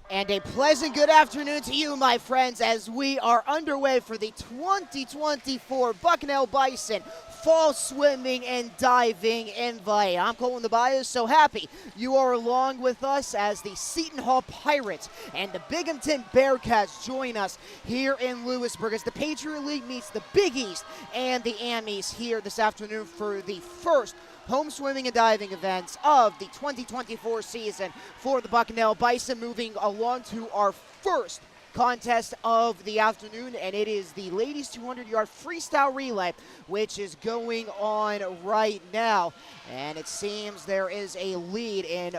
And a pleasant good afternoon to you, my friends, as we are underway for the 2024 Bucknell Bison Fall Swimming and Diving Invite. I'm Colin the Bio, so happy you are along with us as the Seton Hall Pirates and the Binghamton Bearcats join us here in Lewisburg as the Patriot League meets the Big East and the Ammies here this afternoon for the first home swimming and diving events of the 2024 season for the Bucknell Bison. Moving along to our first contest of the afternoon, and it is the ladies 200-yard freestyle relay, which is going on right now. And it seems there is a lead in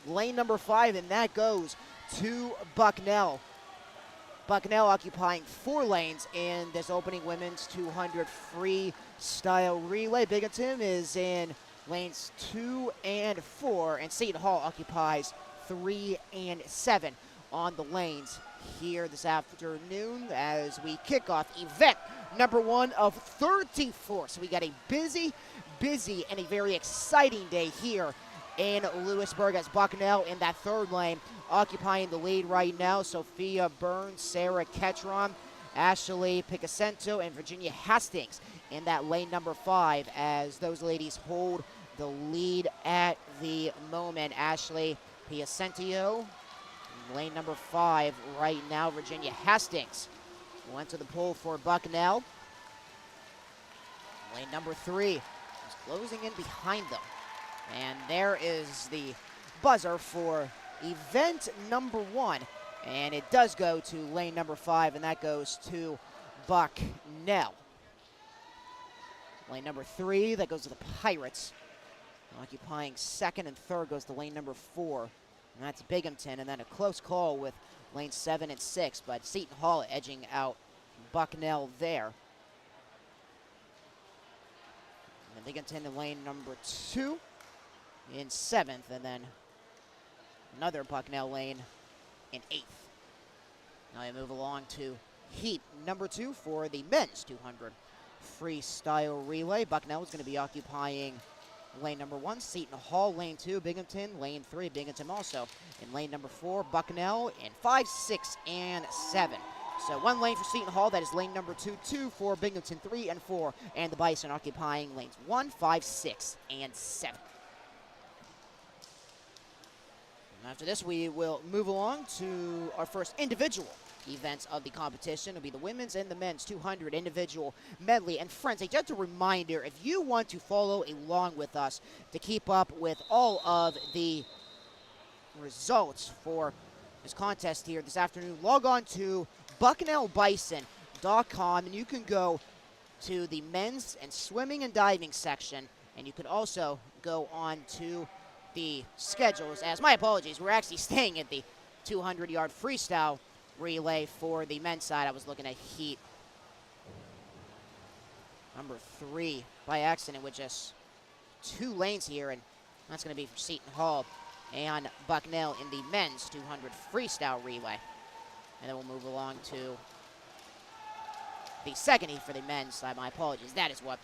lane number 5, and that goes to Bucknell. Bucknell occupying 4 lanes in this opening women's 200 freestyle relay. Binghamton is in lanes 2 and 4, and Seton Hall occupies 3 and 7 on the lanes here this afternoon as we kick off event number 1 of 34. So we got a busy, and a very exciting day here in Lewisburg as Bucknell in that 3rd lane occupying the lead right now. Sophia Burns, Sarah Ketron, Ashley Picasento, and Virginia Hastings in that lane number 5 as those ladies hold the lead at the moment. Ashley Piacentio, lane number 5 right now. Virginia Hastings went to the pole for Bucknell. Lane number 3 is closing in behind them. And there is the buzzer for event number 1. And it does go to lane number 5, and that goes to Bucknell. Lane number 3, that goes to the Pirates. Occupying 2nd and 3rd goes to lane number 4. And that's Binghamton, and then a close call with lane 7 and 6, but Seton Hall edging out Bucknell there. And then Binghamton in lane number 2 in 7th, and then another Bucknell lane in 8th. Now we move along to heat number 2 for the men's 200 freestyle relay. Bucknell is going to be occupying lane number 1, Seton Hall lane 2, Binghamton lane 3, Binghamton also in lane number 4, Bucknell in 5, 6, and 7. So 1 lane for Seton Hall, that is lane number 2, 2 for Binghamton, 3 and 4, and the Bison occupying lanes 1, 5, 6, and 7. And after this, we will move along to our first individual events of the competition. It'll be the women's and the men's 200 individual medley. And friends, a gentle reminder, if you want to follow along with us to keep up with all of the results for this contest here this afternoon, log on to bucknellbison.com, and you can go to the men's and swimming and diving section, and you can also go on to the schedules. As my apologies, we're actually staying at the 200-yard freestyle relay for the men's side. I was looking at heat number 3 by accident with just 2 lanes here, and that's going to be for Seton Hall and Bucknell in the men's 200 freestyle relay. And then we'll move along to the second heat for the men's side. My apologies. That is what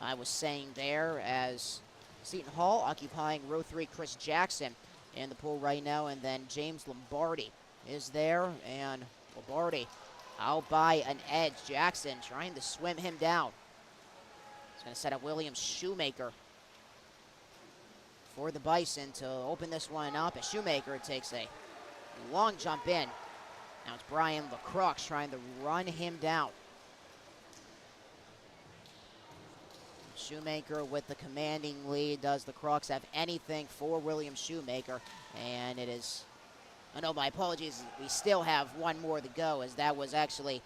I was saying there, as Seton Hall occupying row 3, Chris Jackson in the pool right now, and then James Lombardi is there, and Lombardi out by an edge. Jackson trying to swim him down. He's going to set up William Shoemaker for the Bison to open this one up. And Shoemaker takes a long jump in. Now it's Brian LaCroix trying to run him down. Shoemaker with the commanding lead. Does the Crocs have anything for William Shoemaker? And it is, oh no, my apologies, we still have one more to go, as that was actually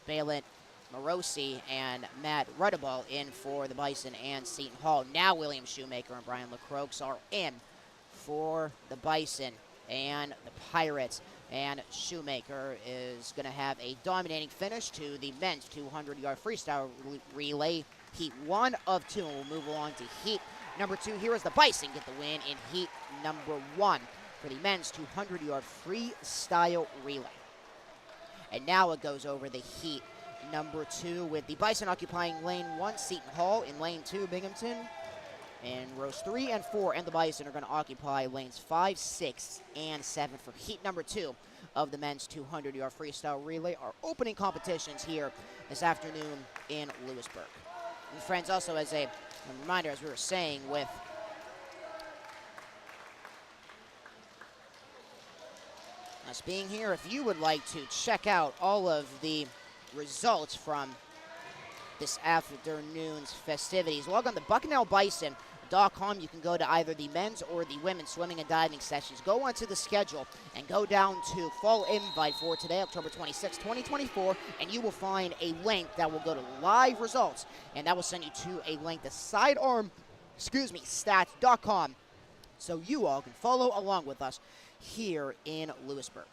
Balint Morosi and Matt Ruddeball in for the Bison and Seton Hall. Now William Shoemaker and Brian LaCroix are in for the Bison and the Pirates. And Shoemaker is going to have a dominating finish to the men's 200-yard freestyle relay. Heat 1 of 2, and we'll move along to heat number 2. Here is the Bison get the win in heat number 1 for the men's 200-yard freestyle relay. And now it goes over the heat number 2 with the Bison occupying lane 1, Seton Hall in lane 2, Binghamton, in rows 3 and 4, and the Bison are going to occupy lanes 5, 6, and 7 for heat number 2 of the men's 200-yard freestyle relay, our opening competitions here this afternoon in Lewisburg. And friends, also as a reminder, as we were saying, with us being here, if you would like to check out all of the results from this afternoon's festivities, log on to BucknellBison.com. You can go to either the men's or the women's swimming and diving sessions. Go onto the schedule and go down to fall invite for today, October 26, 2024, and you will find a link that will go to live results, and that will send you to a link to stats.com, so you all can follow along with us here in Lewisburg.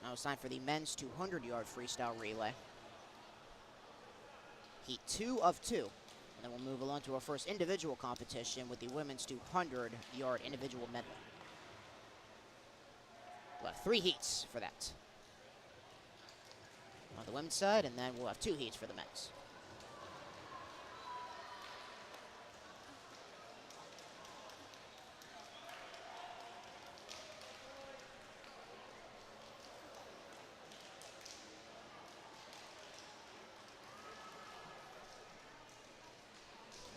Now it's time for the men's 200-yard freestyle relay. Heat 2 of 2. And then we'll move along to our first individual competition with the women's 200-yard individual medley. We'll have 3 heats for that on the women's side, and then we'll have 2 heats for the men's.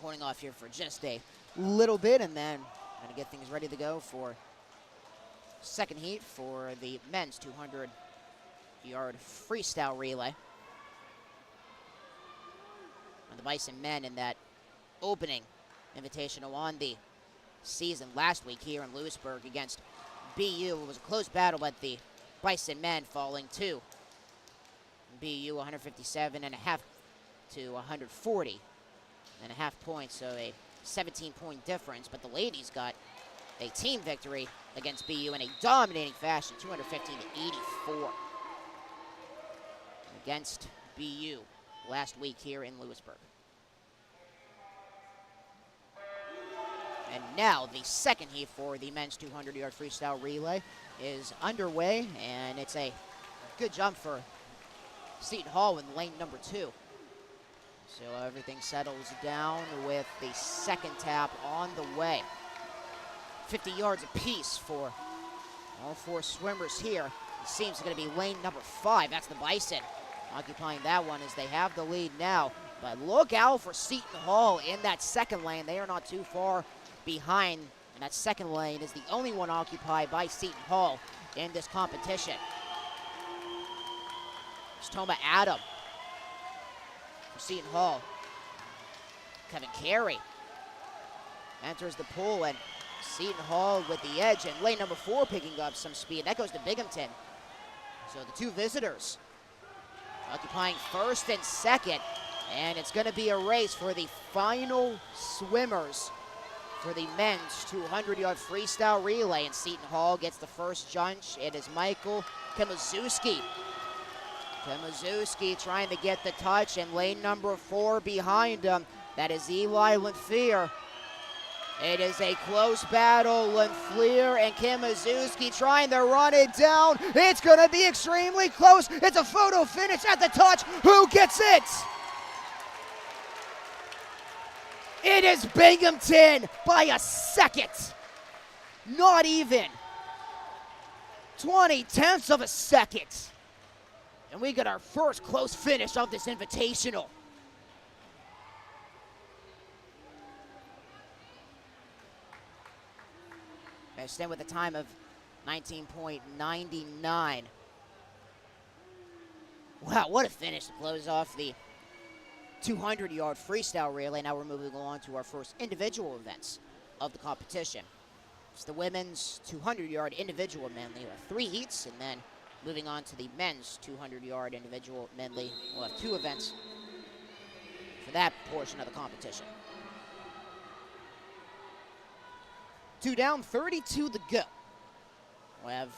Holding off here for just a little bit, and then going to get things ready to go for second heat for the men's 200-yard freestyle relay. And the Bison men in that opening invitational on the season last week here in Lewisburg against BU. It was a close battle, but the Bison men falling to BU 157.5 to 140. And a half points, so a 17-point difference. But the ladies got a team victory against BU in a dominating fashion, 215 to 84 against BU last week here in Lewisburg. And now the second heat for the men's 200-yard freestyle relay is underway, and it's a good jump for Seton Hall in lane number 2. So everything settles down with the second tap on the way. 50 yards apiece for all 4 swimmers here. It seems going to be lane number 5. That's the Bison occupying that one as they have the lead now. But look out for Seton Hall in that second lane. They are not too far behind. And that second lane is the only one occupied by Seton Hall in this competition. It's Toma Adam for Seton Hall. Kevin Carey enters the pool, and Seton Hall with the edge, and lane number 4 picking up some speed. That goes to Binghamton. So the 2 visitors occupying first and second, and it's going to be a race for the final swimmers for the men's 200-yard freestyle relay, and Seton Hall gets the first judge. It is Michael Kimazewski. Kimazewski trying to get the touch, and lane number 4 behind him. That is Eli Linfleer. It is a close battle. Linfleer and Kimazewski trying to run it down. It's going to be extremely close. It's a photo finish at the touch. Who gets it? It is Binghamton by a second. Not even 20/10 of a second. And we got our first close finish of this invitational. They stand with a time of 19.99. Wow, what a finish to close off the 200-yard freestyle relay. Now we're moving along to our first individual events of the competition. It's the women's 200-yard individual medley. We'll have 3 heats, and then moving on to the men's 200-yard individual medley. We'll have 2 events for that portion of the competition. 2 down, 32 to go. We'll have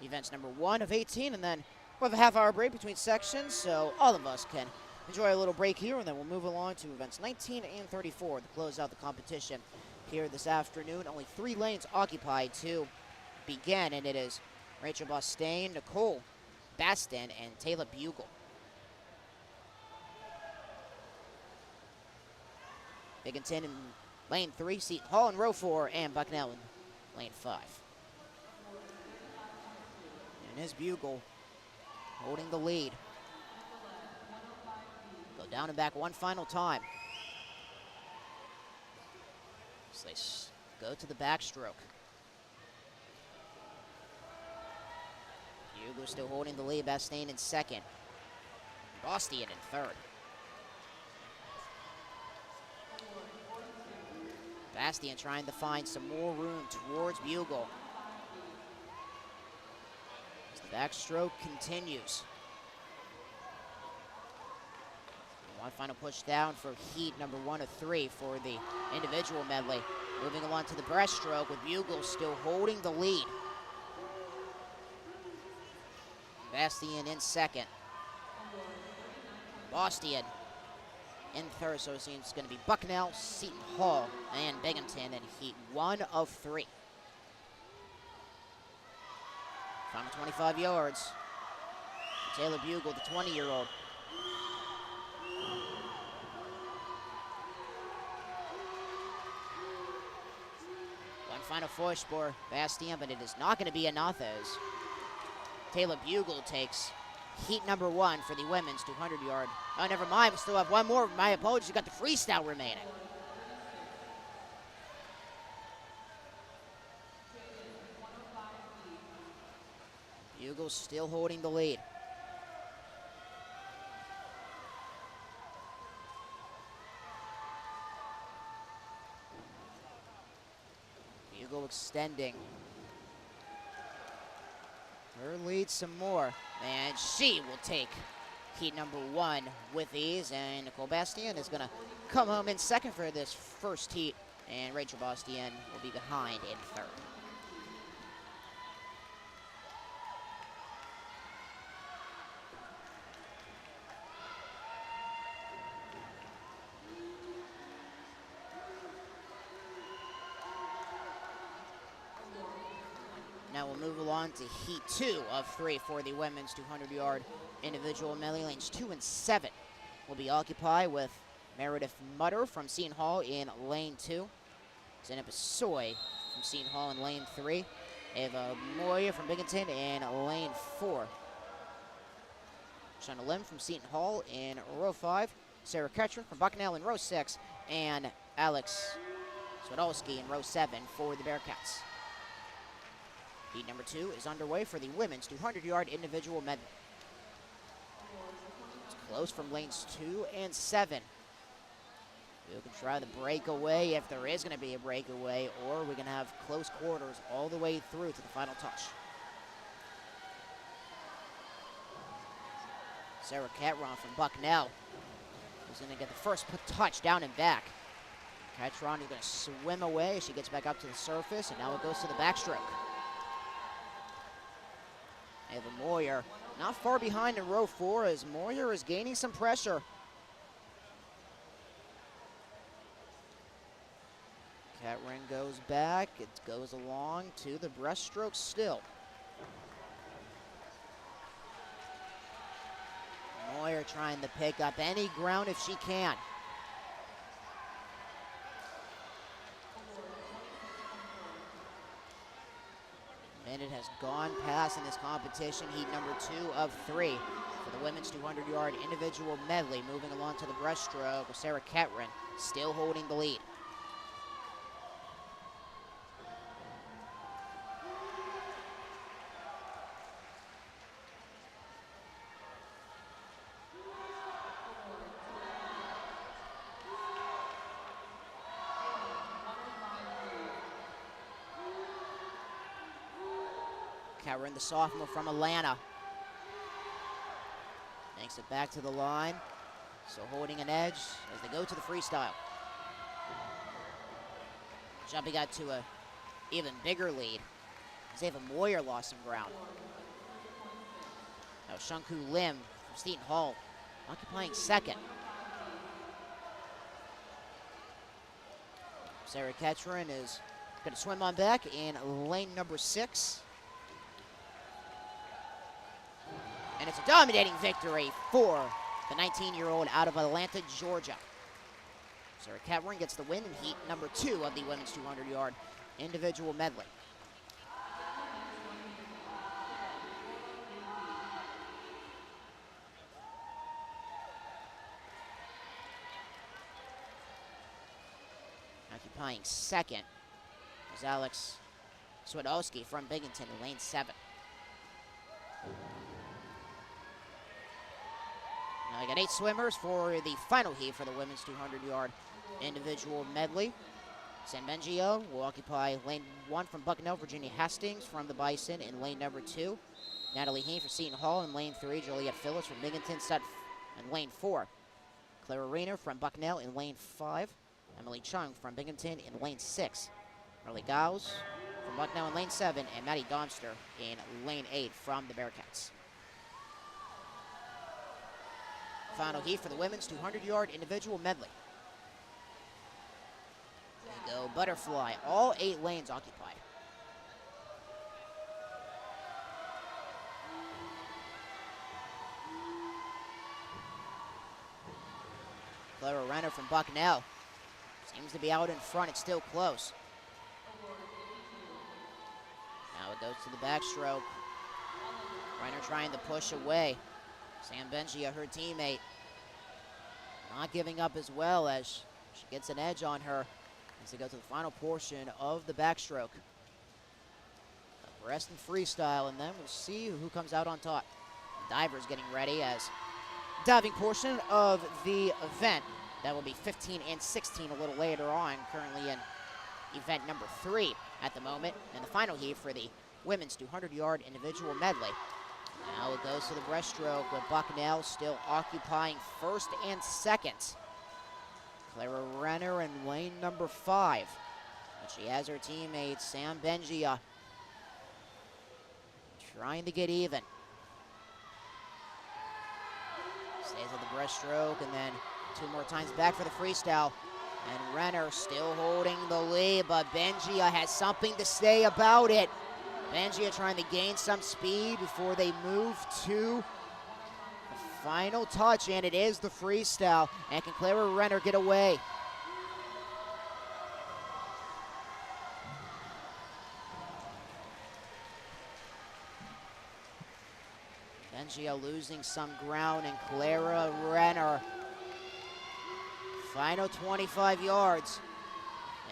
events number 1 of 18, and then we'll have a half-hour break between sections, so all of us can enjoy a little break here, and then we'll move along to events 19 and 34 to close out the competition here this afternoon. Only 3 lanes occupied to begin, and it is Rachel Bostain, Nicole Baston, and Taylor Bugle. Binghamton in lane 3, Seton Hall in row 4, and Bucknell in lane 5. And his bugle holding the lead. Go down and back one final time. So they go to the backstroke. Bugler still holding the lead. Bastain in second. Bastian in third. Bastian trying to find some more room towards Bugle. As the backstroke continues. One final push down for heat number 1 of 3 for the individual medley. Moving along to the breaststroke with Bugle still holding the lead. Bastian in second. Bastian in third, so it seems it's going to be Bucknell, Seton Hall, and Binghamton in heat 1 of 3. Final 25 yards. Taylor Bugle, the 20-year-old. One final push for Bastian, but it is not going to be enough as Taylor Bugle takes heat number 1 for the women's 200-yard. Oh, never mind. We still have one more. My apologies. We got the freestyle remaining. Bugle still holding the lead. Bugle extending her lead some more, and she will take heat number 1 with ease, and Nicole Bastian is going to come home in second for this first heat, and Rachel Bastian will be behind in third. Now we'll move along to heat 2 of 3 for the women's 200-yard individual medley. Lanes 2 and 7 will be occupied with Meredith Mutter from Seton Hall in lane 2. Zeynep Soy from Seton Hall in lane 3. Ava Moyer from Binghamton in lane 4. Shauna Lim from Seton Hall in row 5. Sarah Ketcher from Bucknell in row 6. And Alex Swedolski in row 7 for the Bearcats. Heat number 2 is underway for the women's 200-yard individual medley. It's close from lanes 2 and 7. We can try the breakaway if there is going to be a breakaway, or we're going to have close quarters all the way through to the final touch. Sarah Catron from Bucknell is going to get the first touch down and back. Catron is going to swim away as she gets back up to the surface, and now it goes to the backstroke. Ava Moyer not far behind in row 4 as Moyer is gaining some pressure. Cat ring goes back. It goes along to the breaststroke still. Moyer trying to pick up any ground if she can. Minute has gone past in this competition. Heat number 2 of 3 for the women's 200-yard individual medley. Moving along to the breaststroke with Sarah Ketrin still holding the lead. Catrin, the sophomore from Atlanta, takes it back to the line. So holding an edge as they go to the freestyle. Jumping out to a even bigger lead as Ava Moyer lost some ground. Now Shunku Lim from Seton Hall occupying second. Sarah Ketrin is going to swim on back in lane number 6. And it's a dominating victory for the 19-year-old out of Atlanta, Georgia. Sarah Kettering gets the win in heat number 2 of the women's 200-yard individual medley. Occupying second is Alex Swedowski from Binghamton in lane 7. Now we got 8 swimmers for the final heat for the women's 200-yard individual medley. San Bengio will occupy lane 1 from Bucknell, Virginia Hastings from the Bison in lane number 2. Natalie Heen for Seton Hall in lane 3. Juliette Phillips from Binghamton set in lane 4. Clara Rayner from Bucknell in lane 5. Emily Chung from Binghamton in lane 6. Marley Gauss from Bucknell in lane 7. And Maddie Domster in lane 8 from the Bearcats. Final heat for the women's 200-yard individual medley. They go butterfly, all 8 lanes occupied. Clara Renner from Bucknell seems to be out in front. It's still close. Now it goes to the backstroke. Renner trying to push away. Sam Bengio, her teammate, not giving up as well as she gets an edge on her as they go to the final portion of the backstroke. Breast and freestyle, and then we'll see who comes out on top. The divers getting ready as diving portion of the event. That will be 15 and 16 a little later on, currently in event number 3 at the moment. And the final heat for the women's 200-yard individual medley. Now it goes to the breaststroke with Bucknell still occupying first and second. Clara Renner in lane number 5. And she has her teammate Sam Bengio trying to get even. Stays at the breaststroke and then 2 more times back for the freestyle. And Renner still holding the lead, but Bengio has something to say about it. Bengio trying to gain some speed before they move to the final touch, and it is the freestyle. And can Clara Renner get away? Bengio losing some ground, and Clara Renner, final 25 yards.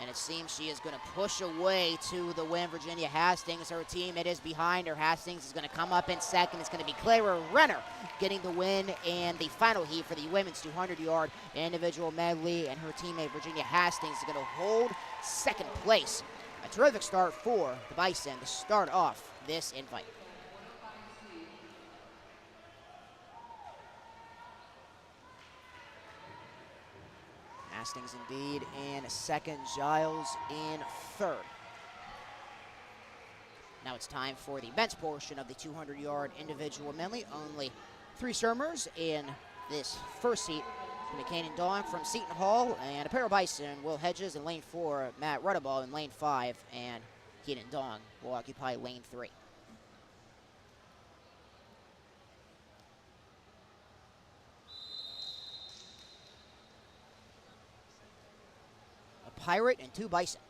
And it seems she is going to push away to the win. Virginia Hastings, her team, it is behind her. Hastings is going to come up in second. It's going to be Clara Renner getting the win in the final heat for the women's 200-yard individual medley. And her teammate, Virginia Hastings, is going to hold second place. A terrific start for the Bison to start off this invite. Hastings indeed in second, Giles in third. Now it's time for the men's portion of the 200-yard individual medley. Only 3 swimmers in this first heat. McCain and Dawn from Seton Hall, and a pair of Bison, Will Hedges in lane 4, Matt Ruddaball in lane 5, and Keenan Dong will occupy lane 3. Pirate and 2 Bison.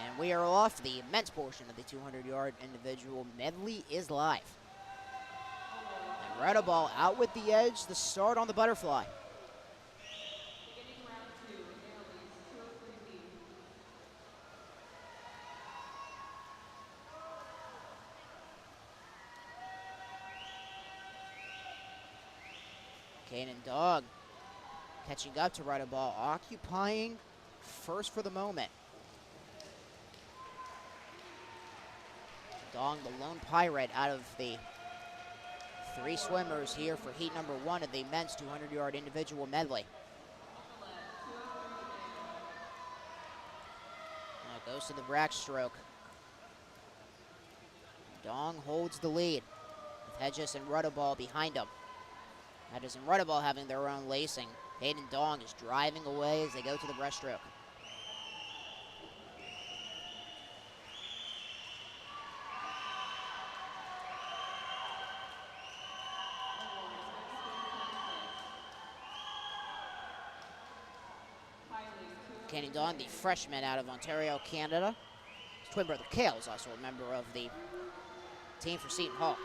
And we are off. The men's portion of the 200-yard individual medley is live. And Ruddaball out with the edge, the start on the butterfly. Kanan Dog catching up to Ruddaball, occupying first for the moment. Dong, the lone pirate, out of the 3 swimmers here for heat number 1 of the men's 200-yard individual medley. Now it goes to the backstroke. Dong holds the lead with Hedges and Ruddaball behind him. Hedges and Ruddaball having their own lacing. Hayden Dong is driving away as they go to the breaststroke. Kanan Dawn, the freshman out of Ontario, Canada. His twin brother Kale is also a member of the team for Seton Hall.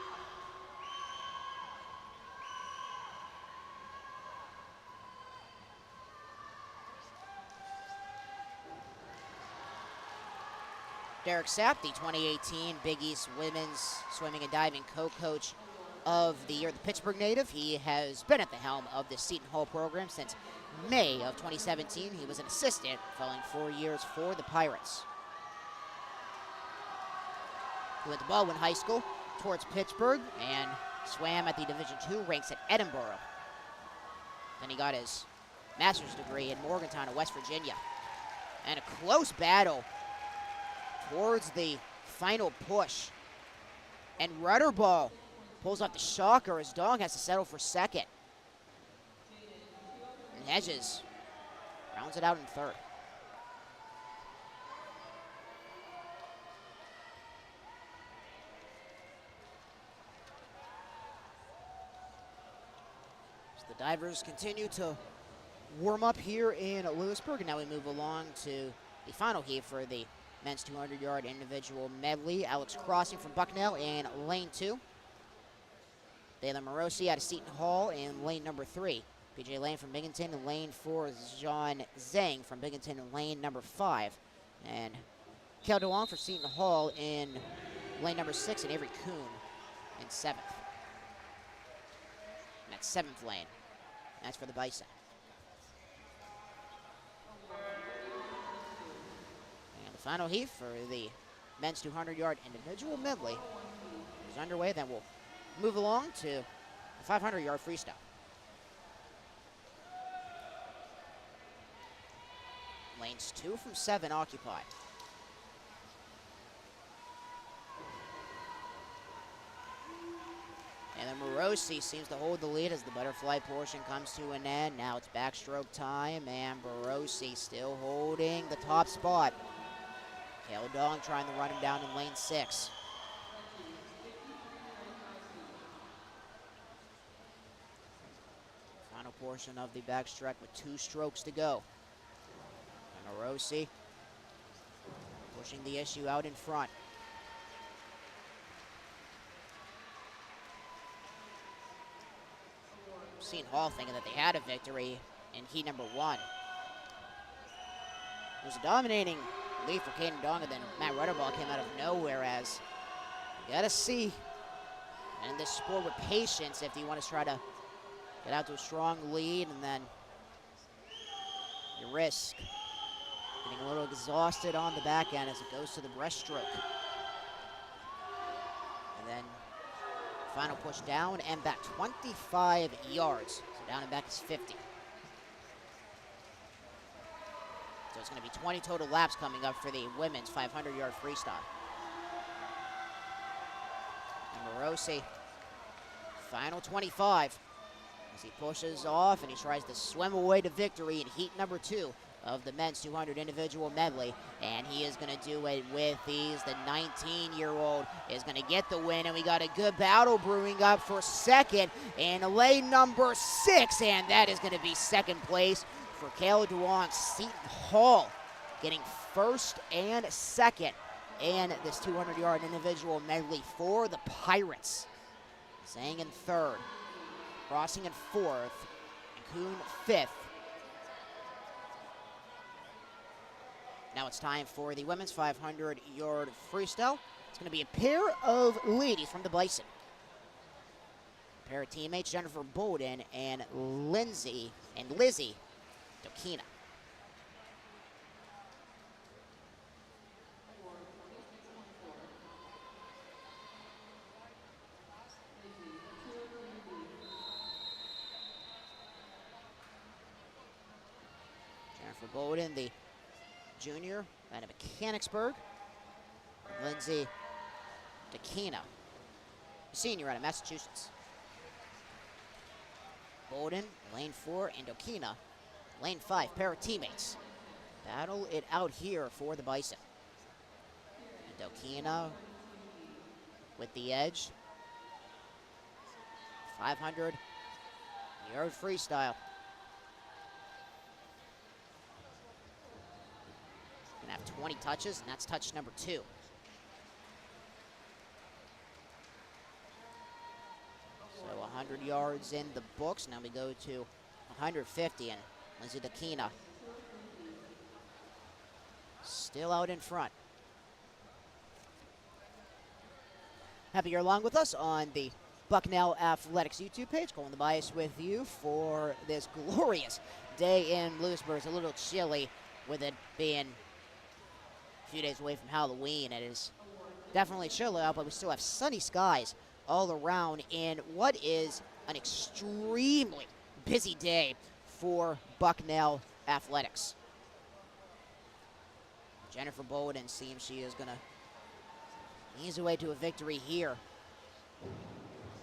Derek Sapp, the 2018 Big East Women's Swimming and Diving co-coach of the year, the Pittsburgh native. He has been at the helm of the Seton Hall program since May of 2017. He was an assistant following 4 years for the Pirates. He went to Baldwin High School towards Pittsburgh and swam at the Division II ranks at Edinburgh. Then he got his master's degree in Morgantown, West Virginia. And a close battle towards the final push. And Rudderball pulls off the shocker as Dong has to settle for second. And Hedges rounds it out in third. So the divers continue to warm up here in Lewisburg, and now we move along to the final heat for the men's 200-yard individual medley. Alex Crossing from Bucknell in lane 2. Baylor Morosi out of Seton Hall in lane number 3. PJ Lane from Binghamton in lane 4. John Zhang from Binghamton in lane number 5. And Kel DeLong from Seton Hall in lane number 6, and Avery Kuhn in 7th. And that's 7th lane. That's for the Bison. Final heat for the men's 200-yard individual medley is underway. Then we'll move along to the 500-yard freestyle. Lanes 2 from 7 occupied. And then Morosi seems to hold the lead as the butterfly portion comes to an end. Now it's backstroke time, and Morosi still holding the top spot. Kale Dong trying to run him down in lane 6. Final portion of the backstroke with 2 strokes to go. And Morosi pushing the issue out in front. Seton Hall thinking that they had a victory in heat number 1. It was a dominating lead for Kanan Dong, and then Matt Rudderball came out of nowhere. As you gotta see in this sport with patience if you want to try to get out to a strong lead, and then you risk getting a little exhausted on the back end as it goes to the breaststroke. And then final push down and back 25 yards. So down and back is 50. So it's going to be 20 total laps coming up for the women's 500-yard freestyle. And Morosi, final 25, as he pushes off and he tries to swim away to victory in heat number 2 of the men's 200 individual medley. And he is going to do it with ease. The 19-year-old is going to get the win, and we got a good battle brewing up for second in lane number 6, and that is going to be second place for Kale DeLong. Seton Hall getting first and second in this 200-yard individual medley for the Pirates. Zhang in third, Crossing in 4th, and Kuhn 5th. Now it's time for the women's 500-yard freestyle. It's going to be a pair of ladies from the Bison. A pair of teammates, Jennifer Bowden and Lizzie Dokina. Jennifer Bowden, the junior out of Mechanicsburg. Lindsay Dokina, senior out of Massachusetts. Bowden, lane 4, and Dokina, lane 5, pair of teammates. Battle it out here for the Bison. And Dokina with the edge. 500-yard freestyle. 20 touches, and that's touch number 2. So 100 yards in the books. Now we go to 150, and Lizzie Dakina still out in front. Happy you're along with us on the Bucknell Athletics YouTube page. Colin the Bias with you for this glorious day in Lewisburg. It's a little chilly with it being a few days away from Halloween. It is definitely chilly out, but we still have sunny skies all around in what is an extremely busy day for Bucknell Athletics. Jennifer Bowden seems she is going to ease away to a victory here.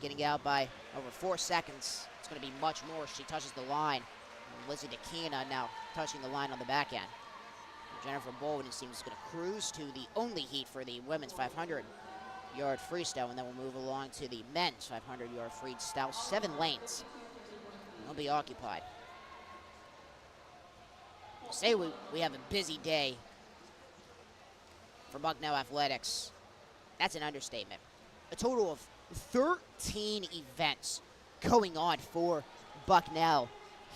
Getting out by over 4 seconds. It's going to be much more. She touches the line. And Lizzie Dakina now touching the line on the back end. And Jennifer Bowden seems going to cruise to the only heat for the women's 500-yard freestyle, and then we'll move along to the men's 500-yard freestyle. 7 lanes will be occupied. Say we have a busy day for Bucknell Athletics. That's an understatement. A total of 13 events going on for Bucknell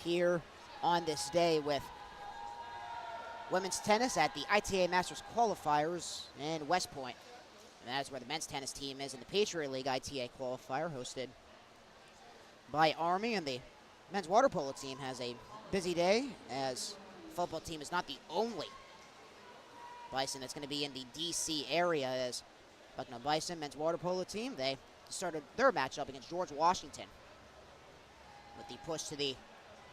here on this day, with women's tennis at the ITA Masters qualifiers in West Point. And that's where the men's tennis team is in the Patriot League ITA qualifier, hosted by Army. And the men's water polo team has a busy day, as the football team is not the only Bison that's going to be in the D.C. area, as Bucknell Bison men's water polo team, they started their matchup against George Washington with the push to the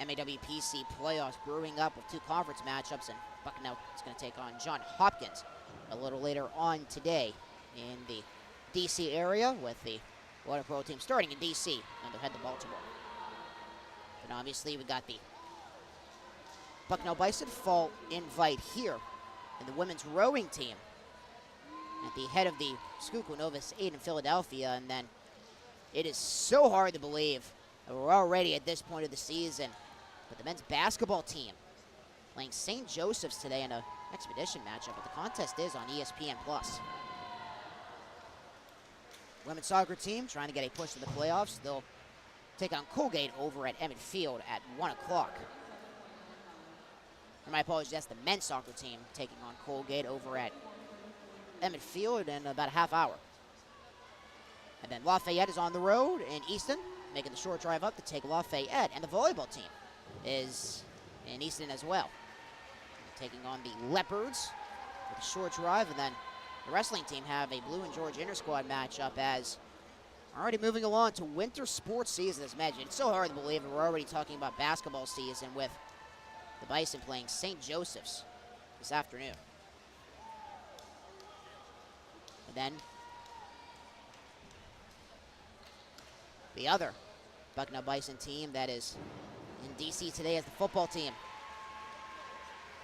MAWPC playoffs brewing up with 2 conference matchups, and Bucknell is going to take on John Hopkins a little later on today in the D.C. area, with the water polo team starting in D.C. and they'll head to Baltimore. And obviously we got the Bucknell Bison fall invite here, and the women's rowing team at the head of the Schuylkill Nova 8 in Philadelphia. And then it is so hard to believe that we're already at this point of the season, but the men's basketball team playing St. Joseph's today in an expedition matchup, but the contest is on ESPN+. Women's soccer team trying to get a push to the playoffs. They'll take on Colgate over at Emmett Field at 1 o'clock. My apologies, that's the men's soccer team taking on Colgate over at Emmett Field in about a half hour. And then Lafayette is on the road in Easton, making the short drive up to take Lafayette. And the volleyball team is in Easton as well, taking on the Leopards with a short drive. And then the wrestling team have a Blue and George inter-squad matchup, as already moving along to winter sports season, as mentioned. It's so hard to believe that we're already talking about basketball season, with the Bison playing St. Joseph's this afternoon. And then the other Bucknell Bison team that is in D.C. today is the football team,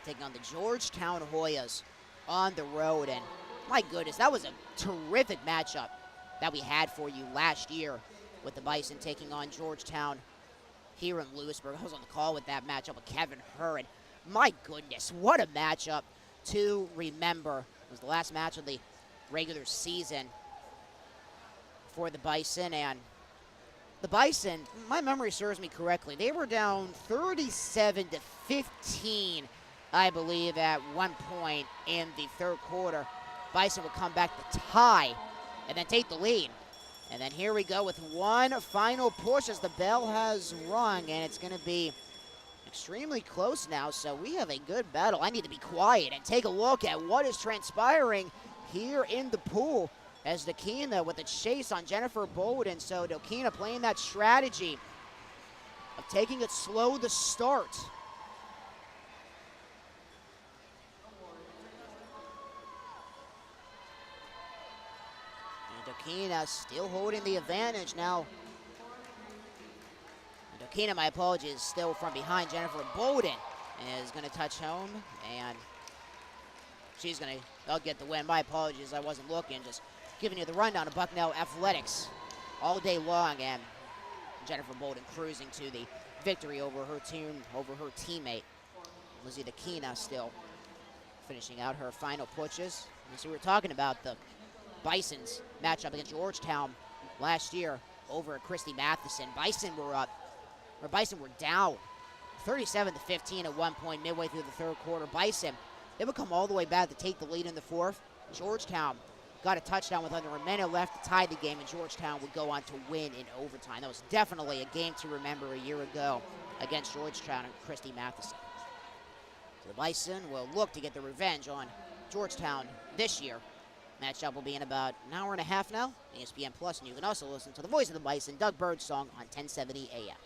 taking on the Georgetown Hoyas on the road. And my goodness, that was a terrific matchup that we had for you last year, with the Bison taking on Georgetown here in Lewisburg. I was on the call with that matchup with Kevin Hurd. My goodness, what a matchup to remember. It was the last match of the regular season for the Bison, and the Bison, my memory serves me correctly, they were down 37-15, I believe, at one point in the third quarter. Bison would come back to tie and then take the lead. And then here we go with one final push as the bell has rung, and it's going to be extremely close now, so we have a good battle. I need to be quiet and take a look at what is transpiring here in the pool, as Dakina with a chase on Jennifer Bowden. So Dakina playing that strategy of taking it slow to start. Dakina still holding the advantage now. Dakina, my apologies, still from behind. Jennifer Bowden is going to touch home, and she's going to, they'll get the win. My apologies, I wasn't looking, just giving you the rundown of Bucknell Athletics all day long, and Jennifer Bowden cruising to the victory over her team, over her teammate. Lizzie Dakina still finishing out her final pushes. So we were talking about the Bison's matchup against Georgetown last year over at Christy Matheson. Bison were down 37-15 at one point midway through the third quarter. Bison, they would come all the way back to take the lead in the fourth. Georgetown got a touchdown with under a minute left to tie the game, and Georgetown would go on to win in overtime. That was definitely a game to remember a year ago against Georgetown and Christy Matheson. So the Bison will look to get the revenge on Georgetown this year. Matchup will be in about an hour and a half now, ESPN Plus, and you can also listen to the voice of the Bison, Doug Birdsong, on 1070 AM.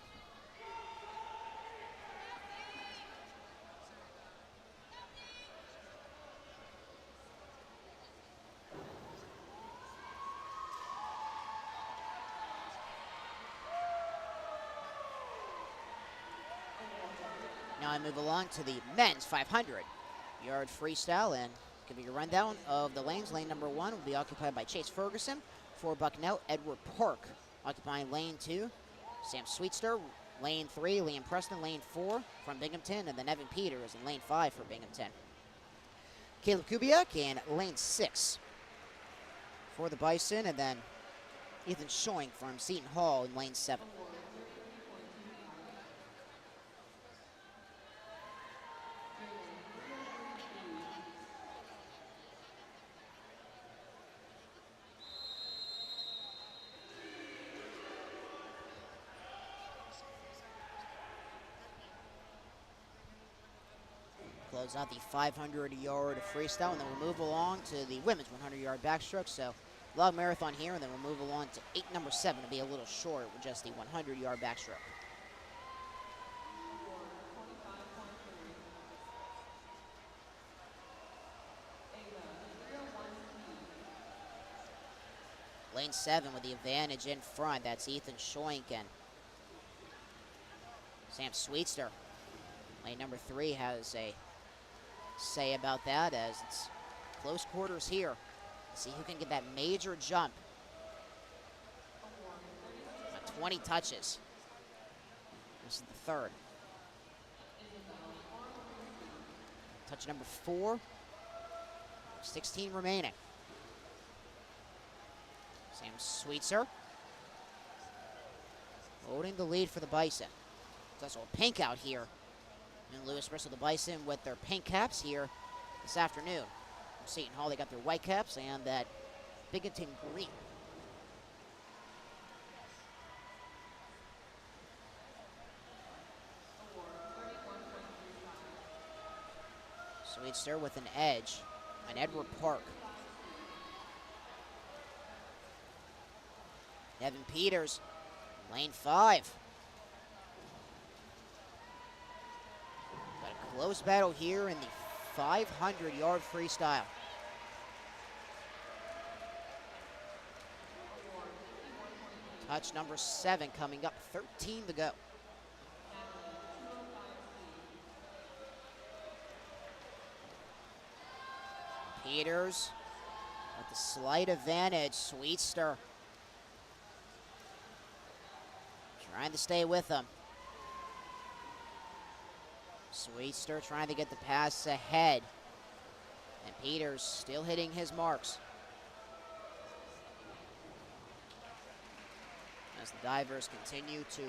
Now I move along to the men's 500-yard freestyle, and give you a rundown of the lanes. Lane number 1 will be occupied by Chase Ferguson. For Bucknell, Edward Park occupying lane 2. Sam Sweetster, lane 3. Liam Preston, lane 4 from Binghamton. And then Evan Peters in lane 5 for Binghamton. Caleb Kubiak in lane 6 for the Bison. And then Ethan Schoink from Seton Hall in lane 7. Close out the 500-yard freestyle, and then we'll move along to the women's 100-yard backstroke. So long marathon here, and then we'll move along to 8 number 7 to be a little short with just the 100-yard backstroke. Lane 7 with the advantage in front. That's Ethan Schoink and Sam Sweetster. Lane number 3 has a say about that, as it's close quarters here. See who can get that major jump. About 20 touches. This is the third. Touch number 4. 16 remaining. Sam Sweetser holding the lead for the Bison. There's also a pink out here in Lewis Bristol. The Bison with their pink caps here this afternoon. Seton Hall, they got their white caps and that Binghamton green. Sweetster with an edge on Edward Park. Evan Peters, lane 5. Got a close battle here in the 500-yard freestyle. Touch number 7 coming up, 13 to go. Peters with the slight advantage. Sweetster trying to stay with him. Sweetster trying to get the pass ahead. And Peters still hitting his marks. As the divers continue to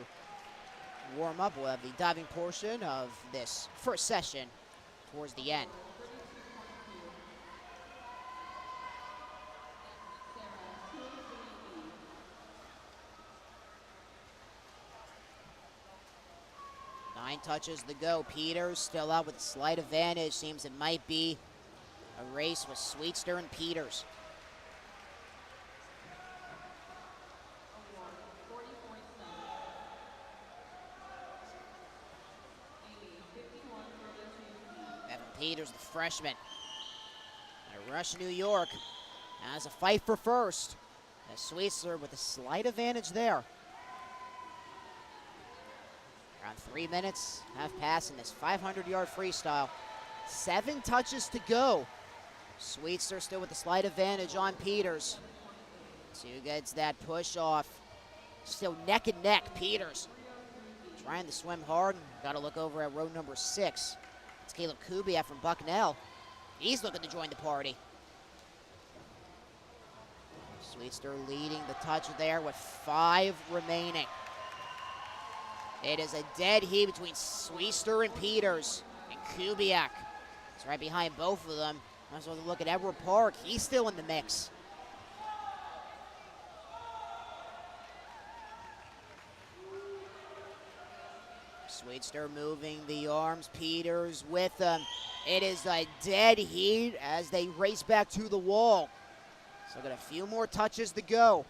warm up, we'll have the diving portion of this first session towards the end. Nine touches to go. Peters still out with a slight advantage. Seems it might be a race with Sweetster and Peters. Evan Peters, the freshman, out of Rush, New York, has a fight for first. As Sweetster with a slight advantage there. Around 3 minutes have passed in this 500-yard freestyle. 7 touches to go. Sweetster still with a slight advantage on Peters. So who gets that push off? Still neck and neck. Peters trying to swim hard. Got to look over at row number 6. It's Caleb Kubiak from Bucknell. He's looking to join the party. Sweetster leading the touch there with 5 remaining. It is a dead heat between Sweetster and Peters and Kubiak. It's right behind both of them. Might as well look at Edward Park. He's still in the mix. Sweetster moving the arms. Peters with them. It is a dead heat as they race back to the wall. So got a few more touches to go.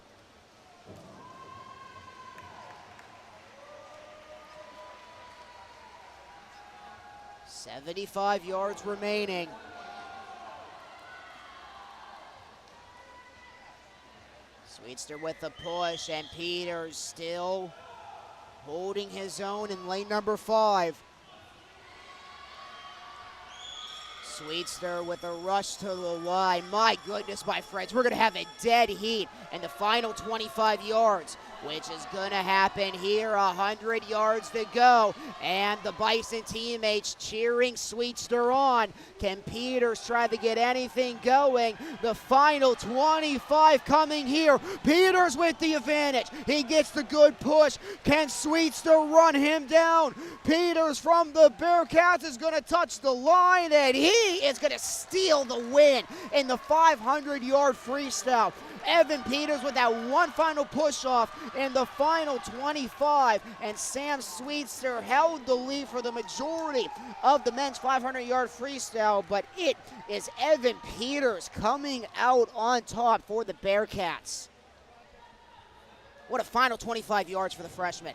"75 yards remaining. Sweetster with the push, and Peters still holding his own in lane number 5. Sweetster with a rush to the line. My goodness, my friends, we're going to have a dead heat in the final 25 yards, which is going to happen here. 100 yards to go, and the Bison teammates cheering Sweetster on. Can Peters try to get anything going? The final 25 coming here. Peters with the advantage. He gets the good push. Can Sweetster run him down? Peters from the Bearcats is going to touch the line, and he is going to steal the win in the 500-yard freestyle. Evan Peters with that one final push-off in the final 25, and Sam Sweetster held the lead for the majority of the men's 500-yard freestyle, but it is Evan Peters coming out on top for the Bearcats. What a final 25 yards for the freshman.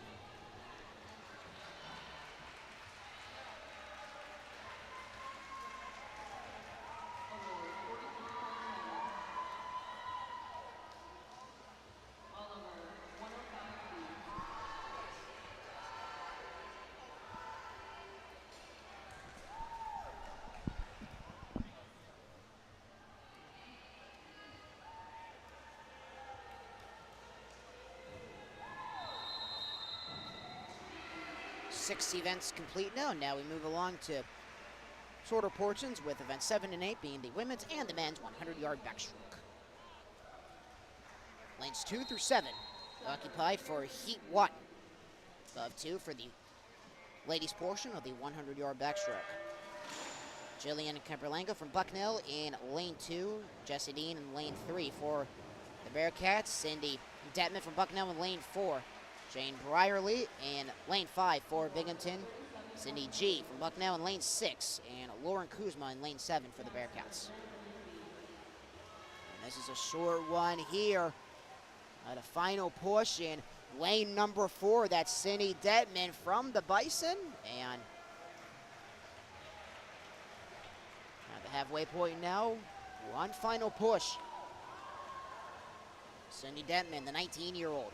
Six events complete now. Now we move along to shorter portions, with events 7 and 8 being the women's and the men's 100-yard backstroke. Lanes 2 through 7 occupied for Heat 1. Above 2 for the ladies' portion of the 100-yard backstroke. Jillian Kemperlanga from Bucknell in lane 2. Jessie Dean in lane 3 for the Bearcats. Cindy Detman from Bucknell in lane 4. Jane Brierly in lane 5 for Binghamton. Cindy G from Bucknell in lane 6. And Lauren Kuzma in lane 7 for the Bearcats. And this is a short one here. The final push in lane number 4. That's Cindy Detman from the Bison. And at the halfway point now, one final push. Cindy Detman, the 19-year-old.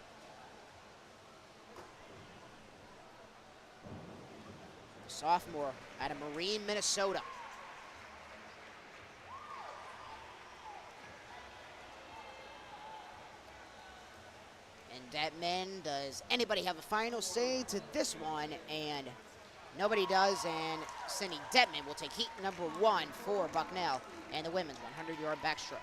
Sophomore out of Marine, Minnesota. And Detman, does anybody have a final say to this one? And nobody does, and Cindy Detman will take heat number 1 for Bucknell and the women's 100-yard backstroke.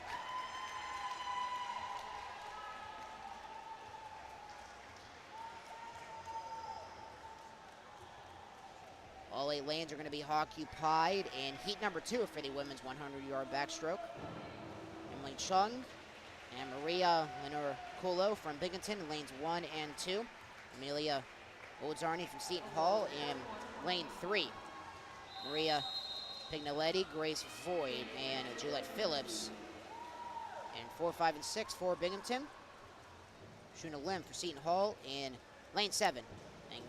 All 8 lanes are going to be occupied in heat number 2 for the women's 100-yard backstroke. Emily Chung and Maria Lenore-Colo from Binghamton in lanes 1 and 2. Amelia Odzarni from Seton Hall in lane 3. Maria Pignaletti, Grace Void, and Juliette Phillips in 4, 5, and 6 for Binghamton. Shuna Lim for Seton Hall in lane 7. And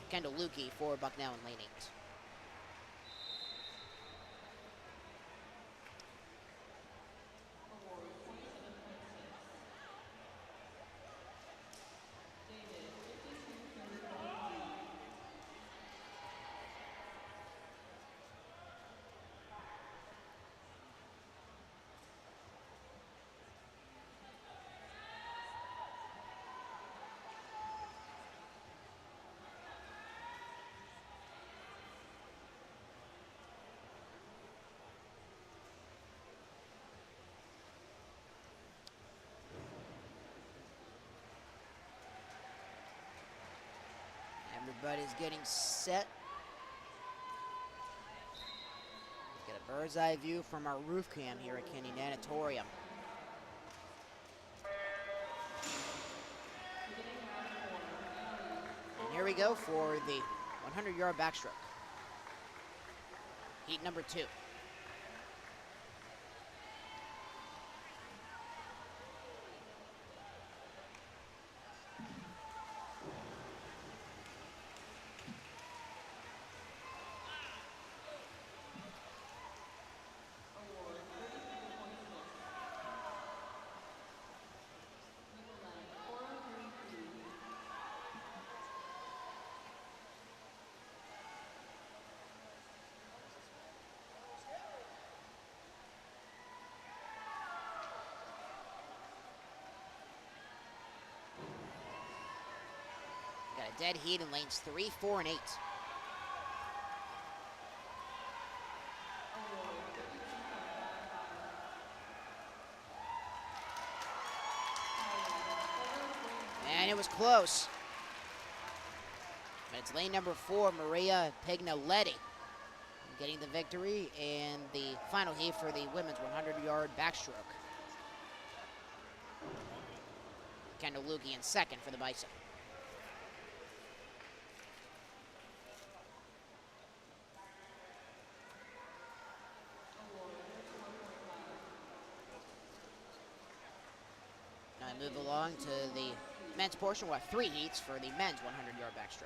Kendall Lukey for Bucknell in lane 8. Everybody's getting set. Get a bird's eye view from our roof cam here at Kenny Nanatorium. And here we go for the 100-yard backstroke. Heat number 2. Got a dead heat in lanes 3, 4, and 8. And it was close. But it's lane number 4, Maria Pignoletti, getting the victory in the final heat for the women's 100-yard backstroke. Kendall Lukey in second for the Bison. Now I move along to the men's portion. We'll have 3 heats for the men's 100-yard backstroke.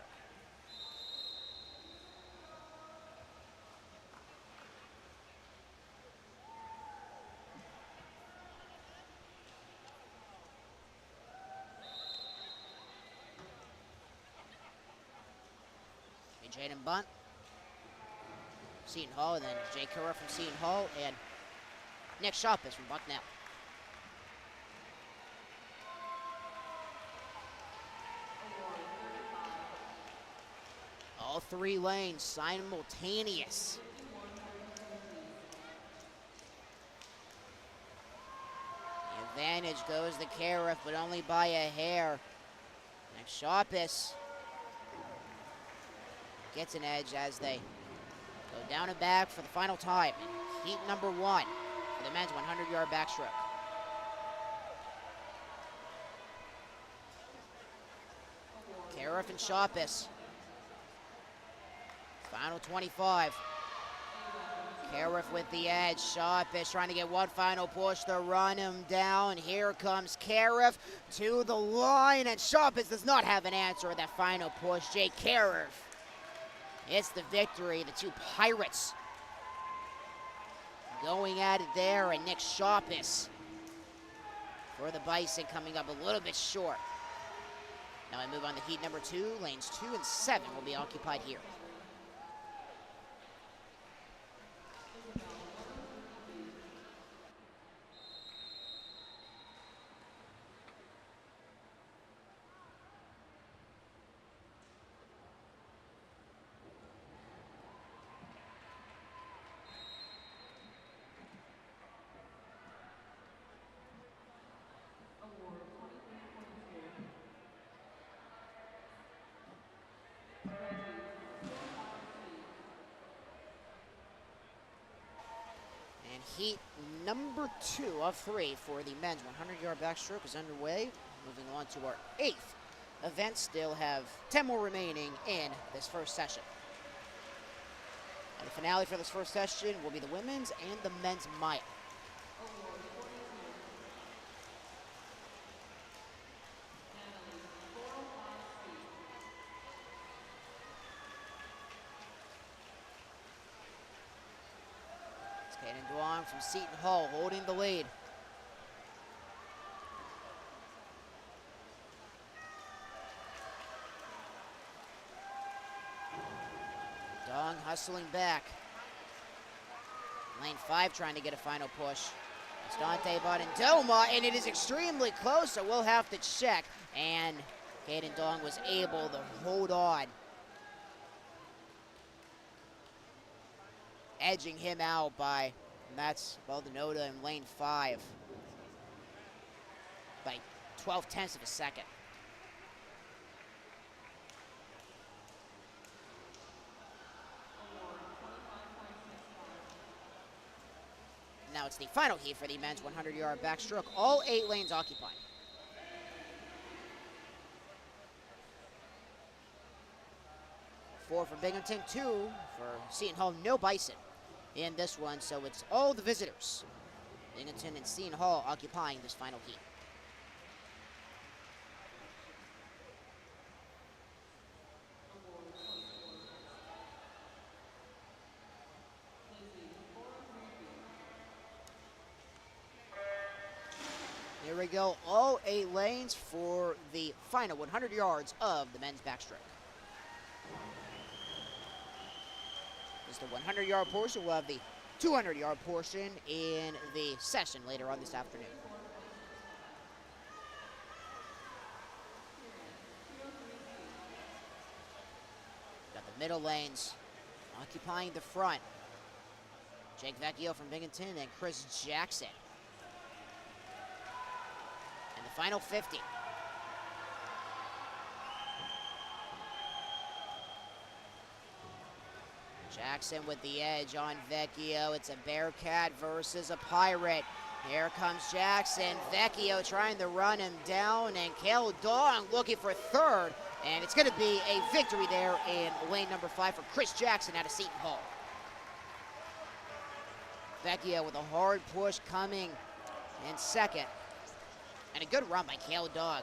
Jaden Bunt, Seton Hall, and then Jay Curra from Seton Hall, and Nick Shoppis from Bucknell. All 3 lanes simultaneous. The advantage goes to Cariff, but only by a hair. Nick Shoppis gets an edge as they go down and back for the final time. Heat number 1 for the men's 100-yard backstroke. Cariff and Shoppis. Final 25. Cariff with the edge. Shoppis trying to get one final push to run him down. Here comes Cariff to the line, and Shoppis does not have an answer at that final push. Jay Cariff, it's the victory. The 2 Pirates going at it there, and Nick Shoppis for the Bison coming up a little bit short. Now I move on to heat number 2. Lanes 2 and 7 will be occupied here. And heat number 2 of 3 for the men's 100-yard backstroke is underway. Moving on to our 8th event. Still have 10 more remaining in this first session. And the finale for this first session will be the women's and the men's mile. Kaden Duong from Seton Hall holding the lead. Duong hustling back. Lane 5 trying to get a final push. It's Dante Bodendoma, and it is extremely close, so we'll have to check. And Kaden Duong was able to hold on, edging him out by Mats Baldenoda in lane 5 by 12/10 of a second. It's the final heat for the men's 100-yard backstroke. All 8 lanes occupied. Four for Binghamton, 2 for Seton Hall. No Bison in this one, so it's all the visitors. Binghamton and Seton Hall occupying this final heat. Here we go, all 8 lanes for the final 100 yards of the men's backstroke. This is the 100-yard portion. We'll have the 200-yard portion in the session later on this afternoon. Got the middle lanes occupying the front. Jake Vecchio from Binghamton and Chris Jackson. And the final 50. Jackson with the edge on Vecchio. It's a Bearcat versus a Pirate. Here comes Jackson. Vecchio trying to run him down, and Cale Dong looking for third. And it's going to be a victory there in lane number 5 for Chris Jackson out of Seton Hall. Vecchio with a hard push coming in second. And a good run by Cale Dong,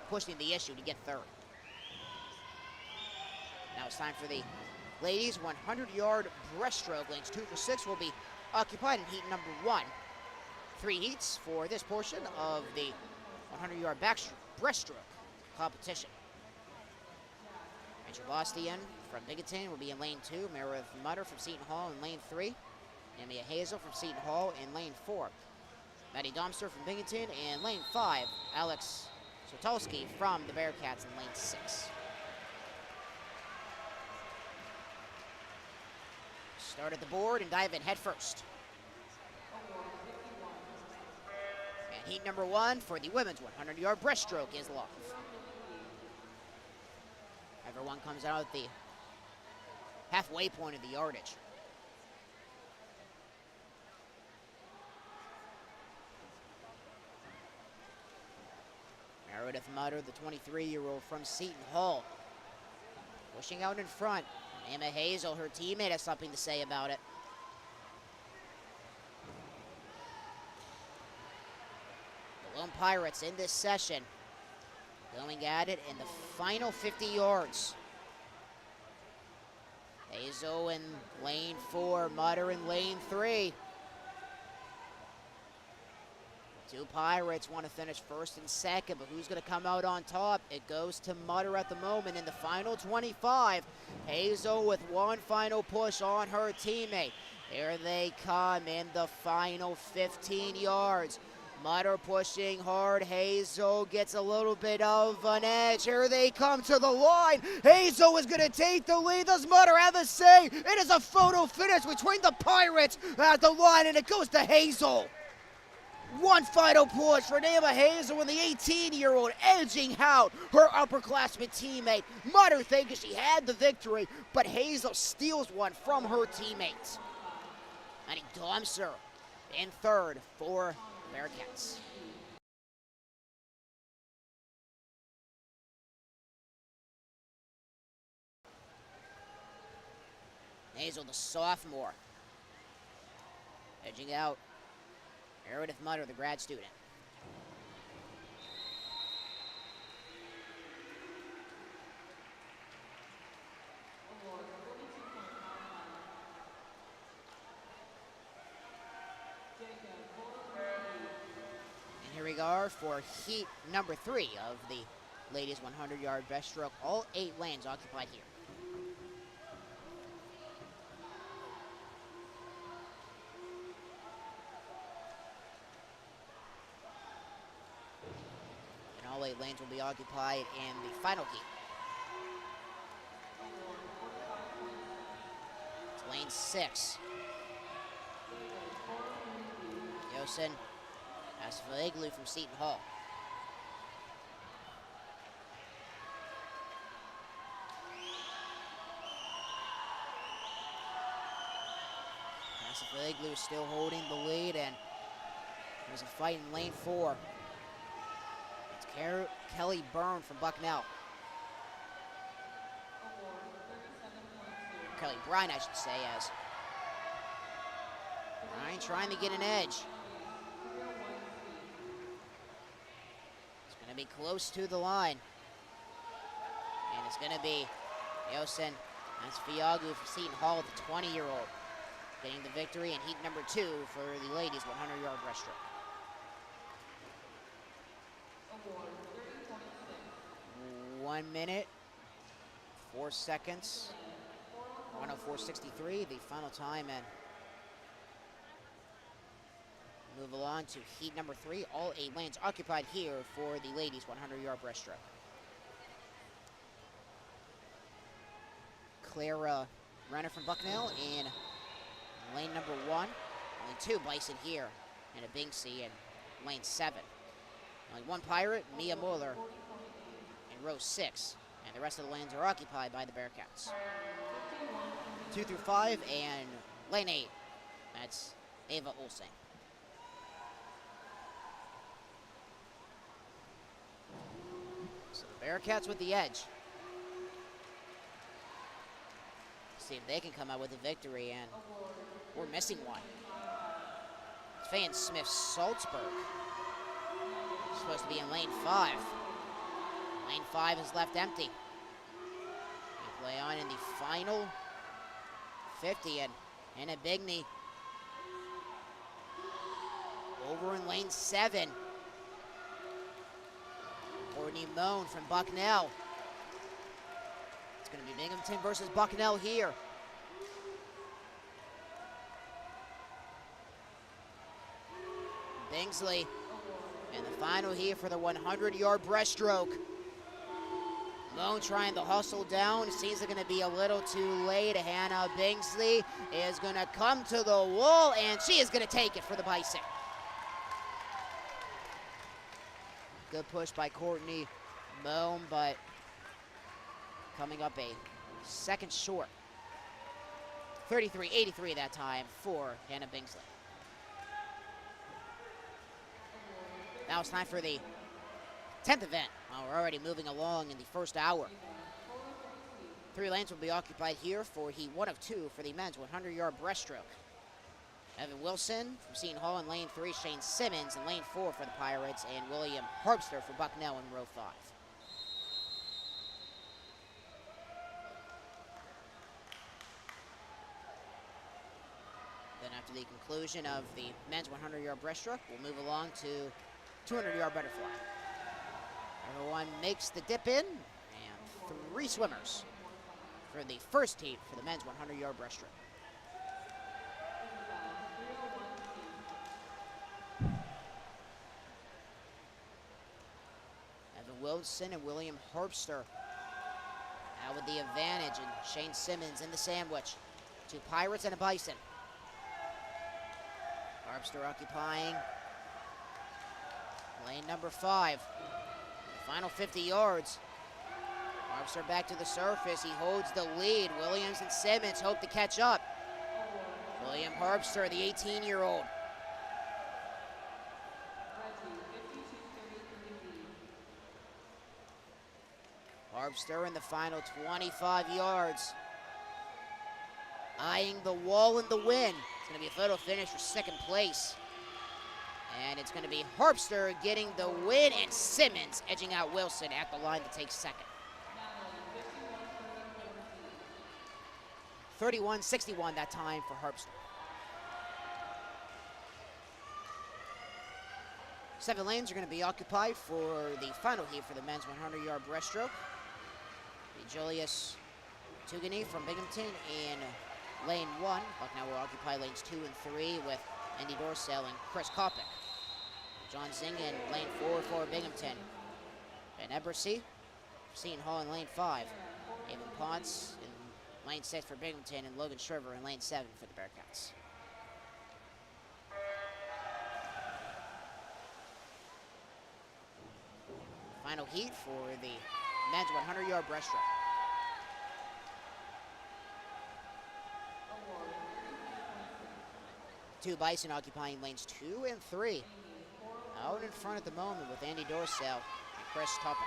pushing the issue to get third. Now it's time for the ladies 100-yard breaststroke. Lanes 2 through 6 will be occupied in heat number 1. 3 heats for this portion of the 100-yard breaststroke competition. Rachel Bostian from Binghamton will be in lane 2. Meredith Mutter from Seton Hall in lane 3. Namia Hazel from Seton Hall in lane 4. Maddie Domster from Binghamton in lane 5. Alex Sotolski from the Bearcats in lane 6. Start at the board and dive in head first. And heat number 1 for the women's 100-yard breaststroke is live. Everyone comes out at the halfway point of the yardage. Meredith Mutter, the 23-year-old from Seton Hall, pushing out in front. Emma Hazel, her teammate, has something to say about it. The Lone Pirates in this session going at it in the final 50 yards. Hazel in lane 4, Mutter in lane 3. 2 Pirates want to finish first and second, but who's going to come out on top? It goes to Mutter at the moment in the final 25. Hazel with one final push on her teammate. Here they come in the final 15 yards. Mutter pushing hard. Hazel gets a little bit of an edge. Here they come to the line. Hazel is going to take the lead. Does Mutter have a say? It is a photo finish between the Pirates at the line, and it goes to Hazel. One final push for Nama Hazel and the 18-year-old edging out her upperclassman teammate. Mutter thinking she had the victory, but Hazel steals one from her teammates. Maddie Domser in third for Bearcats. Hazel, the sophomore, edging out Meredith Mutter, the grad student. And here we are for heat number 3 of the ladies 100-yard breaststroke. All 8 lanes occupied here. All 8 lanes will be occupied in the final heat. It's lane 6. Yosin Asfaliglu from Seton Hall. Asfaliglu still holding the lead, and There's a fight in lane 4. It's Kelly Byrne from Bucknell. Kelly Bryan, I should say, as Bryan trying to get an edge. It's going to be close to the line. And it's going to be Yosin Asfiagu for Seton Hall, the 20-year-old, getting the victory in heat number 2 for the ladies 100-yard breaststroke. 1 minute, 4 seconds, 104.63, the final time, and move along to heat number 3. All 8 lanes occupied here for the ladies 100-yard breaststroke. Clara Renner from Bucknell in lane number 1. Only 2 Bison here, and a Binksy in lane 7. Only 1 Pirate, Mia Mueller, in row 6. And the rest of the lanes are occupied by the Bearcats. 2 through 5, and lane 8. That's Ava Olsen. So the Bearcats with the edge. See if they can come out with a victory, and we're missing one. Fan Smith Salzburg. Supposed to be in lane 5. Lane 5 is left empty. We play on in the final 50, and Hannah Bigney over in lane 7. Courtney Moan from Bucknell. It's going to be Binghamton versus Bucknell here. Bingsley in the final here for the 100-yard breaststroke. Moan trying to hustle down. Seems like going to be a little too late. Hannah Bingsley is going to come to the wall, and she is going to take it for the Bison. Good push by Courtney Moan, but coming up a second short. 33.83 that time for Hannah Bingsley. Now it's time for the 10th event. We're already moving along in the first hour. 3 lanes will be occupied here for heat 1 of 2 for the men's 100-yard breaststroke. Evan Wilson from Seton Hall in lane 3, Shane Simmons in lane 4 for the Pirates, and William Harpster for Bucknell in row 5. Then after the conclusion of the men's 100-yard breaststroke, we'll move along to 200-yard butterfly. Everyone makes the dip in, and 3 swimmers for the first heat for the men's 100-yard breaststroke. Evan Wilson and William Harpster out with the advantage, and Shane Simmons in the sandwich. 2 Pirates and a Bison. Harpster occupying lane number 5. The final 50 yards. Harpster back to the surface. He holds the lead. Williams and Simmons hope to catch up. William Harpster, the 18-year-old. Harpster in the final 25 yards. Eyeing the wall in the wind. It's going to be a photo finish for second place. And it's going to be Harpster getting the win, and Simmons edging out Wilson at the line to take second. 31.61 that time for Harpster. 7 lanes are going to be occupied for the final heat for the men's 100-yard breaststroke. The Julius Tugany from Binghamton in lane 1. Bucknell will occupy lanes 2 and 3 with Andy Dorsell and Chris Kopic. John Zing in lane 4 for Binghamton. Ben Ebersy, Seton Hall in lane 5. Evan Ponce in lane 6 for Binghamton, and Logan Shriver in lane 7 for the Bearcats. Final heat for the men's 100-yard breaststroke. Two Bison occupying lanes 2 and 3. in front at the moment with Andy Dorsell and Chris Topic.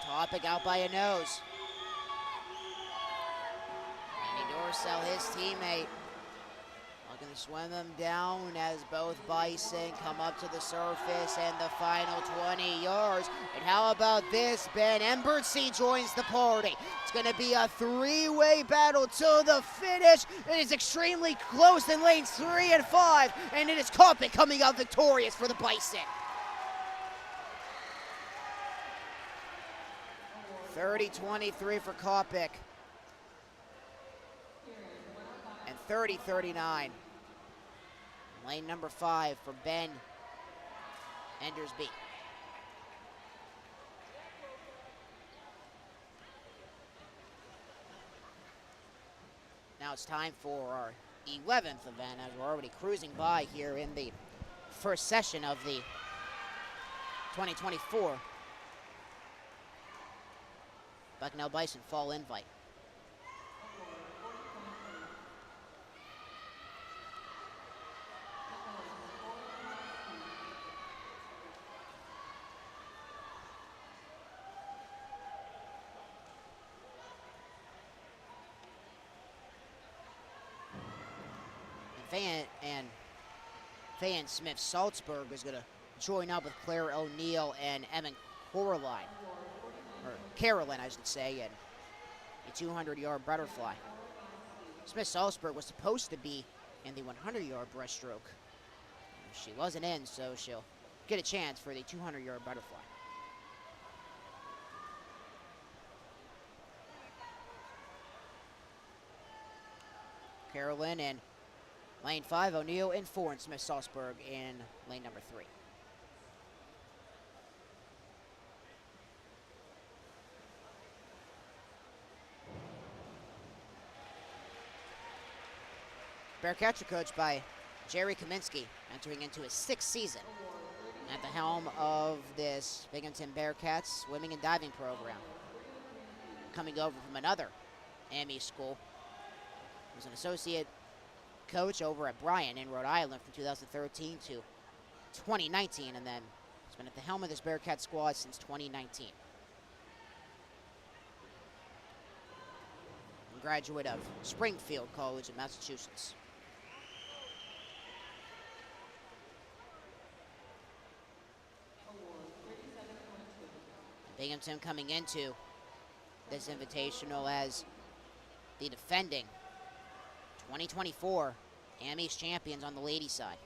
Topic out by a nose. Andy Dorsell, his teammate, looking to swim him down as both Bison come up to the surface and the final 20 yards. And how about this, Ben? Embertsy joins the party. It's going to be a three-way battle to the finish. It is extremely close in lanes 3 and 5, and it is Kopic coming out victorious for the Bison. 30-23 for Kopic. And 30-39. Lane number 5 for Ben Endersby. Now it's time for our 11th event, as we're already cruising by here in the first session of the 2024 Bucknell Bison Fall Invite. Van Smith Salzburg is going to join up with Claire O'Neill and Emmett Carolyn, I should say, in a 200-yard butterfly. Smith Salzburg was supposed to be in the 100-yard breaststroke. She wasn't in, so she'll get a chance for the 200-yard butterfly. Carolyn in lane 5, O'Neill in 4, and Smith Salzburg in lane number 3. Bearcats are coached by Jerry Kaminsky, entering into his 6th season at the helm of this Binghamton Bearcats swimming and diving program. Coming over from another AME school, he was an associate coach over at Bryan in Rhode Island from 2013 to 2019, and then he's been at the helm of this Bearcat squad since 2019. A graduate of Springfield College in Massachusetts. Binghamton coming into this invitational as the defending 2024 AME's champions on the ladies' side.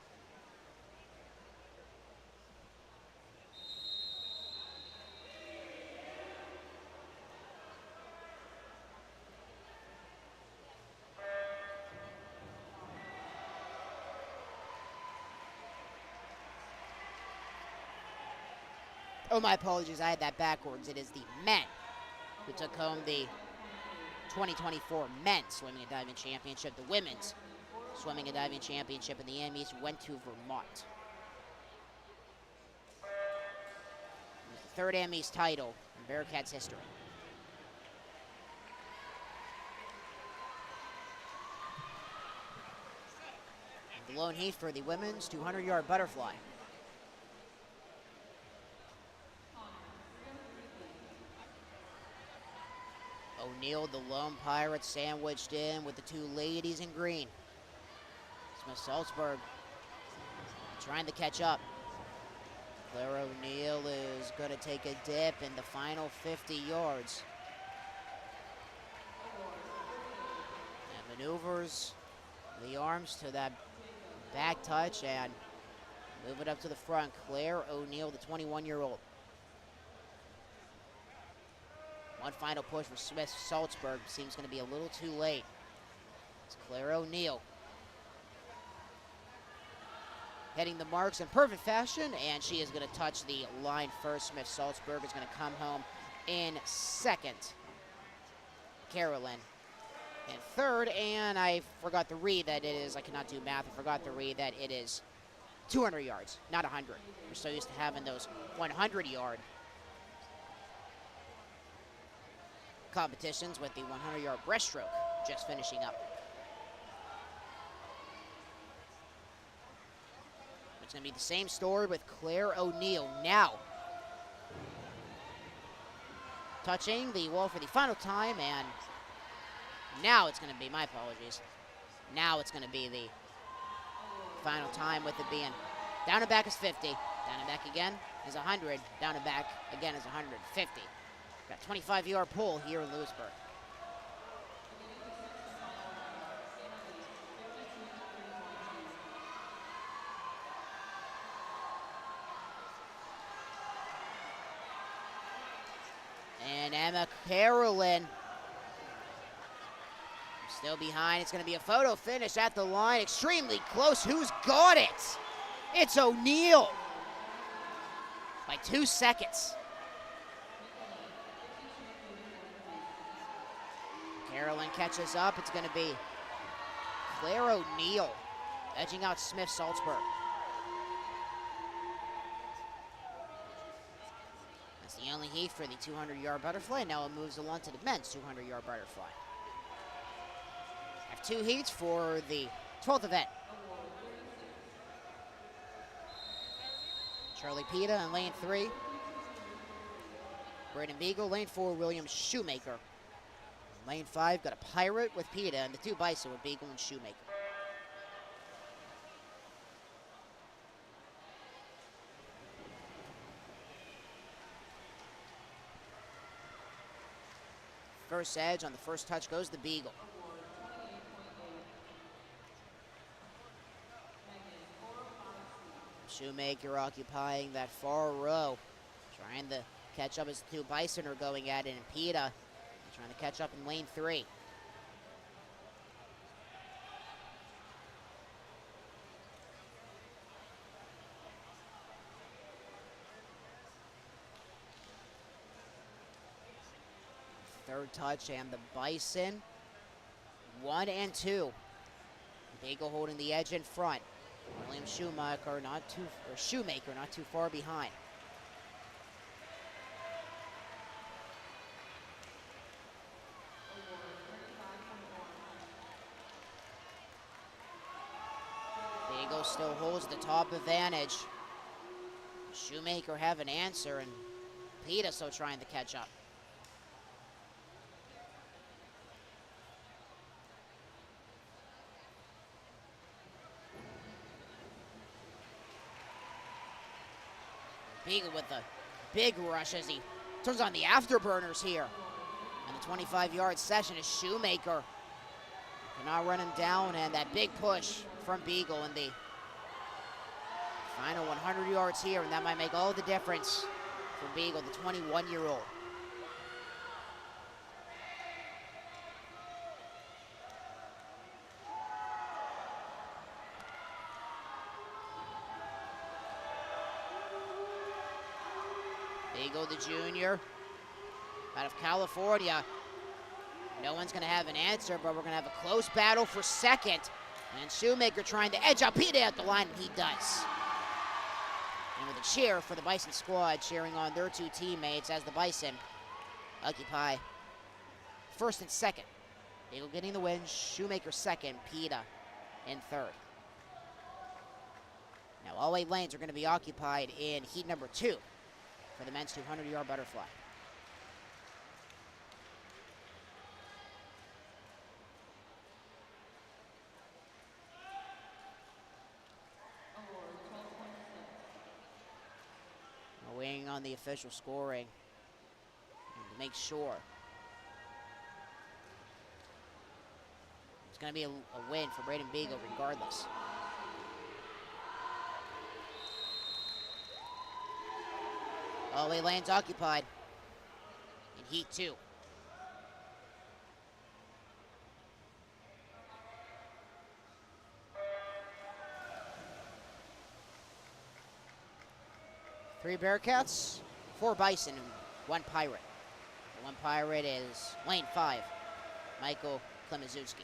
Oh, my apologies, I had that backwards. It is the men who took home the 2024 Men's Swimming and Diving Championship. The Women's Swimming and Diving Championship in the AMEs went to Vermont. It was the 3rd AMEs title in Bearcats history. And the lone heat for the women's 200-yard butterfly. O'Neill, the lone pirate, sandwiched in with the 2 ladies in green. Smith Salzburg trying to catch up. Claire O'Neill is going to take a dip in the final 50 yards. And maneuvers the arms to that back touch and move it up to the front. Claire O'Neill, the 21-year-old. One final push for Smith Salzburg. Seems going to be a little too late. It's Claire O'Neill hitting the marks in perfect fashion, and she is going to touch the line first. Smith Salzburg is going to come home in 2nd. Carolyn in 3rd, and I forgot to read that it is, I cannot do math, I forgot to read that it is 200 yards, not 100. We're so used to having those 100-yard competitions with the 100-yard breaststroke just finishing up. It's going to be the same story with Claire O'Neill now touching the wall for the final time, and now it's going to be, my apologies, now it's going to be the final time with it being down and back is 50, down and back again is 100, down and back again is 150. Got 25-yard pull here in Lewisburg. And Emma Carolyn still behind. It's going to be a photo finish at the line. Extremely close. Who's got it? It's O'Neill by 2 seconds. Carolyn catches up. It's going to be Claire O'Neill edging out Smith Salzburg. That's the only heat for the 200-yard butterfly. Now it moves along to the men's 200-yard butterfly. Have 2 heats for the 12th event. Charlie Pita in lane 3. Braden Beagle, lane 4, William Shoemaker. Lane 5, got a Pirate with Pita, and the 2 Bison with Beagle and Shoemaker. First edge on the first touch goes the Beagle. Shoemaker occupying that far row, trying to catch up as the 2 Bison are going at it, and Pita trying to catch up in lane 3. Third touch and the Bison, 1 and 2. Beagle holding the edge in front. William Shoemaker not too far behind. Beagle still holds the top advantage. Shoemaker have an answer, and Pita still trying to catch up. Beagle with a big rush as he turns on the afterburners here. And the 25-yard session is Shoemaker. Cannot run him down, and that big push from Beagle in the final 100 yards here, and that might make all the difference for Beagle, the 21-year-old. Beagle, the junior, out of California. No one's going to have an answer, but we're going to have a close battle for second. And Shoemaker trying to edge out Pita at the line, and he does. And with a cheer for the Bison squad, cheering on their 2 teammates as the Bison occupy first and second. Beagle getting the win, Shoemaker second, Pita in third. Now all 8 lanes are going to be occupied in heat number 2 for the men's 200-yard butterfly. Waiting on the official scoring to make sure. It's going to be a win for Braden Beagle regardless. All 8 lanes occupied in heat 2. Three Bearcats, 4 Bison, and 1 Pirate. The 1 Pirate is lane 5, Michael Klemaszewski.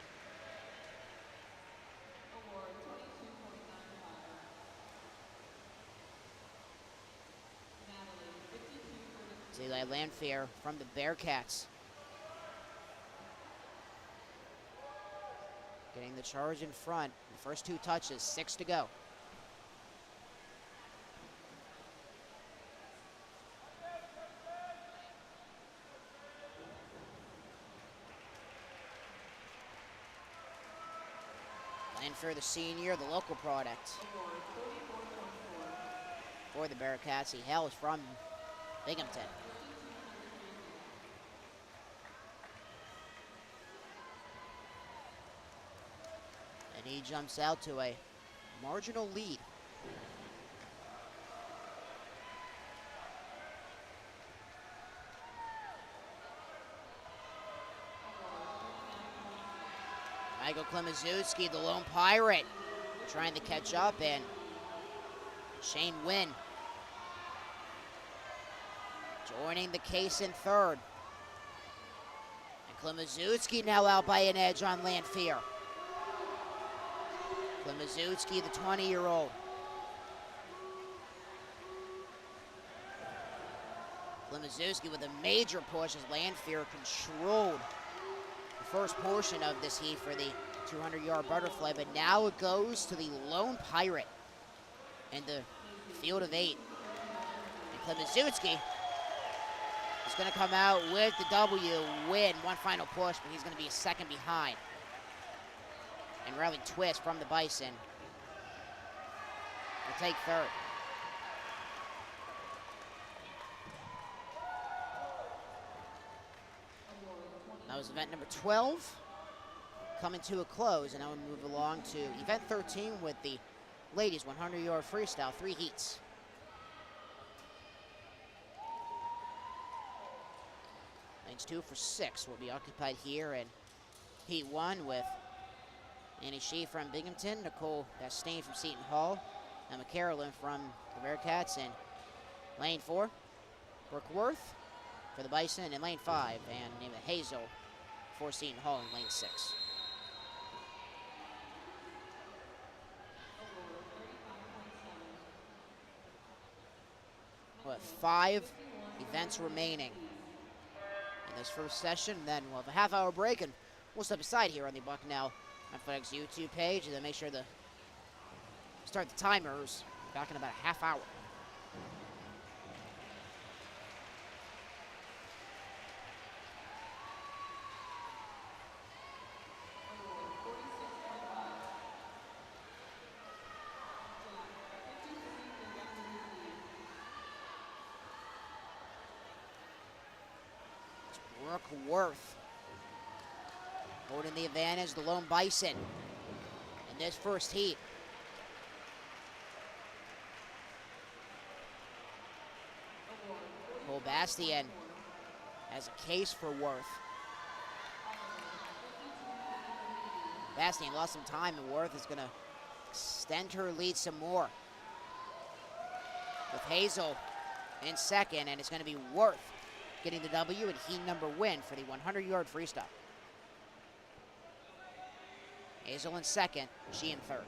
It's Eli Lanfear from the Bearcats. Getting the charge in front. The first 2 touches, 6 to go. Lanfear, the senior, the local product. For the Bearcats, he hails from Binghamton. And he jumps out to a marginal lead. Michael Klimaszewski, the lone pirate, trying to catch up, and Shane Wynn joining the case in third. And Klimaszewski now out by an edge on Lanfear. Klimaszewski, the 20-year-old. Klimaszewski with a major push as Lanfear controlled the first portion of this heat for the 200-yard butterfly, but now it goes to the lone pirate in the field of 8. And Klimaszewski is going to come out with the W, win one final push, but he's going to be a second behind. And rally twist from the Bison will take third. That was event number 12, coming to a close, and now we move along to event 13 with the ladies 100-yard freestyle, 3 heats. Lanes 2 for 6 will be occupied here in heat 1 with Annie Shee from Binghamton, Nicole Bastain from Seton Hall, Emma Carolyn from the Bearcats in lane 4, Brooke Worth for the Bison in lane 5, and named Hazel for Seton Hall in lane 6. With 5 events remaining in this first session, then we'll have a half-hour break, and we'll step aside here on the Bucknell Athletics YouTube page, and then make sure to start the timers back in about a half hour. It's Brooke Worth holding the advantage, the lone Bison in this first heat. Cole Bastian has a case for Worth. Bastian lost some time, and Worth is going to extend her lead some more. With Hazel in second, and it's going to be Worth getting the W and heat number win for the 100-yard freestyle. Hazel in second, she in third.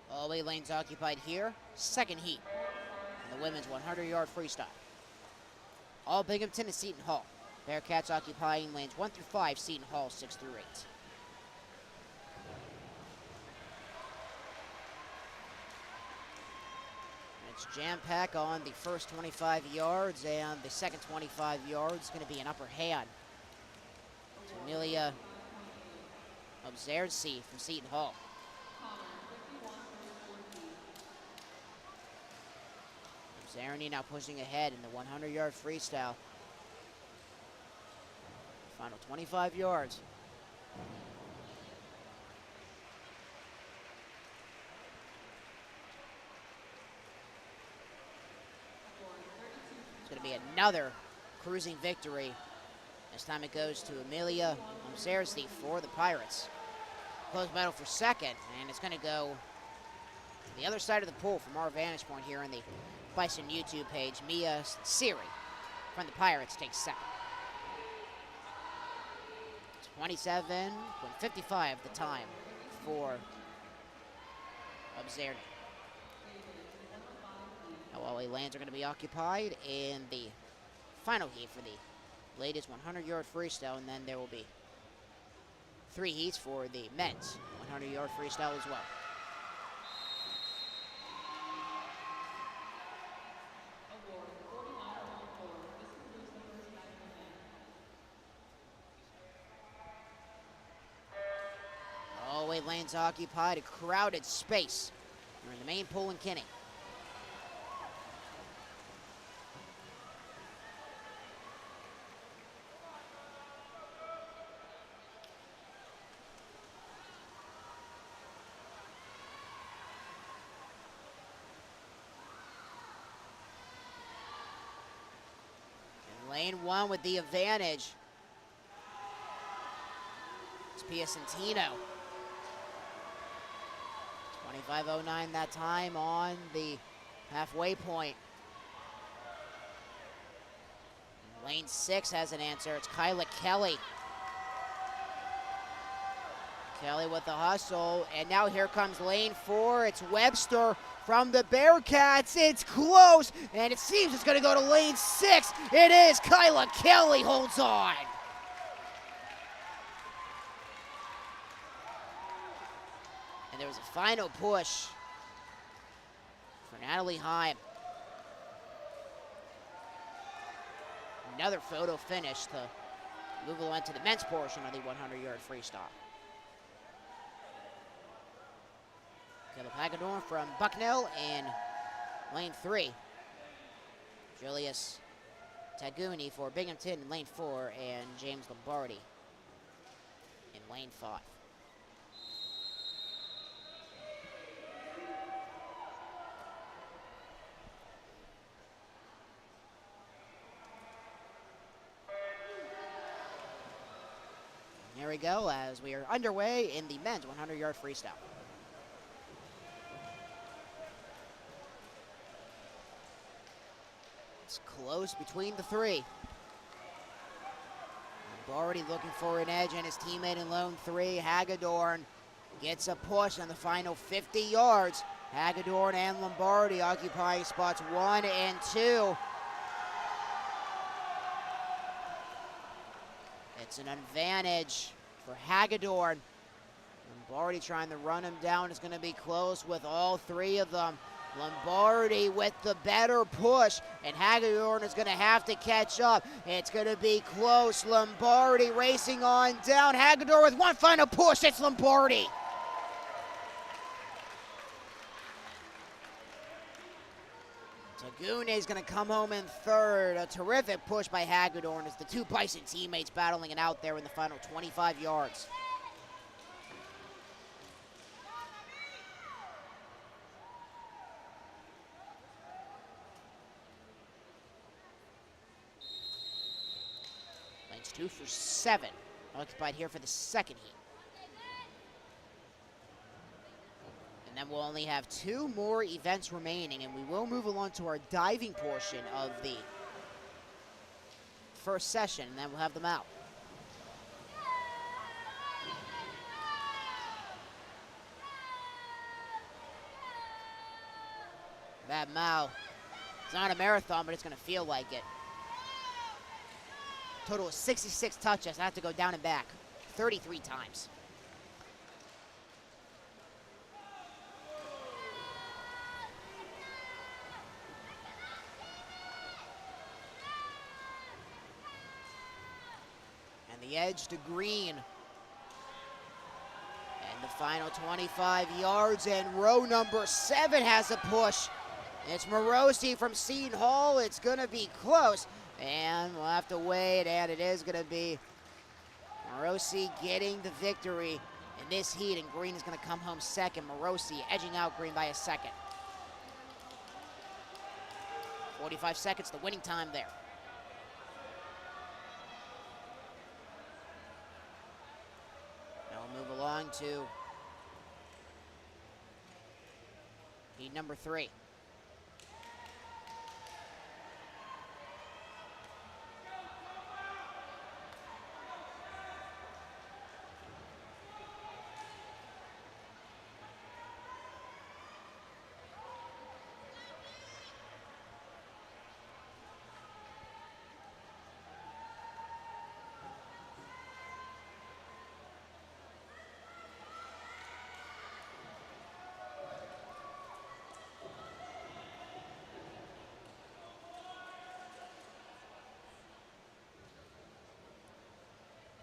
All 8 lanes occupied here. Second heat in the women's 100-yard freestyle. All Binghamton and Seton Hall. Bearcats occupying lanes 1 through 5, Seton Hall 6 through 8. It's jam-pack on the first 25 yards, and the second 25 yards is going to be an upper hand to Amelia Obzerzi from Seton Hall. Zarni now pushing ahead in the 100-yard freestyle. Final 25 yards. It's going to be another cruising victory. This time it goes to Amelia Umserzi for the Pirates. Close battle for second, and it's going to go to the other side of the pool from our vantage point here on the Bison YouTube page. Mia Siri from the Pirates takes second. 27.55 the time for Umserzi. Hawaii lanes are going to be occupied in the final heat for the ladies 100-yard freestyle, and then there will be 3 heats for the men's 100-yard freestyle as well. All weight lanes occupied, a crowded space. You're in the main pool in Kinney. Lane 1 with the advantage. It's Pia Santino. 25.09 that time on the halfway point. And lane 6 has an answer. It's Kyla Kelly. Kelly with the hustle. And now here comes lane 4. It's Webster from the Bearcats. It's close, and it seems it's going to go to lane 6. It is. Kyla Kelly holds on. And there was a final push for Natalie Heim. Another photo finish to move on to the men's portion of the 100-yard freestyle. Caleb Hagedorn from Bucknell in lane 3. Julius Taguni for Binghamton in lane 4, and James Lombardi in lane 5. Here we go as we are underway in the men's 100-yard freestyle. It's close between the 3. Lombardi looking for an edge, and his teammate in lane 3, Hagedorn, gets a push on the final 50 yards. Hagedorn and Lombardi occupying spots 1 and 2. It's an advantage for Hagedorn. Lombardi trying to run him down. It's going to be close with all 3 of them. Lombardi with the better push, and Hagedorn is going to have to catch up. It's going to be close. Lombardi racing on down. Hagedorn with one final push. It's Lombardi. Tagune is going to come home in 3rd. A terrific push by Hagedorn as the 2 Bison teammates battling it out there in the final 25 yards. Lanes 2 for 7 occupied here for the second heat. And then we'll only have 2 more events remaining, and we will move along to our diving portion of the first session, and then we'll have them out. Bad Mao. It's not a marathon, but it's going to feel like it. Total of 66 touches. I have to go down and back 33 times. And the edge to green. And the final 25 yards, and row number 7 has a push. It's Morosi from Seton Hall. It's going to be close, and we'll have to wait, and it is going to be Morosi getting the victory in this heat, and green is going to come home second. Morosi edging out green by a second. 45 seconds, the winning time there. Now we'll move along to heat number 3.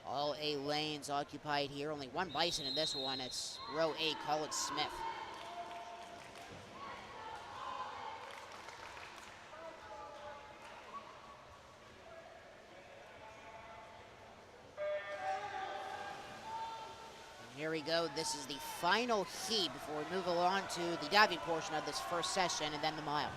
All A lanes occupied here. Only one Bison in this one. It's row A, Colin Smith. And here we go. This is the final heat before we move along to the diving portion of this first session and then the mile.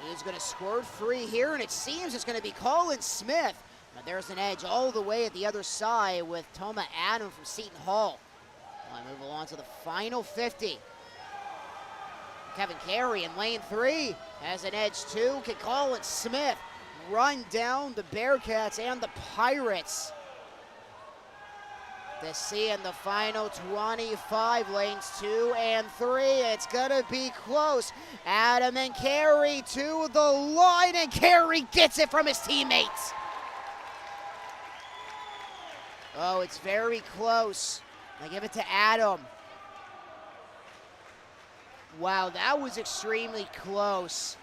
He's going to squirt free here, and it seems it's going to be Colin Smith. Now there's an edge all the way at the other side with Toma Adam from Seton Hall. I move along to the final 50. Kevin Carey in lane 3 has an edge too. Can Colin Smith run down the Bearcats and the Pirates to see in the final 25, lanes 2 and 3. It's gonna be close. Adam and Carey to the line, and Carey gets it from his teammates. Oh, it's very close. I give it to Adam. Wow, that was extremely close.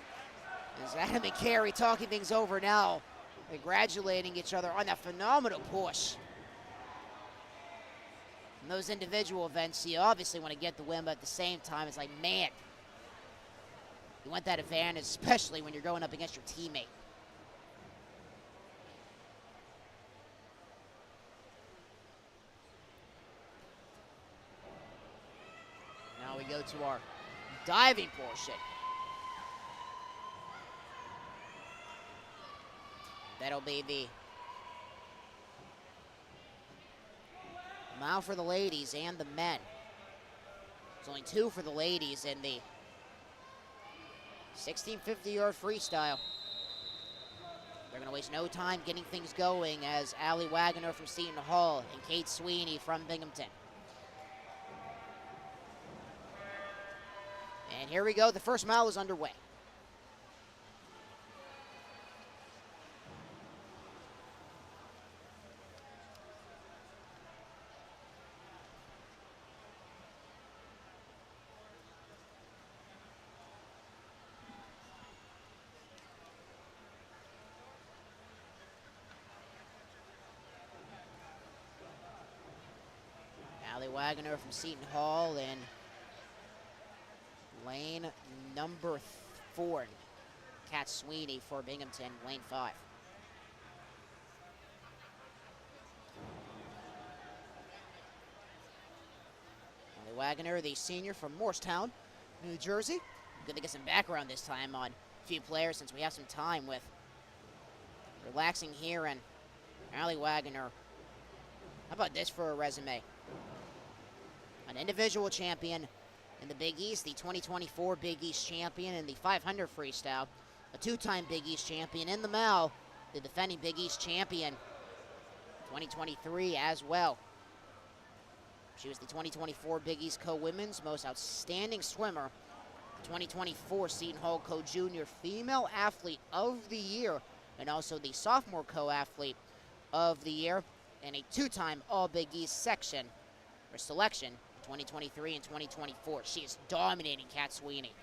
As Adam and Carey talking things over now, congratulating each other on that phenomenal push. In those individual events, you obviously want to get the win, but at the same time, it's like, man, you want that advantage, especially when you're going up against your teammate. Now we go to our diving portion. That'll be the mile for the ladies and the men. There's only 2 for the ladies in the 1650-yard freestyle. They're going to waste no time getting things going as Allie Wagner from Seton Hall and Kate Sweeney from Binghamton. And here we go. The first mile is underway. Allie Wagner from Seton Hall in lane number 4. Kat Sweeney for Binghamton, lane 5. Allie Wagner, the senior from Morristown, New Jersey. Good to get some background this time on a few players since we have some time with relaxing here. And Allie Wagner, how about this for a resume? An individual champion in the Big East, the 2024 Big East champion in the 500 freestyle, a 2-time Big East champion in the mile, the defending Big East champion 2023 as well. She was the 2024 Big East Co-Women's Most Outstanding Swimmer, 2024 Seton Hall Co-Junior Female Athlete of the Year, and also the Sophomore Co-Athlete of the Year, and a 2-time All-Big East section or selection 2023 and 2024. She is dominating Kat Sweeney.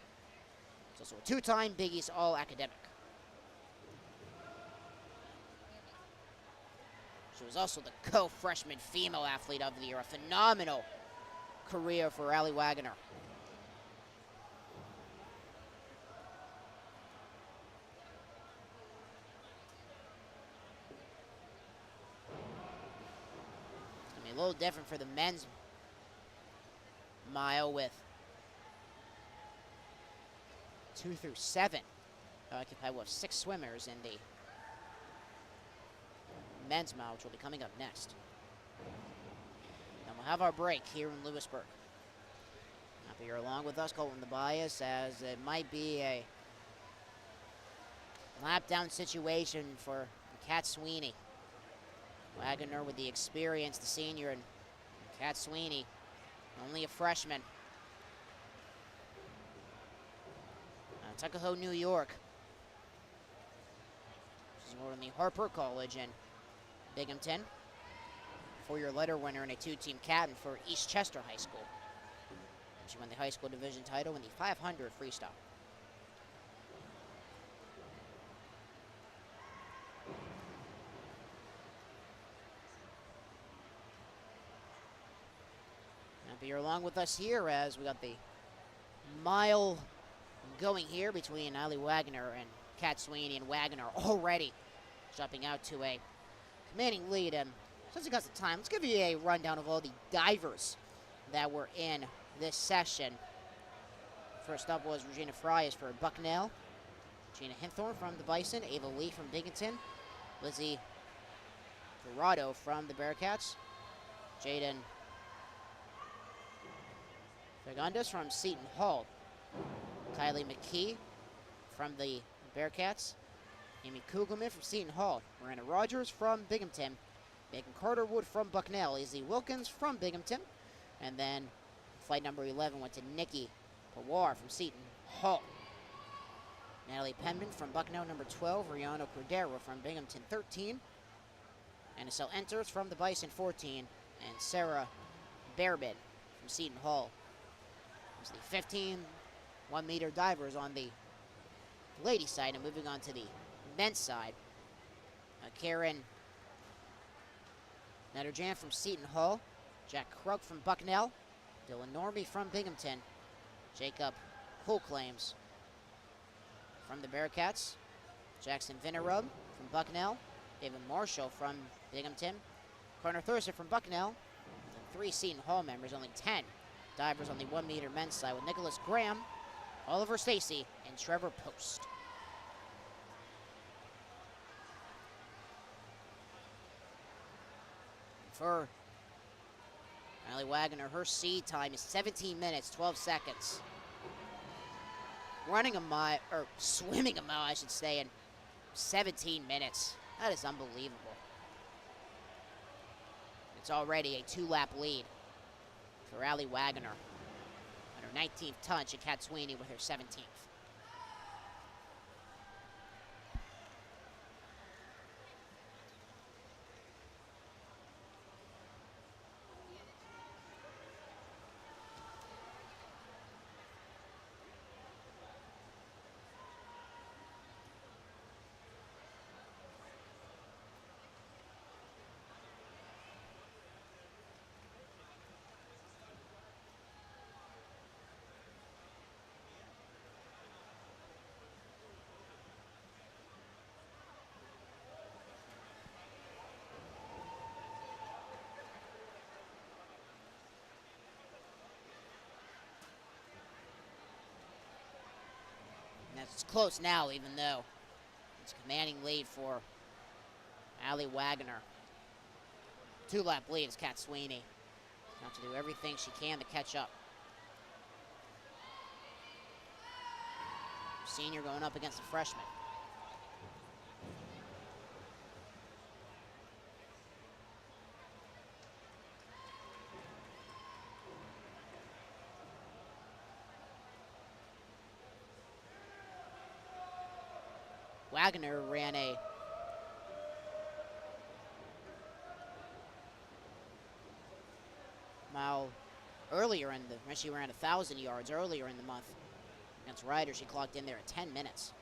She's also a 2-time Big East All-Academic. She was also the co-freshman female athlete of the year. A phenomenal career for Allie Wagner. It's going to be a little different for the men's mile with 2 through 7 occupied with 6 swimmers in the men's mile, which will be coming up next. And we'll have our break here in Lewisburg. Happy you're along with us, Colton the Bias, as it might be a lap down situation for Kat Sweeney. Wagner with the experience, the senior, and Kat Sweeney, only a freshman. Tuckahoe, New York. She's more in the Harper College in Binghamton. 4-year letter winner and a 2-team captain for East Chester High School. She won the high school division title in the 500 freestyle. Happy you're along with us here as we got the mile going here between Ali Wagner and Kat Sweeney, and Wagner already jumping out to a commanding lead. And since we got some time, let's give you a rundown of all the divers that were in this session. First up was Regina Fries for Bucknell, Gina Hinthorn from the Bison, Ava Lee from Binghamton, Lizzie Dorado from the Bearcats, Jaden Fagundes from Seton Hall, Kylie McKee from the Bearcats, Amy Kugelman from Seton Hall, Miranda Rogers from Binghamton, Megan Carter-Wood from Bucknell, Izzy Wilkins from Binghamton, and then flight number 11 went to Nikki Pawar from Seton Hall. Natalie Penman from Bucknell, number 12, Rihanna Cordero from Binghamton, 13, Anacel Enters from the Bison, 14, and Sarah Bearbin from Seton Hall. It was the 15 1-meter divers on the ladies' side, and moving on to the men's side. Karen Netterjan from Seton Hall, Jack Krug from Bucknell, Dylan Normie from Binghamton, Jacob Coolclaims from the Bearcats, Jackson Vinnerub from Bucknell, David Marshall from Binghamton, Connor Thurston from Bucknell, and 3 Seton Hall members, only 10 divers on the 1-meter men's side, with Nicholas Graham, Oliver Stacy, and Trevor Post. For Riley Wagner, her seed time is 17 minutes, 12 seconds. Running a mile, or swimming a mile, I should say, in 17 minutes. That is unbelievable. It's already a 2-lap lead for Riley Wagner on her 19th touch, and Kat Sweeney with her 17th. It's close now, even though it's a commanding lead for Ali Wagner. 2-lap lead is Kat Sweeney. Have to do everything she can to catch up. Senior going up against a freshman. Wagner ran a mile earlier she ran 1,000 yards earlier in the month against Ryder. She clocked in there at 10 minutes.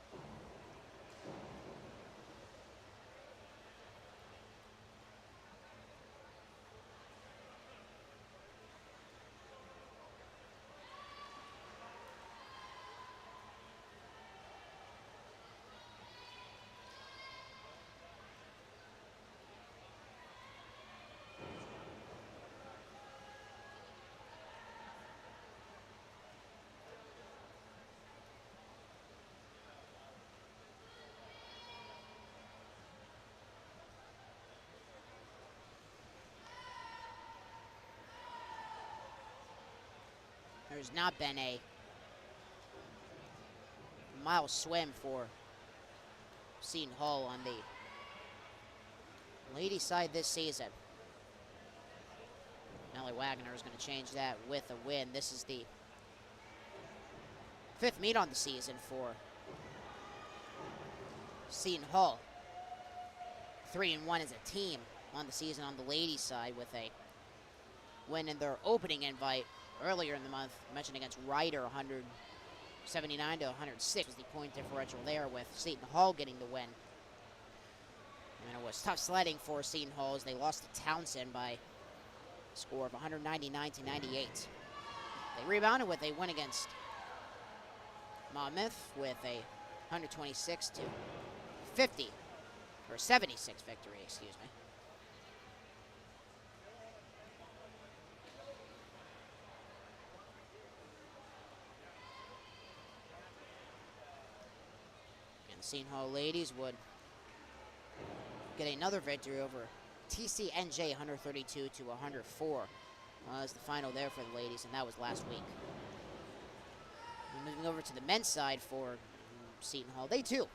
there's not been a mile swim for Seton Hall on the ladies' side this season. Allie Wagner is going to change that with a win. This is the 5th meet on the season for Seton Hall. 3-1 as a team on the season on the ladies' side with a win in their opening invite earlier in the month. I mentioned against Ryder, 179 to 106 was the point differential there, with Seton Hall getting the win. And it was tough sledding for Seton Hall as they lost to Townsend by a score of 199 to 98. They rebounded with a win against Monmouth with a 126 to 50, or 76 victory, excuse me. And the Seton Hall ladies would get another victory over TCNJ, 132 to 104. Was the final there for the ladies, and that was last week. And moving over to the men's side for Seton Hall, they too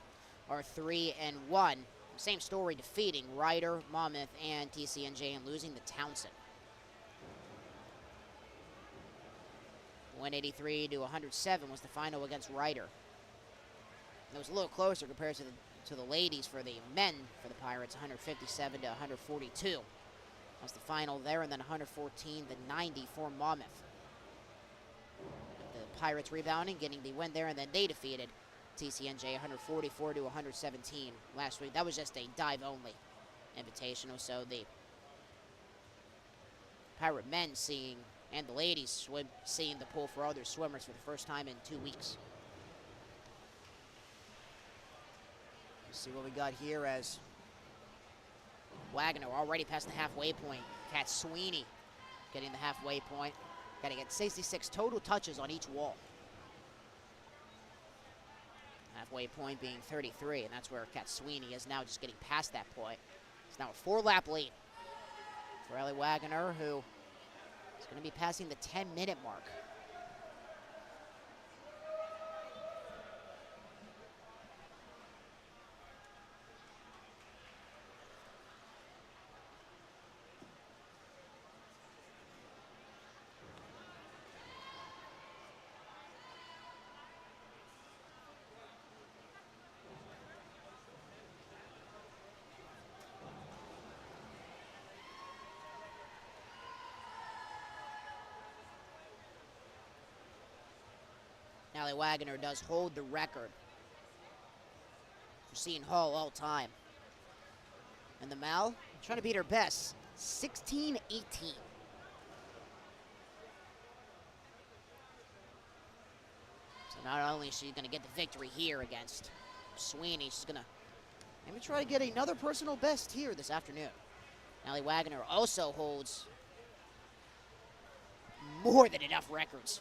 are 3-1. Same story, defeating Ryder, Monmouth, and TCNJ, and losing to Townsend. 183 to 107 was the final against Ryder. It was a little closer compared to the ladies for the men for the Pirates, 157 to 142. Was the final there, and then 114 to 90 for Monmouth. The Pirates rebounding, getting the win there, and then they defeated TCNJ 144 to 117 last week. That was just a dive-only invitational, so the Pirate men and the ladies seeing the pool for other swimmers for the first time in 2 weeks. Let's see what we got here as Wagner already past the halfway point. Kat Sweeney getting the halfway point. Got to get 66 total touches on each wall. Halfway point being 33, and that's where Kat Sweeney is now, just getting past that point. It's now a 4-lap lead for Allie Wagner, who is going to be passing the 10-minute mark. Allie Wagner does hold the record for Seton Hall all time. And the Mal trying to beat her best, 16-18. So not only is she going to get the victory here against Sweeney, she's going to maybe try to get another personal best here this afternoon. Allie Wagner also holds more than enough records.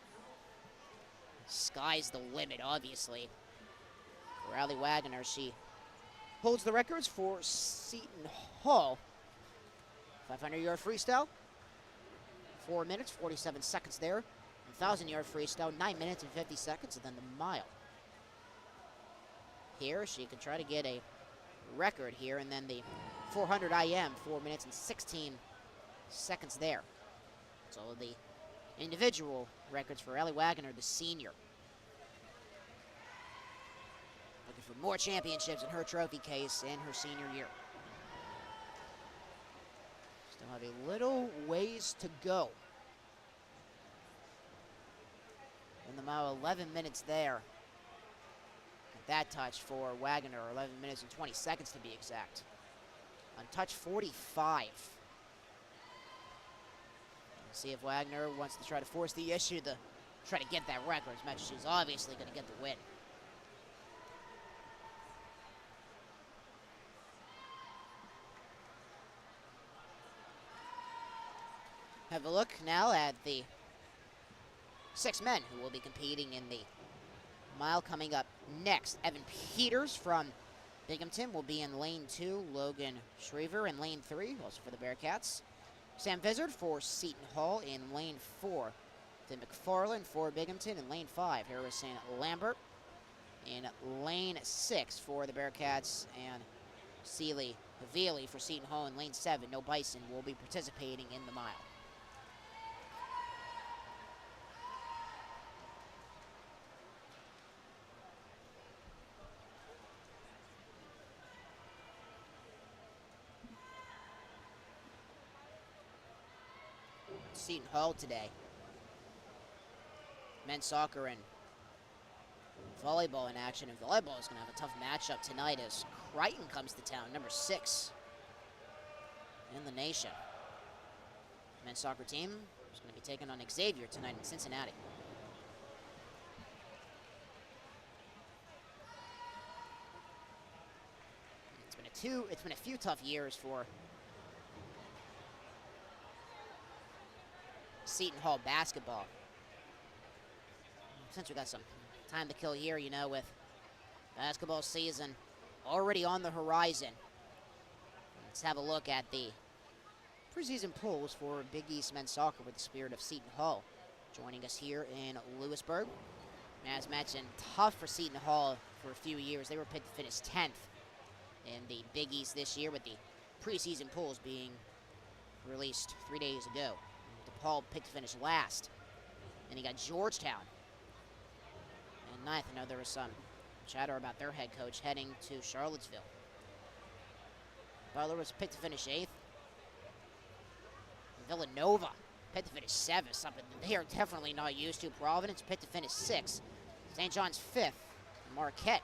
Sky's the limit, obviously. For Allie Wagner, she holds the records for Seton Hall. 500-yard freestyle, 4 minutes, 47 seconds there. 1,000-yard freestyle, 9 minutes and 50 seconds, and then the mile. Here, she can try to get a record here, and then the 400 IM, 4 minutes and 16 seconds there. So the individual records for Allie Wagner, the senior. Looking for more championships in her trophy case in her senior year. Still have a little ways to go. In the mile, 11 minutes there. At that touch for Wagner, 11 minutes and 20 seconds to be exact. On touch 45. See if Wagner wants to try to force the issue to try to get that record as much as she's obviously going to get the win. Have a look now at the 6 men who will be competing in the mile coming up next. Evan Peters from Binghamton will be in lane 2. Logan Shriver in lane 3, also for the Bearcats. Sam Vizard for Seton Hall in lane 4. to McFarland for Binghamton. In lane 5, Harrison Lambert. In lane 6 for the Bearcats, and Sealy Havili for Seton Hall. In lane 7, no Bison will be participating in the mile. Seton Hall today. Men's soccer and volleyball in action, and volleyball is going to have a tough matchup tonight as Crichton comes to town, number 6 in the nation. Men's soccer team is going to be taking on Xavier tonight in Cincinnati. It's been a few tough years for Seton Hall basketball. Since we got some time to kill here, you know, with basketball season already on the horizon. Let's have a look at the preseason polls for Big East men's soccer with the spirit of Seton Hall. Joining us here in Lewisburg. As mentioned, tough for Seton Hall for a few years. They were picked to finish 10th in the Big East this year, with the preseason polls being released 3 days ago. DePaul picked to finish last. And you got Georgetown in 9th. I know there was some chatter about their head coach heading to Charlottesville. Butler was picked to finish 8th. Villanova picked to finish 7th, something that they are definitely not used to. Providence picked to finish 6th. St. John's 5th. Marquette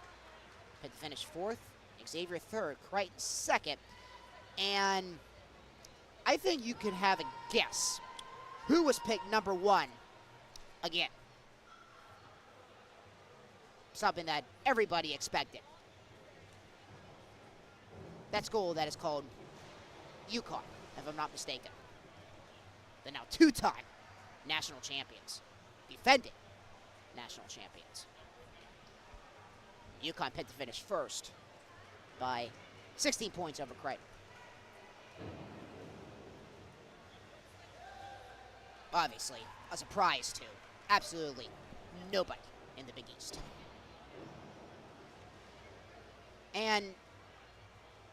picked to finish 4th. Xavier 3rd. Crichton 2nd. And I think you could have a guess who was picked number 1 again. Something that everybody expected. That school that is called UConn, if I'm not mistaken. They're now 2-time national champions. Defending national champions. UConn picked to finish 1st by 16 points over Crichton. Obviously, a surprise to absolutely nobody in the Big East. And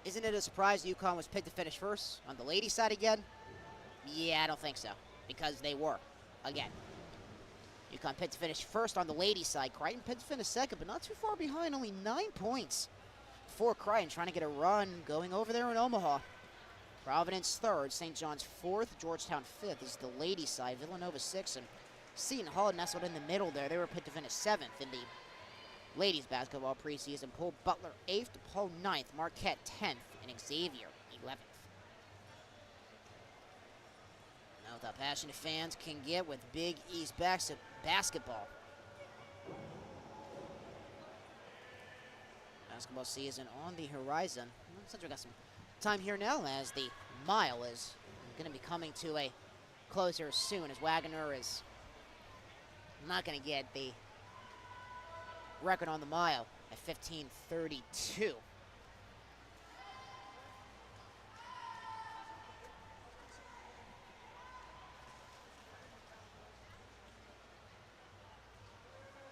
isn't it a surprise UConn was picked to finish 1st on the ladies' side again? Yeah, I don't think so, because they were, again. UConn picked to finish 1st on the ladies' side. Crichton picked to finish 2nd, but not too far behind, only 9 points for Crichton, trying to get a run going over there in Omaha. Providence 3rd, St. John's 4th, Georgetown 5th is the ladies' side, Villanova 6th, and Seton Hall nestled in the middle there. They were picked to finish 7th in the ladies' basketball preseason poll. Butler 8th, DePaul 9th, Marquette 10th, and Xavier 11th. Now what the passionate fans can get with Big East basketball. Basketball season on the horizon. Since we got some time here now, as the mile is going to be coming to a closer soon, as Wagner is not going to get the record on the mile at 15:32.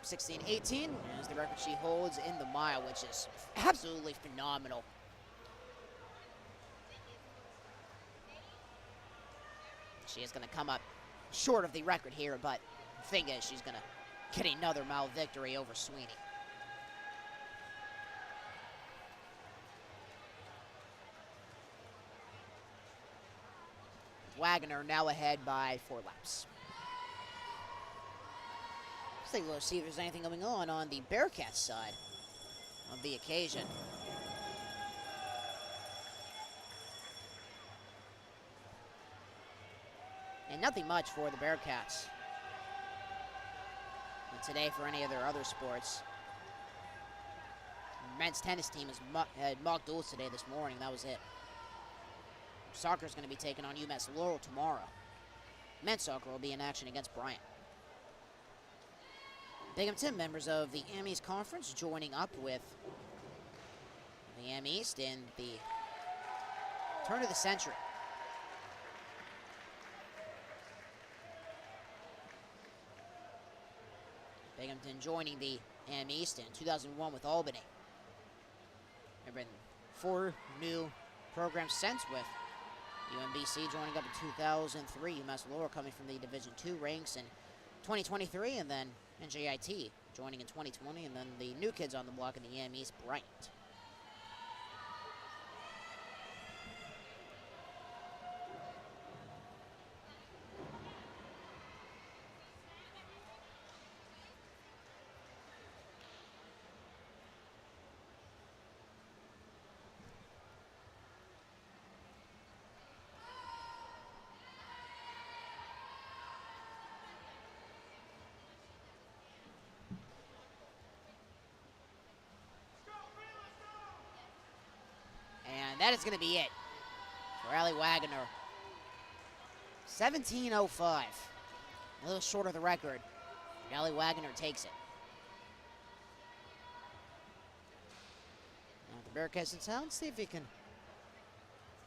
(16:18) is the record she holds in the mile, which is absolutely phenomenal. She is going to come up short of the record here, but the thing is, she's going to get another mile victory over Sweeney. Wagner now ahead by 4 laps. Let's take a look, see if there's anything going on the Bearcats side of the occasion. And nothing much for the Bearcats. And today for any of their other sports. Men's tennis team had mock duels today this morning. That was it. Soccer is going to be taking on UMass Laurel tomorrow. Men's soccer will be in action against Bryant. Binghamton, members of the Am East Conference, joining up with the Am East in the turn of the century. Binghamton joining the AM East in 2001 with Albany. There have been 4 new programs since, with UMBC joining up in 2003, UMass Lowell coming from the Division II ranks in 2023, and then NJIT joining in 2020, and then the new kids on the block in the AM East, Bryant. And that is going to be it for Allie Wagner. 17:05. A little short of the record. Allie Wagner takes it. Now the Bearcats in town, see if he can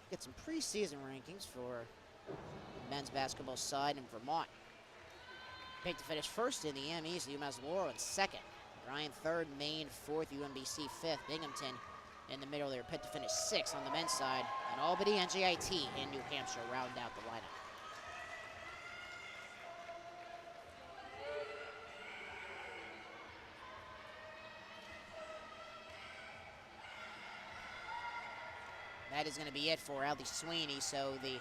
get some preseason rankings for the men's basketball side in Vermont. Picked to finish first in the AM East, UMass Laurel in second. Ryan third, Maine fourth, UMBC fifth, Binghamton in the middle there, picked to finish sixth on the men's side, and Albany and NJIT in New Hampshire round out the lineup. That is going to be it for Allie Sweeney, so the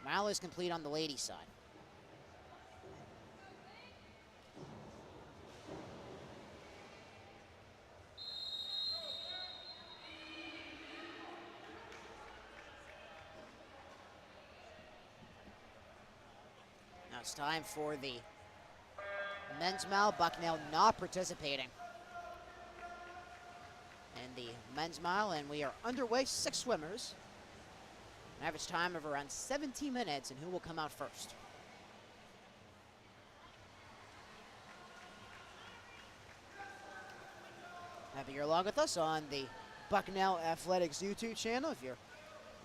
mile is complete on the ladies' side. Now it's time for the men's mile. Bucknell not participating in the men's mile, and we are underway. 6 swimmers. An average time of around 17 minutes, and who will come out first? Happy you're along with us on the Bucknell Athletics YouTube channel. If you're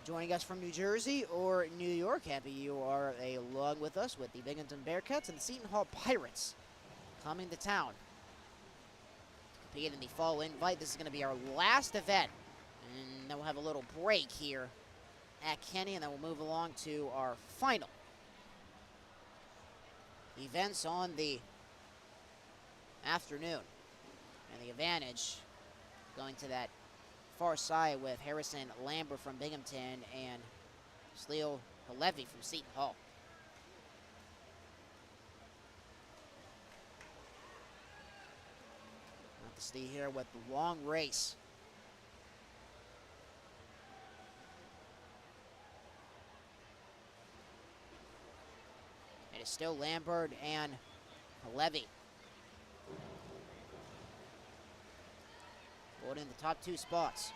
joining us from New Jersey or New York, happy you are along with us with the Binghamton Bearcats and the Seton Hall Pirates coming to town to compete in the fall invite. This is going to be our last event, and then we'll have a little break here at Kenny, and then we'll move along to our final events on the afternoon. And the advantage going to that far side with Harrison Lambert from Binghamton and Sleel Levy from Seton Hall. Have to stay here with the long race. It is still Lambert and Levy holding the top 2 spots.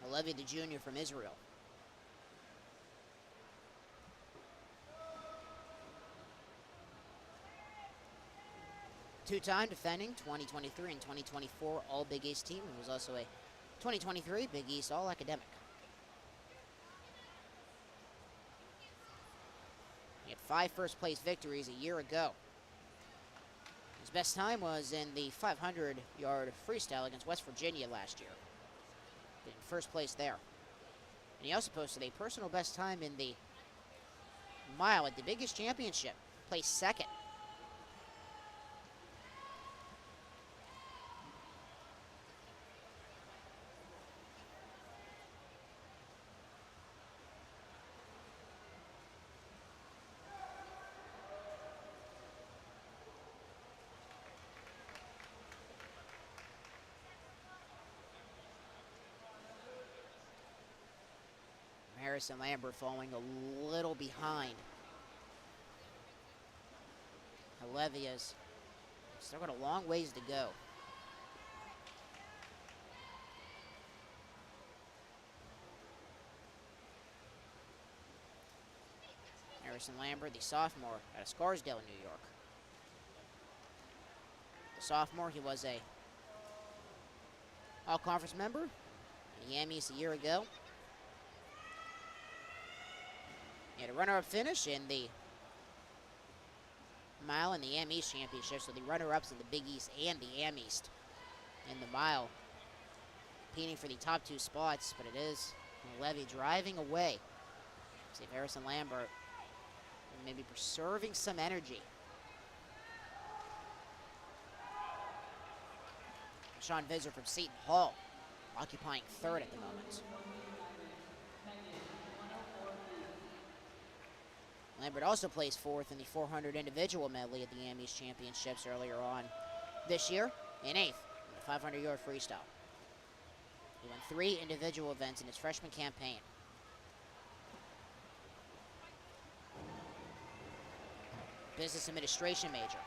Levy, the junior from Israel. Two-time defending 2023 and 2024 All Big East team, and was also a 2023 Big East All Academic. He had 5 first-place victories a year ago. His best time was in the 500-yard freestyle against West Virginia last year, getting first place there. And he also posted a personal best time in the mile at the Big East Championship, placed second. Harrison Lambert falling a little behind. Levia's still got a long ways to go. Harrison Lambert, the sophomore out of Scarsdale, New York. sophomore. He was a all-conference member in the Yammies a year ago. He had a runner-up finish in the mile in the Yam East Championship, so the runner-ups in the Big East and the Yam East in the mile, competing for the top 2 spots, but it is Levy driving away. See if Harrison Lambert maybe preserving some energy. Sean Visser from Seton Hall occupying 3rd at the moment. Lambert also placed 4th in the 400 individual medley at the Yam East Championships earlier on this year, and 8th in the 500-yard freestyle. He won 3 individual events in his freshman campaign. Business administration major.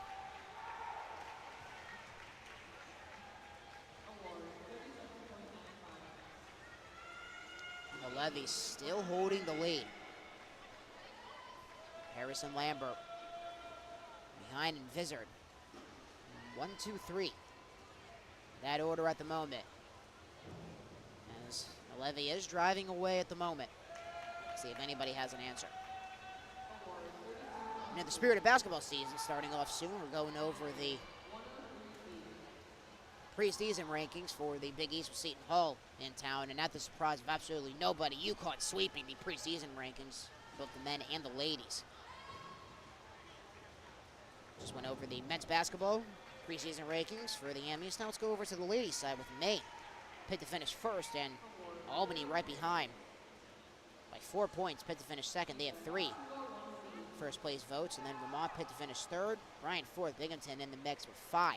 Levy still holding the lead. Harrison Lambert behind and Vizard. 1, 2, 3. That order at the moment. As Levy is driving away at the moment. See if anybody has an answer. And in the spirit of basketball season starting off soon, we're going over the preseason rankings for the Big East with Seton Hall in town, and at the surprise of absolutely nobody, UConn sweeping the preseason rankings, both the men and the ladies. Just went over the men's basketball preseason rankings for the Yam East. Now let's go over to the ladies' side with Maine. Pitt to finish 1st, and Albany right behind by 4 points. Pitt to finish 2nd. They have 3 first-place votes, and then Vermont Pitt to finish 3rd. Bryant 4th. Binghamton in the mix with 5.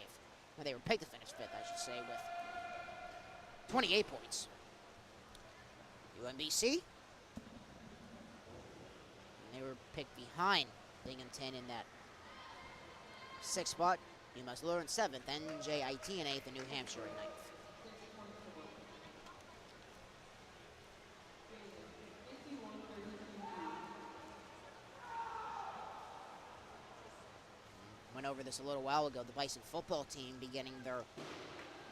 Well, they were picked to finish 5th, I should say, with 28 points. UMBC, they were picked behind Binghamton in that 6th spot. UMass Lawrence 7th, NJIT in 8th, and New Hampshire in 9th. Went over this a little while ago. The Bison football team beginning their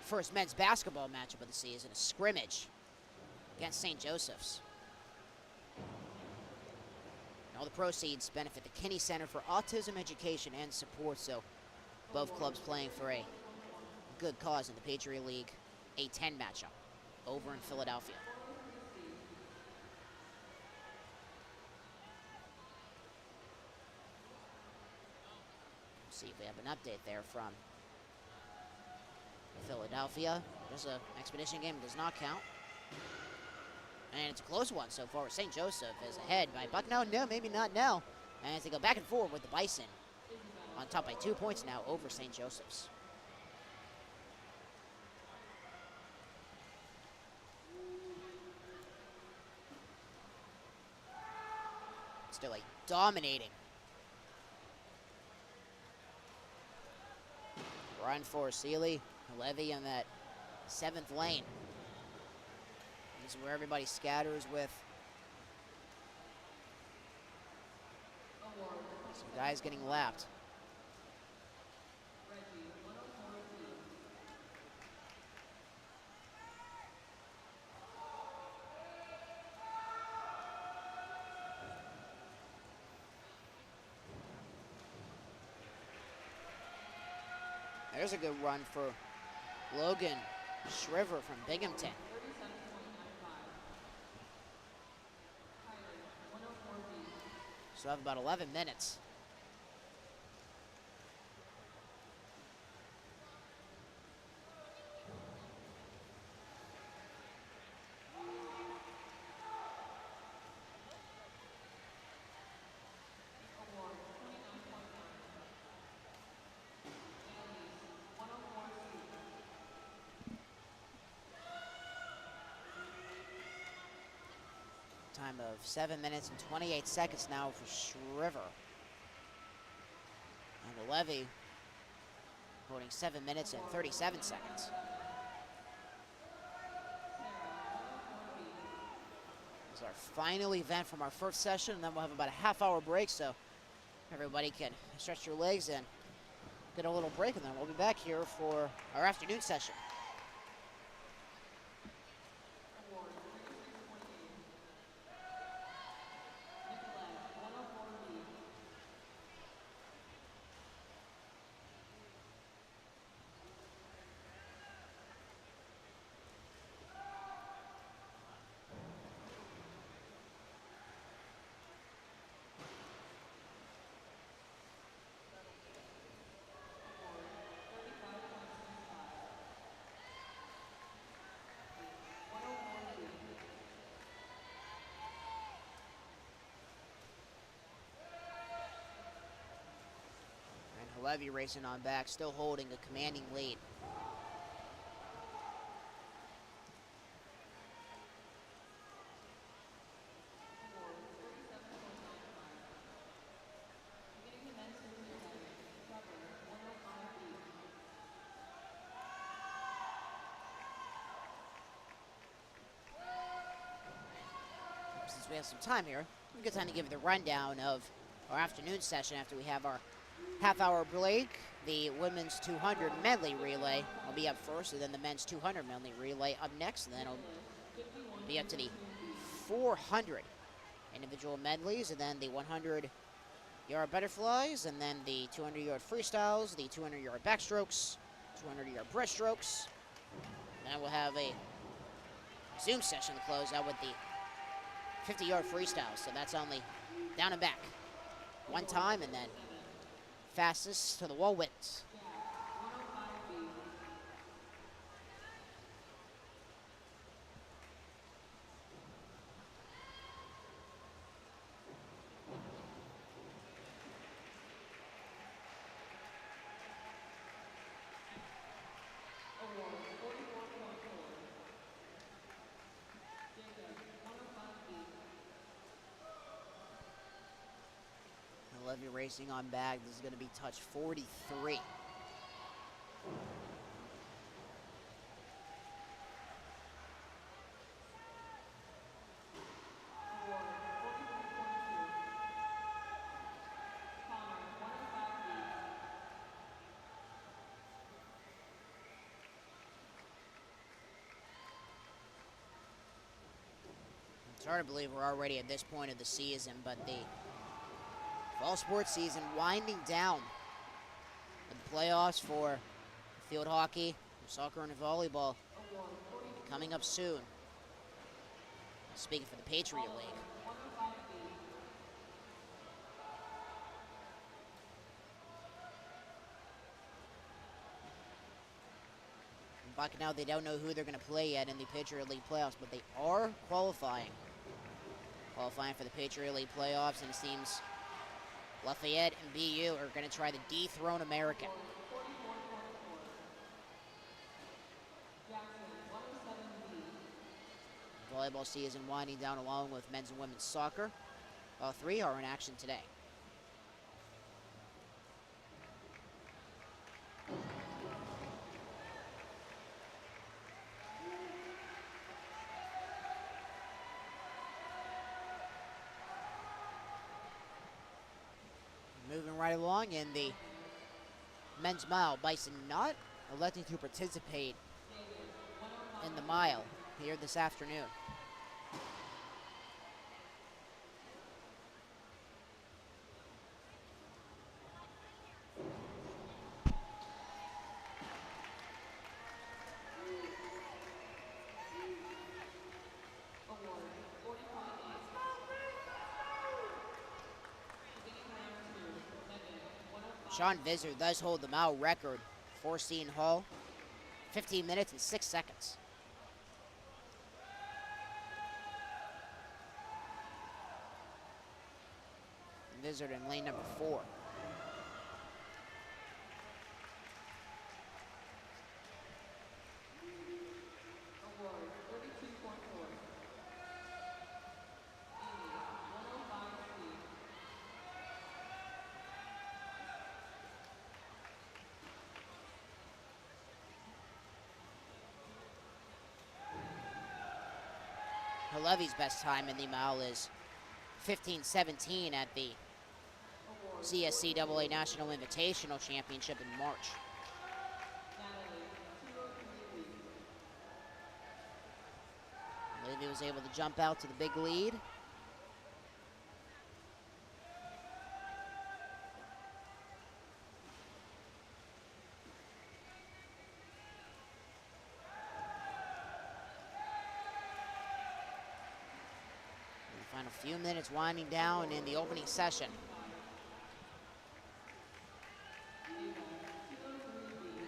first men's basketball matchup of the season, a scrimmage against St. Joseph's. And all the proceeds benefit the Kinney Center for Autism Education and Support, so both clubs playing for a good cause in the Patriot League A10 matchup over in Philadelphia. See if we have an update there from Philadelphia. There's an expedition game, it does not count. And it's a close one so far. St. Joseph is ahead by Bucknell. No, maybe not now. And as they go back and forth with the Bison on top by 2 points now over St. Joseph's. Still a dominating run for Sealy. Levy on that 7th lane. This is where everybody scatters with some guys getting lapped. There's a good run for Logan Shriver from Binghamton. So I have about 11 minutes. Time of 7 minutes and 28 seconds now for Shriver. And the Levy holding 7 minutes and 37 seconds. This is our final event from our first session, and then we'll have about a half-hour break so everybody can stretch their legs and get a little break, and then we'll be back here for our afternoon session. Levy racing on back, still holding a commanding lead. Since we have some time here, a good time to give the rundown of our afternoon session after we have our half-hour break. The women's 200 medley relay will be up first, and then the men's 200 medley relay up next, and then it'll be up to the 400 individual medleys, and then the 100-yard butterflies, and then the 200-yard freestyles, the 200-yard backstrokes, 200-yard breaststrokes. Then we'll have a Zoom session to close out with the 50-yard freestyle, so that's only down and back one time, and then fastest to the wall wins. Levy racing on bag. This is going to be touch 43. It's hard to believe we're already at this point of the season, but the fall sports season winding down with the playoffs for field hockey, soccer, and volleyball coming up soon. Speaking for the Patriot League. In Bucknell, they don't know who they're going to play yet in the Patriot League playoffs, but they are qualifying for the Patriot League playoffs, and it seems Lafayette and BU are going to try to dethrone American. Volleyball season winding down along with men's and women's soccer. All three are in action today. Moving right along in the men's mile, Bison not electing to participate in the mile here this afternoon. Sean Visser does hold the mile record for Seton Hall, 15 minutes and 6 seconds. Visser in lane number 4. Levy's best time in the mile is 15:17 at the CSCAA National Invitational Championship in March. Levy was able to jump out to the big lead. Final few minutes winding down in the opening session.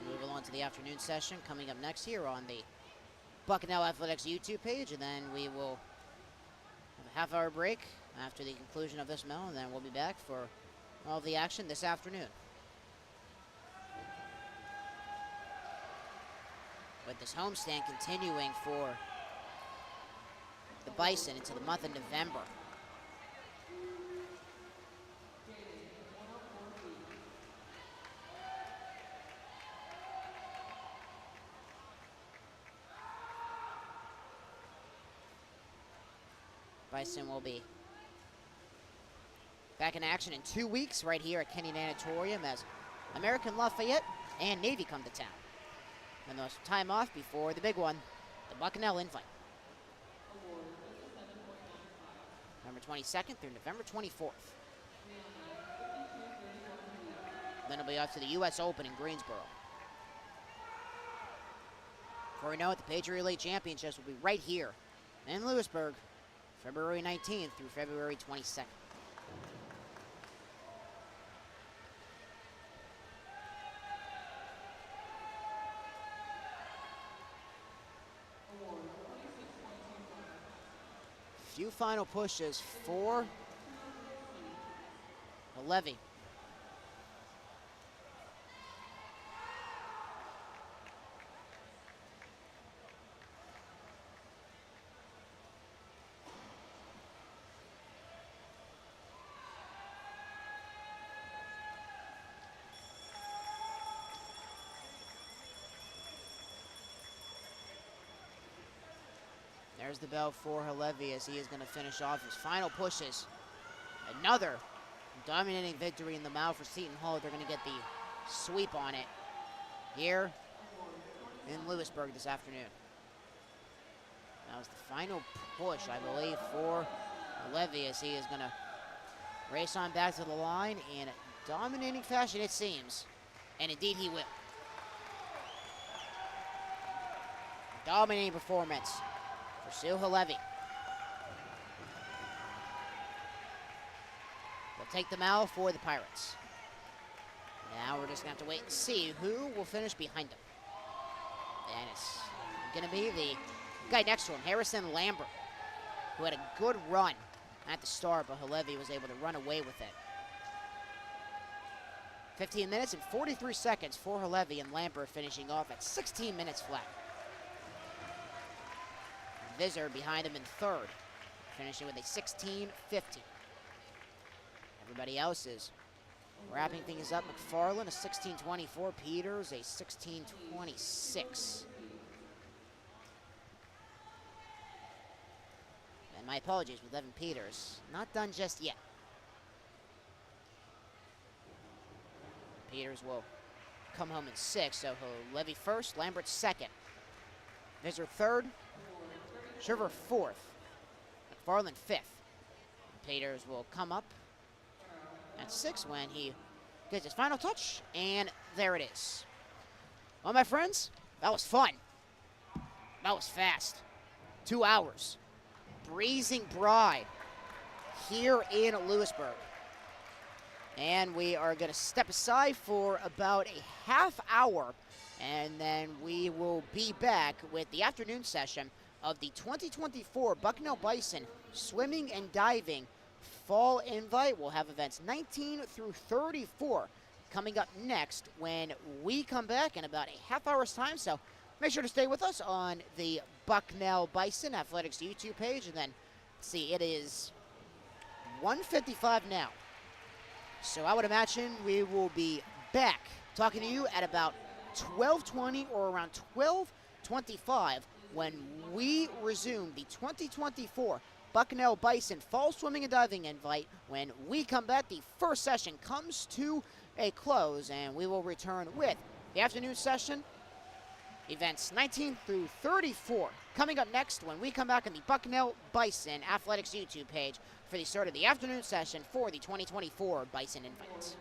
Move along to the afternoon session coming up next here on the Bucknell Athletics YouTube page, and then we will have a half-hour break after the conclusion of this medley, and then we'll be back for all of the action this afternoon. With this homestand continuing for the Bison into the month of November. Bison will be back in action in 2 weeks right here at Kenny Nanatorium as American Lafayette and Navy come to town. And there's time off before the big one, the Bucknell Invite. November 22nd through November 24th. Then it'll be off to the U.S. Open in Greensboro. Before we know it, the Patriot Relay Championships will be right here in Lewisburg, February 19th through February 22nd. Few final pushes for Levy. There's the bell for Levy as he is going to finish off his final pushes. Another dominating victory in the mile for Seton Hall. They're going to get the sweep on it here in Lewisburg this afternoon. That was the final push, I believe, for Levy as he is going to race on back to the line in dominating fashion, it seems. And indeed he will. Dominating performance for Suha Levy. They'll take the mile for the Pirates. Now we're just going to have to wait and see who will finish behind him. And it's going to be the guy next to him, Harrison Lambert, who had a good run at the start, but Levy was able to run away with it. 15 minutes and 43 seconds for Levy, and Lambert finishing off at 16 minutes flat. Visor behind him in third, finishing with a 16:50. Everybody else is wrapping things up. McFarland, a 16:24. Peters, a 16:26. And my apologies with Evan Peters. Not done just yet. Peters will come home in sixth, so Levy first, Lambert second. Visor third. Shiver fourth, McFarland fifth. Peters will come up at sixth when he gets his final touch, and there it is. Well, my friends, that was fun. That was fast. 2 hours. Breezing Bride here in Lewisburg. And we are going to step aside for about a half hour, and then we will be back with the afternoon session of the 2024 Bucknell Bison Swimming and Diving Fall Invite. We'll have events 19 through 34 coming up next when we come back in about a half hour's time. So make sure to stay with us on the Bucknell Bison Athletics YouTube page. And then, see, it is 1:55 now. So I would imagine we will be back talking to you at about 12:20 or around 12:25 when we resume the 2024 Bucknell Bison Fall Swimming and Diving Invite. When we come back, the first session comes to a close, and we will return with the afternoon session, events 19 through 34. Coming up next when we come back on the Bucknell Bison Athletics YouTube page for the start of the afternoon session for the 2024 Bison Invite.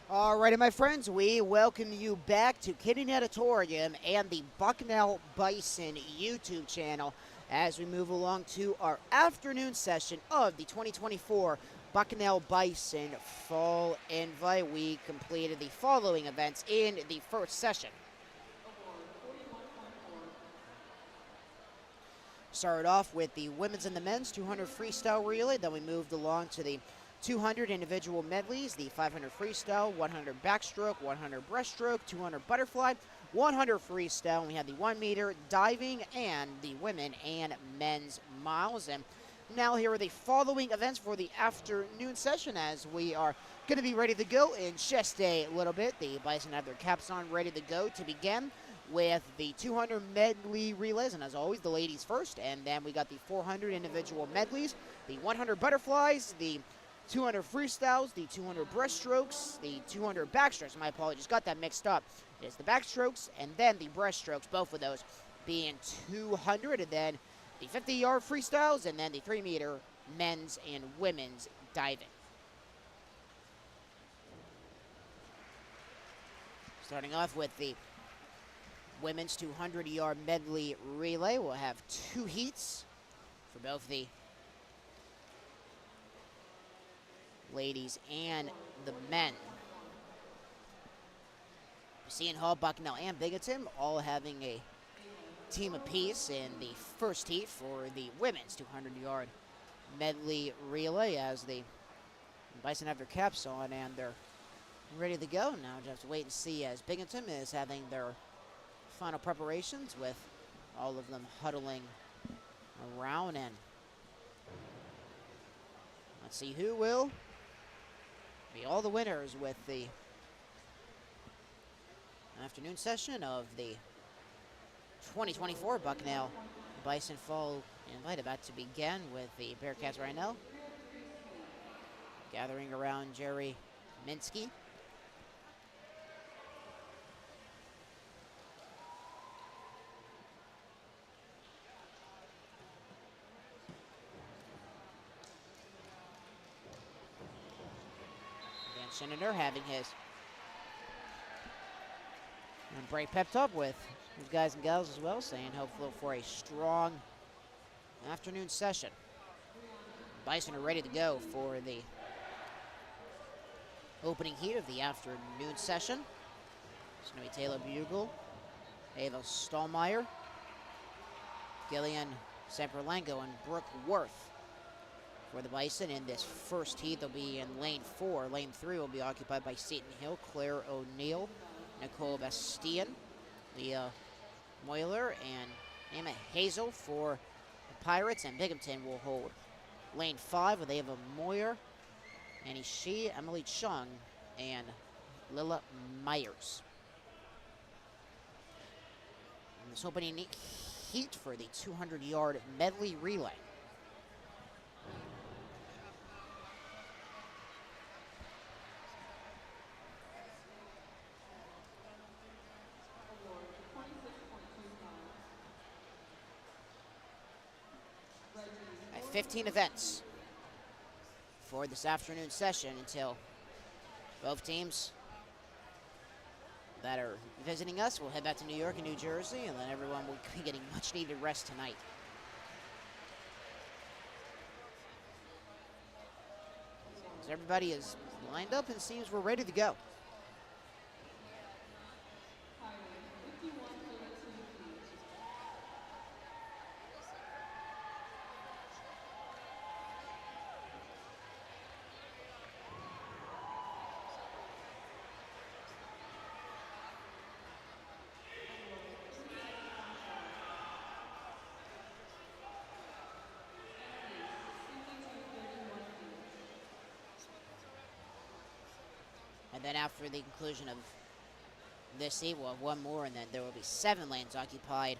Alrighty, my friends, we welcome you back to Kidding Auditorium and the Bucknell Bison YouTube channel as we move along to our afternoon session of the 2024 Bucknell Bison Fall Invite. We completed the following events in the first session. Started off with the women's and the men's 200 freestyle relay, then we moved along to the 200 individual medleys, the 500 freestyle, 100 backstroke, 100 breaststroke, 200 butterfly, 100 freestyle, and we had the 1 meter diving and the women and men's miles. And now here are the following events for the afternoon session as we are going to be ready to go in just a little bit. The Bison have their caps on, ready to go to begin with the 200 medley relays, and as always, the ladies first. And then we got the 400 individual medleys, the 100 butterflies, the 200 freestyles, the 200 breaststrokes, the 200 backstrokes. My apologies, got that mixed up. It's the backstrokes and then the breaststrokes, both of those being 200, and then the 50-yard freestyles, and then the 3-meter men's and women's diving. Starting off with the women's 200-yard medley relay, we'll have 2 heats for both the ladies and the men. Seton Hall, Bucknell, and Binghamton all having a team apiece in the first heat for the women's 200-yard medley relay as the Bison have their caps on and they're ready to go. Now just have to wait and see as Binghamton is having their final preparations with all of them huddling around, and let's see who will be all the winners with the afternoon session of the 2024 Bucknell Bison Fall Invite, about to begin with the Bearcats right now gathering around Jerry Minsky. Senator having his break pepped up with his guys and gals as well, saying hopefully for a strong afternoon session. Bison are ready to go for the opening heat of the afternoon session. It's going to be Taylor Bugle, Ava Stallmeyer, Gillian Semperlengo, and Brooke Worth. For the Bison in this first heat, they'll be in lane 4. Lane 3 will be occupied by Seton Hill, Claire O'Neill, Nicole Bastian, Leah Moyler, and Emma Hazel for the Pirates. And Binghamton will hold lane 5 with Ava Moyer, Annie Shee, Emily Chung, and Lila Myers. And this opening heat for the 200-yard medley relay. At 15 events for this afternoon session until both teams that are visiting us will head back to New York and New Jersey, and then everyone will be getting much needed rest tonight. So everybody is lined up and seems we're ready to go. And then after the conclusion of this heat, we'll have one more, and then there will be 7 lanes occupied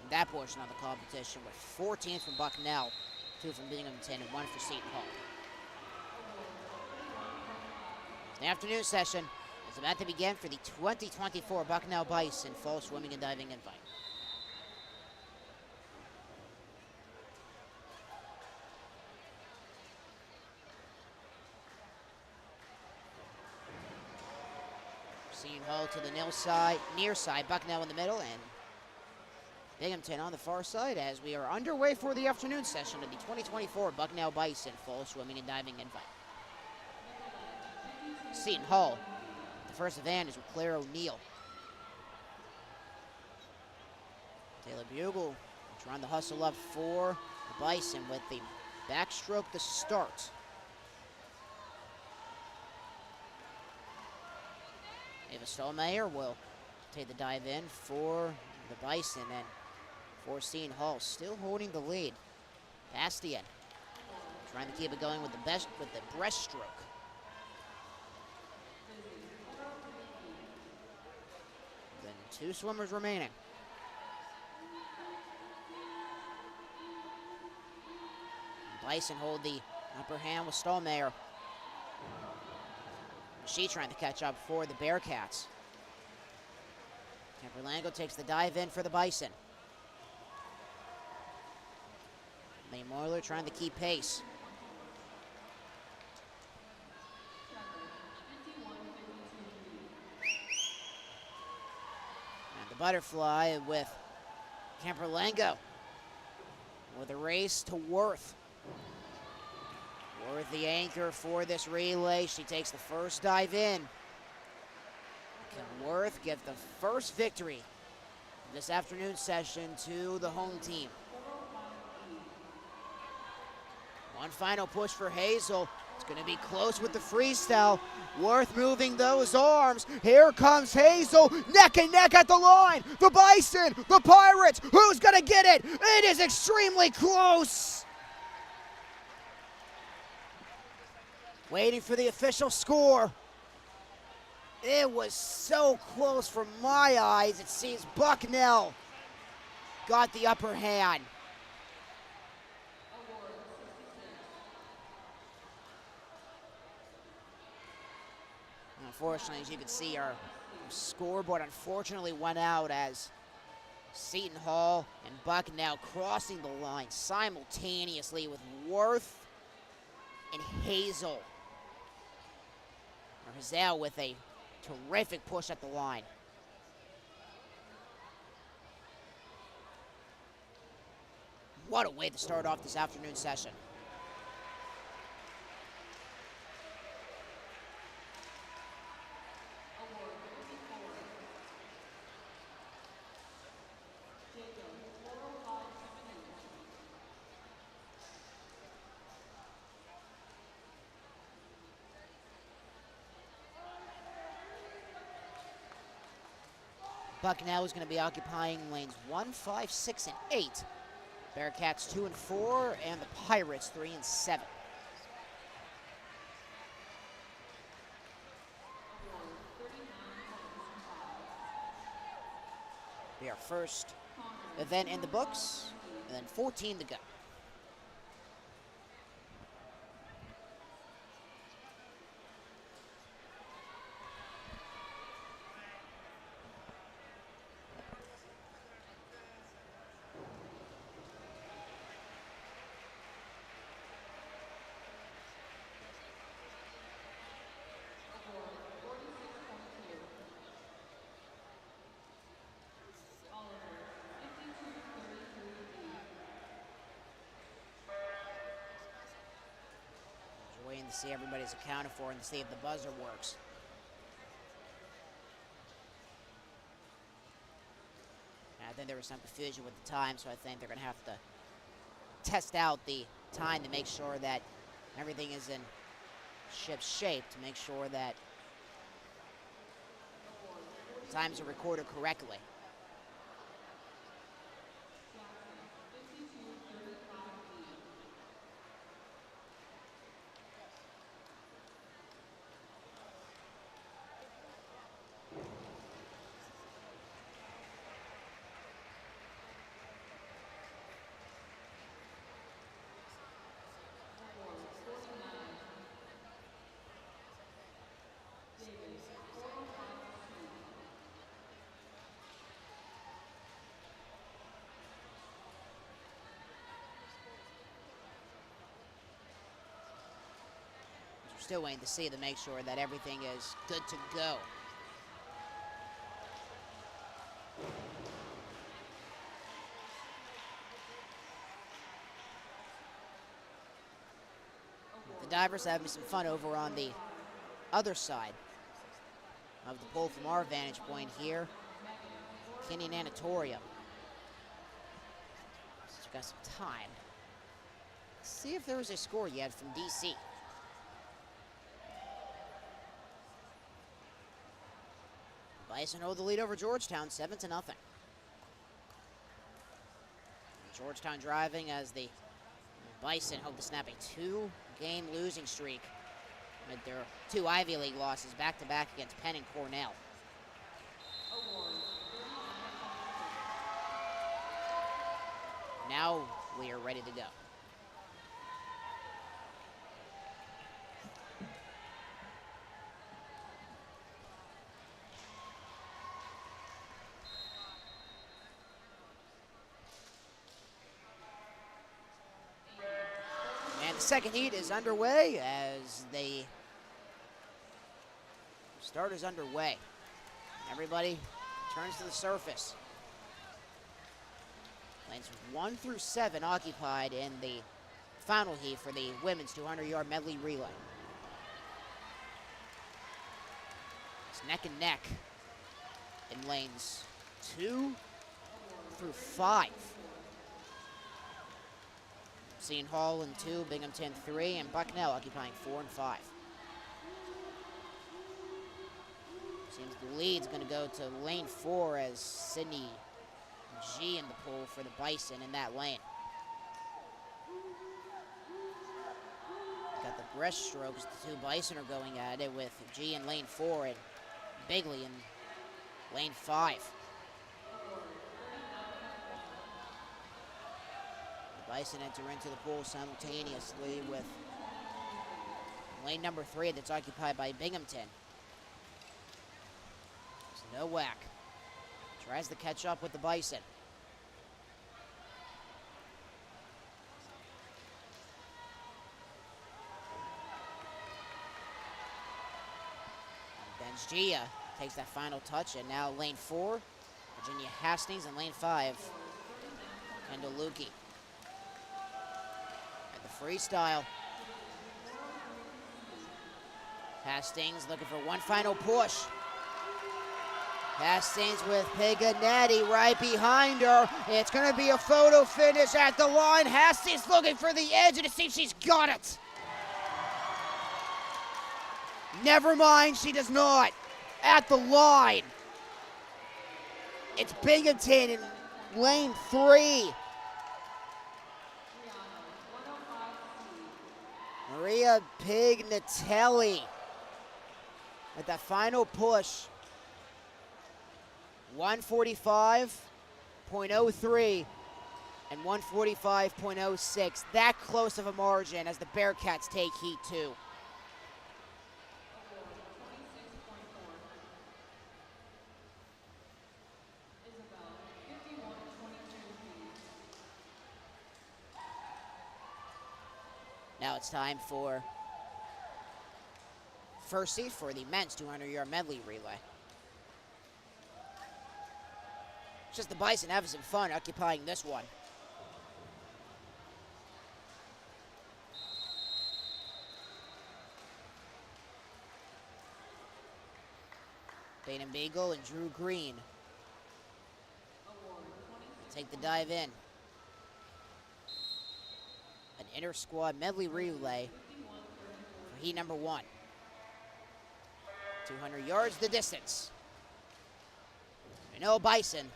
in that portion of the competition, with 4 teams from Bucknell, 2 from Binghamton, and 1 for Seton Hall. The afternoon session is about to begin for the 2024 Bucknell Bison Fall Swimming and Diving Invite. Seton Hall to the near side, Bucknell in the middle, and Binghamton on the far side as we are underway for the afternoon session of the 2024 Bucknell Bison Fall Swimming and Diving Invite. Seton Hall, the first advantage with Claire O'Neill. Taylor Bugle trying to hustle up for the Bison with the backstroke to start. Ava Stallmeyer will take the dive in for the Bison, and for Seton Hall still holding the lead. Bastian trying to keep it going with the breaststroke. Then 2 swimmers remaining. Bison hold the upper hand with Stallmeyer. She trying to catch up for the Bearcats. Camperlango takes the dive in for the Bison. Lee Moyler trying to keep pace. And the butterfly with Camperlango with a race to Worth. Worth the anchor for this relay. She takes the first dive in. Can Worth give the first victory of this afternoon session to the home team? One final push for Hazel. It's going to be close with the freestyle. Worth moving those arms. Here comes Hazel, neck and neck at the line. The Bison, the Pirates, who's going to get it? It is extremely close. Waiting for the official score. It was so close from my eyes. It seems Bucknell got the upper hand. Unfortunately, as you can see, our scoreboard unfortunately went out as Seton Hall and Bucknell crossing the line simultaneously with Worth and Hazel. Hazel with a terrific push at the line. What a way to start off this afternoon session. Bucknell is going to be occupying lanes 1, 5, 6, and 8. Bearcats 2 and 4, and the Pirates 3 and 7. Be our first event in the books, and then 14 to go. Waiting to see everybody's accounted for and to see if the buzzer works. And I think there was some confusion with the time, so I think they're going to have to test out the time to make sure that everything is in ship shape, to make sure that times are recorded correctly. Still waiting to see to make sure that everything is good to go. The divers are having some fun over on the other side of the pool from our vantage point here. Kenny and Anatolia. So got some time. Let's see if there was a score yet from DC. Bison hold the lead over Georgetown, 7-0. Georgetown driving as the Bison hope to snap a 2-game losing streak with their 2 Ivy League losses back-to-back against Penn and Cornell. Now we are ready to go. And the second heat is underway as the start is underway. Everybody turns to the surface. Lanes 1 through 7 occupied in the final heat for the women's 200-yard medley relay. It's neck and neck in lanes 2 through 5. Seton Hall in 2, Binghamton 3, and Bucknell occupying 4 and 5. Seems the lead's going to go to lane 4 as Sydney G in the pool for the Bison in that lane. Got the breaststrokes. The 2 Bison are going at it with G in lane 4 and Bigley in lane 5. The Bison enter into the pool simultaneously with lane number 3 that's occupied by Binghamton. There's no whack. Tries to catch up with the Bison. Gia takes that final touch, and now lane 4, Virginia Hastings, and lane 5, Kendall Lukey. At the freestyle, Hastings looking for one final push. Hastings with Piganetti right behind her. It's going to be a photo finish at the line. Hastings looking for the edge, and it seems she's got it. Never mind, she does not. At the line. It's Binghamton in lane 3. Maria Pignatelli with that final push. 145.03 and 145.06. That close of a margin as the Bearcats take heat 2. Now it's time for first seat for the men's 200-yard medley relay. It's just the Bison having some fun occupying this one. Peyton Beagle and Drew Green take the dive in. An inter-squad medley relay for heat number 1. 200 yards the distance. We know Bison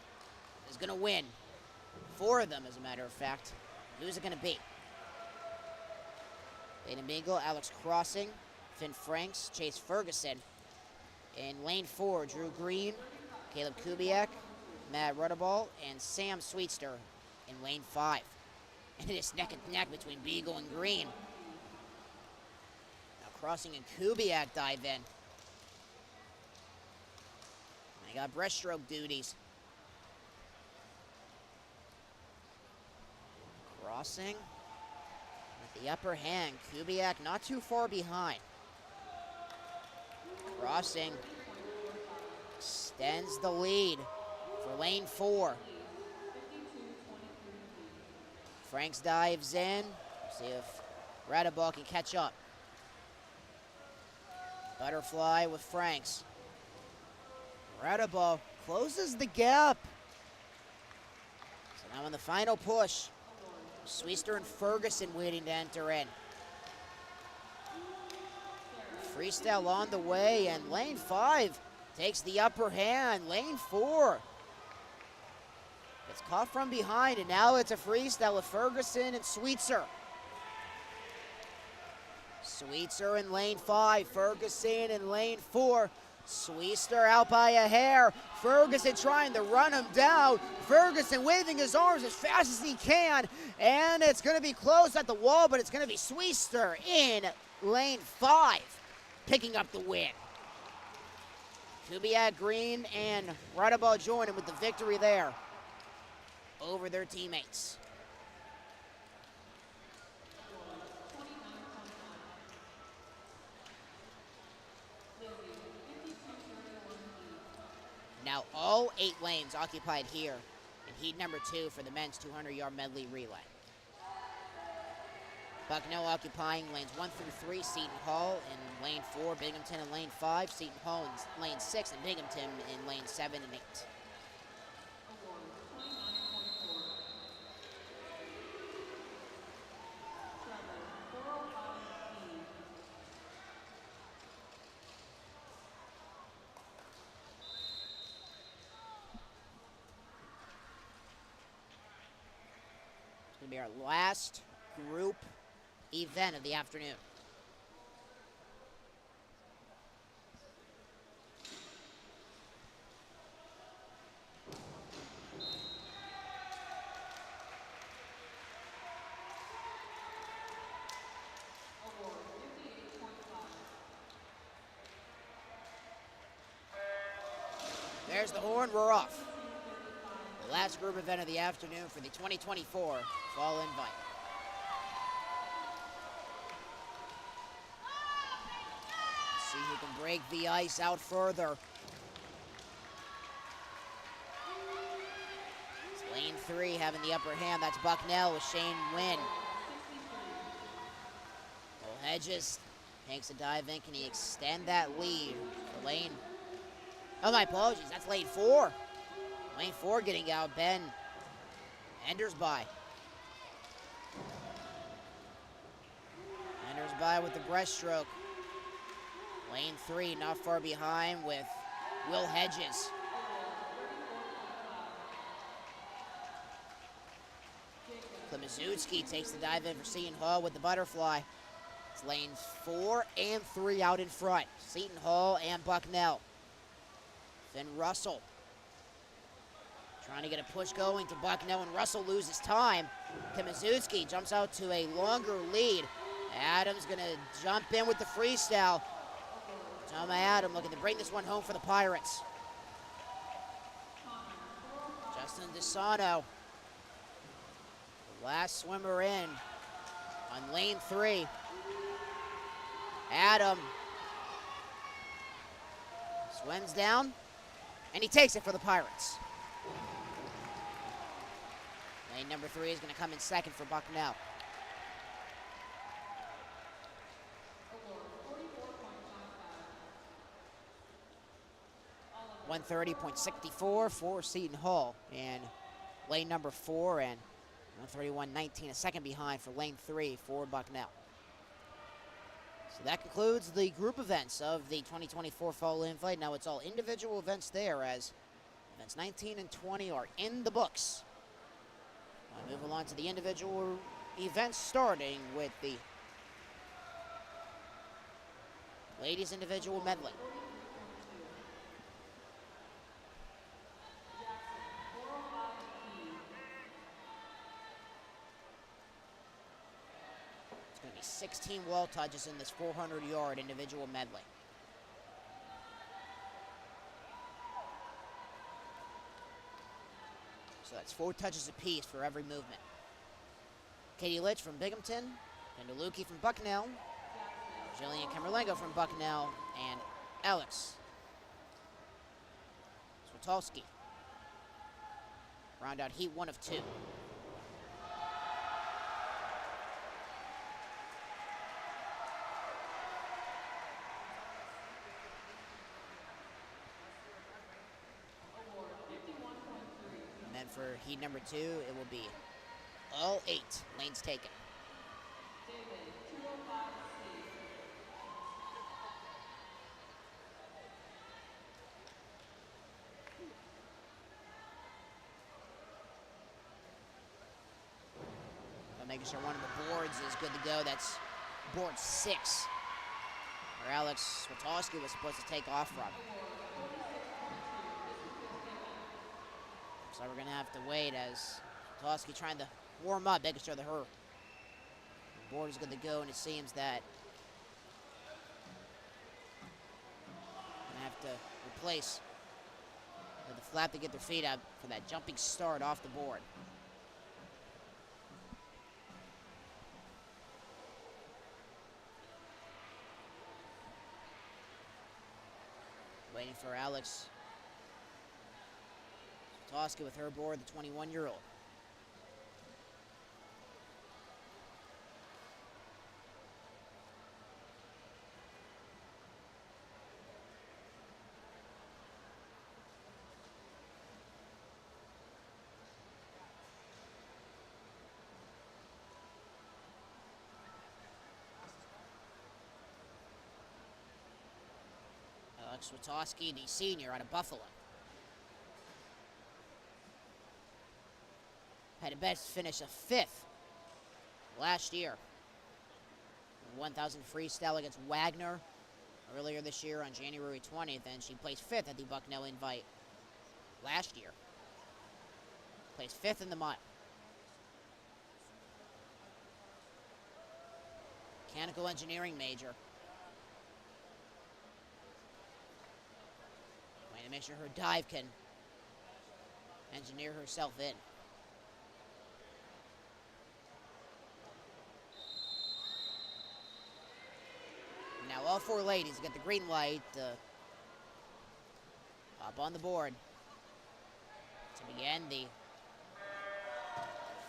is going to win. 4 of them, as a matter of fact. Who's it going to be? Peyton Beagle, Alex Crossing, Finn Franks, Chase Ferguson. In lane 4, Drew Green, Caleb Kubiak, Matt Rudaball, and Sam Sweetster in lane 5. And it's neck and neck between Beagle and Green. Now Crossing and Kubiak dive in. They got breaststroke duties. Crossing with the upper hand. Kubiak not too far behind. Crossing extends the lead for lane 4. Franks dives in. See if Radaball can catch up. Butterfly with Franks. Radaball closes the gap. So now in the final push, Sweester and Ferguson waiting to enter in. Freestyle on the way, and lane 5 takes the upper hand. Lane 4 gets caught from behind, and now it's a freestyle with Ferguson and Sweetser. Sweetser in lane 5, Ferguson in lane 4. Sweetser out by a hair. Ferguson trying to run him down. Ferguson waving his arms as fast as he can, and it's going to be close at the wall, but it's going to be Sweetser in lane 5, picking up the win. Kubiak Green and Radaball joining with the victory there over their teammates. Now all 8 lanes occupied here in heat number 2 for the men's 200-yard medley relay. Bucknell occupying lanes 1 through 3, Seton Hall in lane 4, Binghamton in lane 5, Seton Hall in lane 6, and Binghamton in lane 7 and 8. It's going to be our last group event of the afternoon. There's the horn, we're off. The last group event of the afternoon for the 2024 Fall Invite. See who can break the ice out further. It's lane 3 having the upper hand. That's Bucknell with Shane Wynn. Will Hedges takes a dive in. Can he extend that lead for lane? Oh, my apologies. That's lane 4. Lane 4 getting out. Ben Enders by. Enders by with the breaststroke. Lane 3 not far behind with Will Hedges. Klimaszewski takes the dive in for Seton Hall with the butterfly. It's lanes 4 and 3 out in front. Seton Hall and Bucknell. Then Russell trying to get a push going to Bucknell, and Russell loses time. Klimaszewski jumps out to a longer lead. Adams going to jump in with the freestyle. Toma Adam looking to bring this one home for the Pirates. Justin DeSano, the last swimmer in on lane 3. Adam swims down, and he takes it for the Pirates. Lane number 3 is going to come in second for Bucknell. 130.64 for Seton Hall in lane number 4, and 131.19, a second behind for lane 3 for Bucknell. So that concludes the group events of the 2024 Fall Invite. Now it's all individual events there, as events 19 and 20 are in the books. I'll move along to the individual events, starting with the ladies individual medley. It's going to be 16 wall touches in this 400-yard individual medley. So that's 4 touches apiece for every movement. Katie Litch from Binghamton, Pendaluki from Bucknell, Jillian Camerlengo from Bucknell, and Alex Swatolski Round out heat 1 of 2. And then for heat number 2, it will be all 8 lanes taken. Making sure one of the boards is good to go. That's board 6, where Alex Swatowski was supposed to take off from. So we're going to have to wait as Swatowski trying to warm up, making sure that her board is good to go, and it seems that we're going to have to replace the flap to get their feet up for that jumping start off the board. Waiting for Alex Swatowski with her board, the 21-year-old. Alex Swatowski, the senior out of Buffalo. Had a best finish of 5th last year. 1,000 freestyle against Wagner earlier this year on January 20th, and she placed 5th at the Bucknell Invite last year. Placed 5th in the mile. Mechanical engineering major. To make sure her dive can engineer herself in. Now all 4 ladies get the green light up on the board to begin the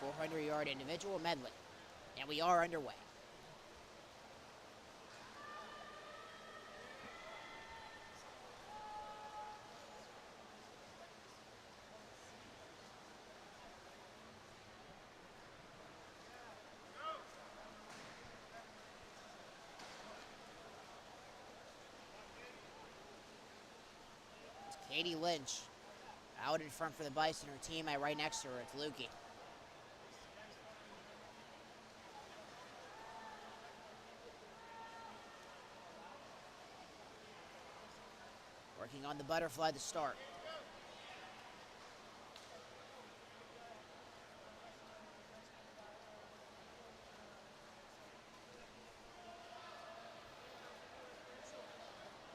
400-yard individual medley. And we are underway. Katie Lynch out in front for the Bison. Her teammate right next to her, it's Lukey. Working on the butterfly to start.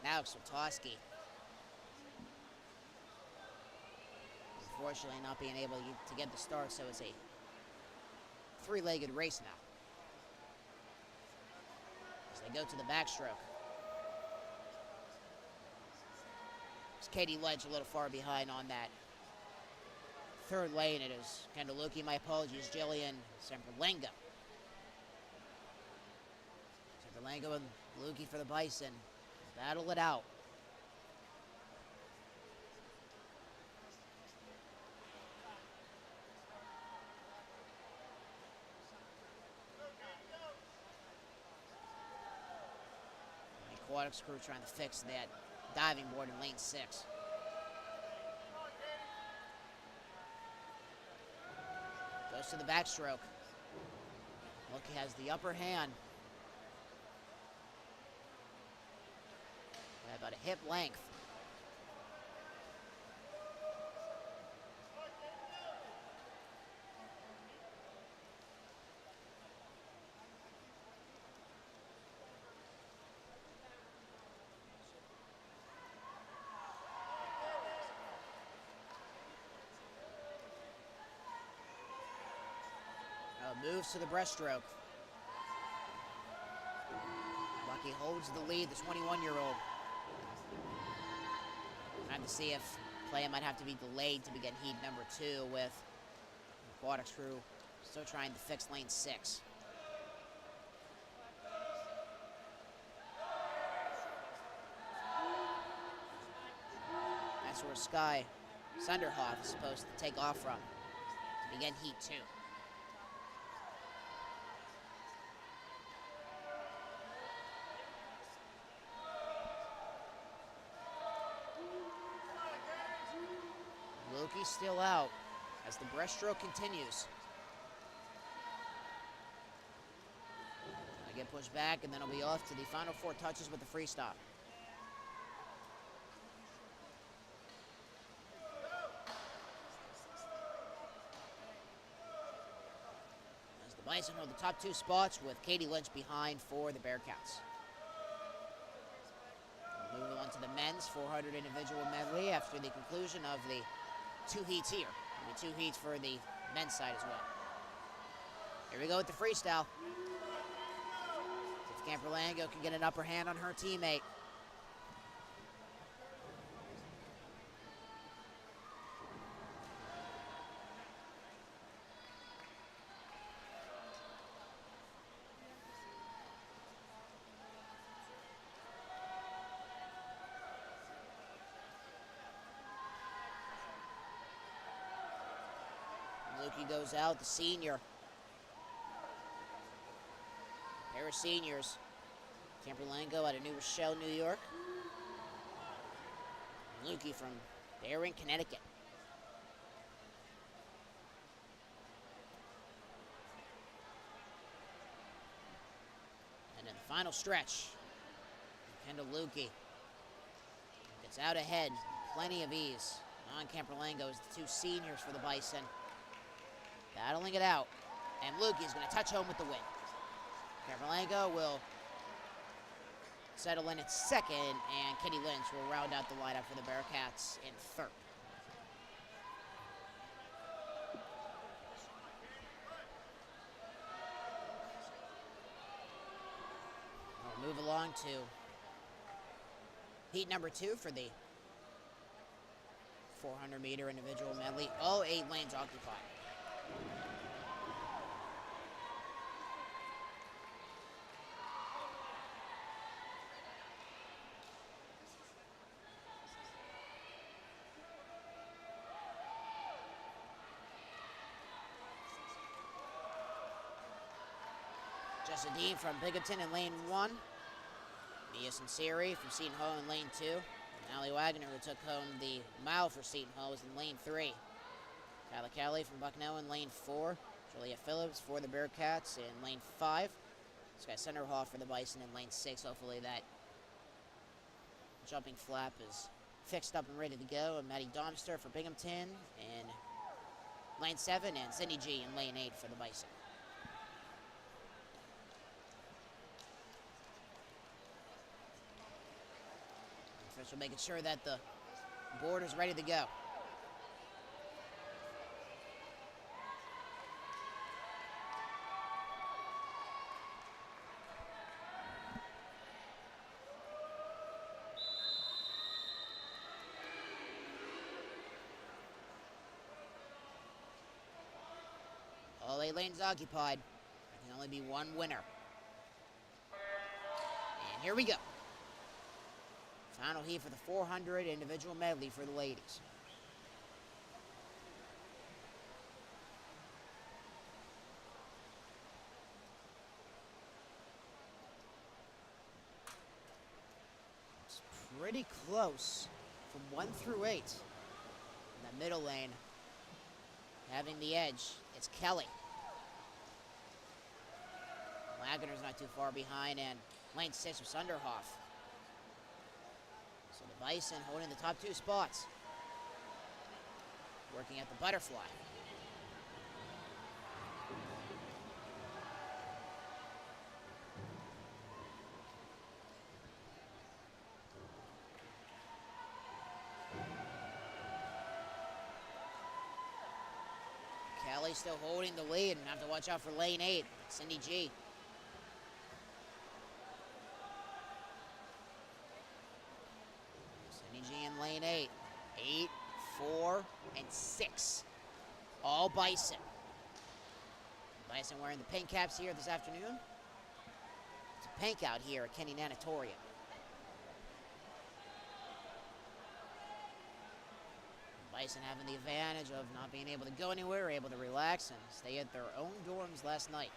Now Swatowski. Unfortunately not being able to get the start, so it's a 3-legged race now. As they go to the backstroke. It's Katie Lynch a little far behind on that 3rd lane. It is Kendall Lukey, my apologies, Jillian Semperlengo. Semperlengo and Lukey for the Bison. Battle it out. Aquatics crew trying to fix that diving board in lane 6. Goes to the backstroke. Lukey has the upper hand. By about a hip length. Moves to the breaststroke. Lucky holds the lead, the 21-year-old. Trying to see if Play might have to be delayed to begin heat number 2 with aquatics crew still trying to fix lane 6. That's where Sky Sunderhoff is supposed to take off from to begin heat 2. Loki's still out as the breaststroke continues. I get pushed back, and then I'll be off to the final 4 touches with the freestyle. As the Bison hold the top 2 spots with Katie Lynch behind for the Bearcats. Moving on to the men's 400 individual medley after the conclusion of the 2 heats here. There'll be 2 heats for the men's side as well. Here we go with the freestyle. If Camperlango can get an upper hand on her teammate. Luki goes out, the senior. Pair of seniors. Camperlango out of New Rochelle, New York. And Luki from Barron, Connecticut. And then the final stretch. Kendall Luki gets out ahead, plenty of ease. On Camperlango is the 2 seniors for the Bison. Battling it out. And Luki is going to touch home with the win. Camperlango will settle in at 2nd, and Kitty Lynch will round out the lineup for the Bearcats in 3rd. We'll move along to heat number 2 for the 400-meter individual medley. All 8 lanes occupied. Jessa Dean from Binghamton in lane 1. Mia Sinceri from Seton Hall in lane 2. And Allie Wagner, who took home the mile for Seton Hall, is in lane 3. Kyla Kelly from Bucknell in lane 4. Julia Phillips for the Bearcats in lane 5. Sky Sunderhoff for the Bison in lane 6. Hopefully that jumping flap is fixed up and ready to go. And Maddie Domster for Binghamton in lane 7. And Cindy G in lane 8 for the Bison. Official making sure that the board is ready to go. All 8 lanes occupied. There can only be one winner. And here we go. Final heat for the 400 individual medley for the ladies. It's pretty close from 1 through 8. In the middle lane, having the edge, it's Kelly. Wagner's not too far behind, and lane 6 was Sunderhoff. So the Bison holding the top 2 spots. Working at the butterfly. Kelly still holding the lead, and have to watch out for lane 8, Cindy G. Cindy G in lane 8. 8 4, and 6. All Bison. Bison wearing the pink caps here this afternoon. It's a pink out here at Kenny Nanatorium. Bison having the advantage of not being able to go anywhere, able to relax and stay at their own dorms last night.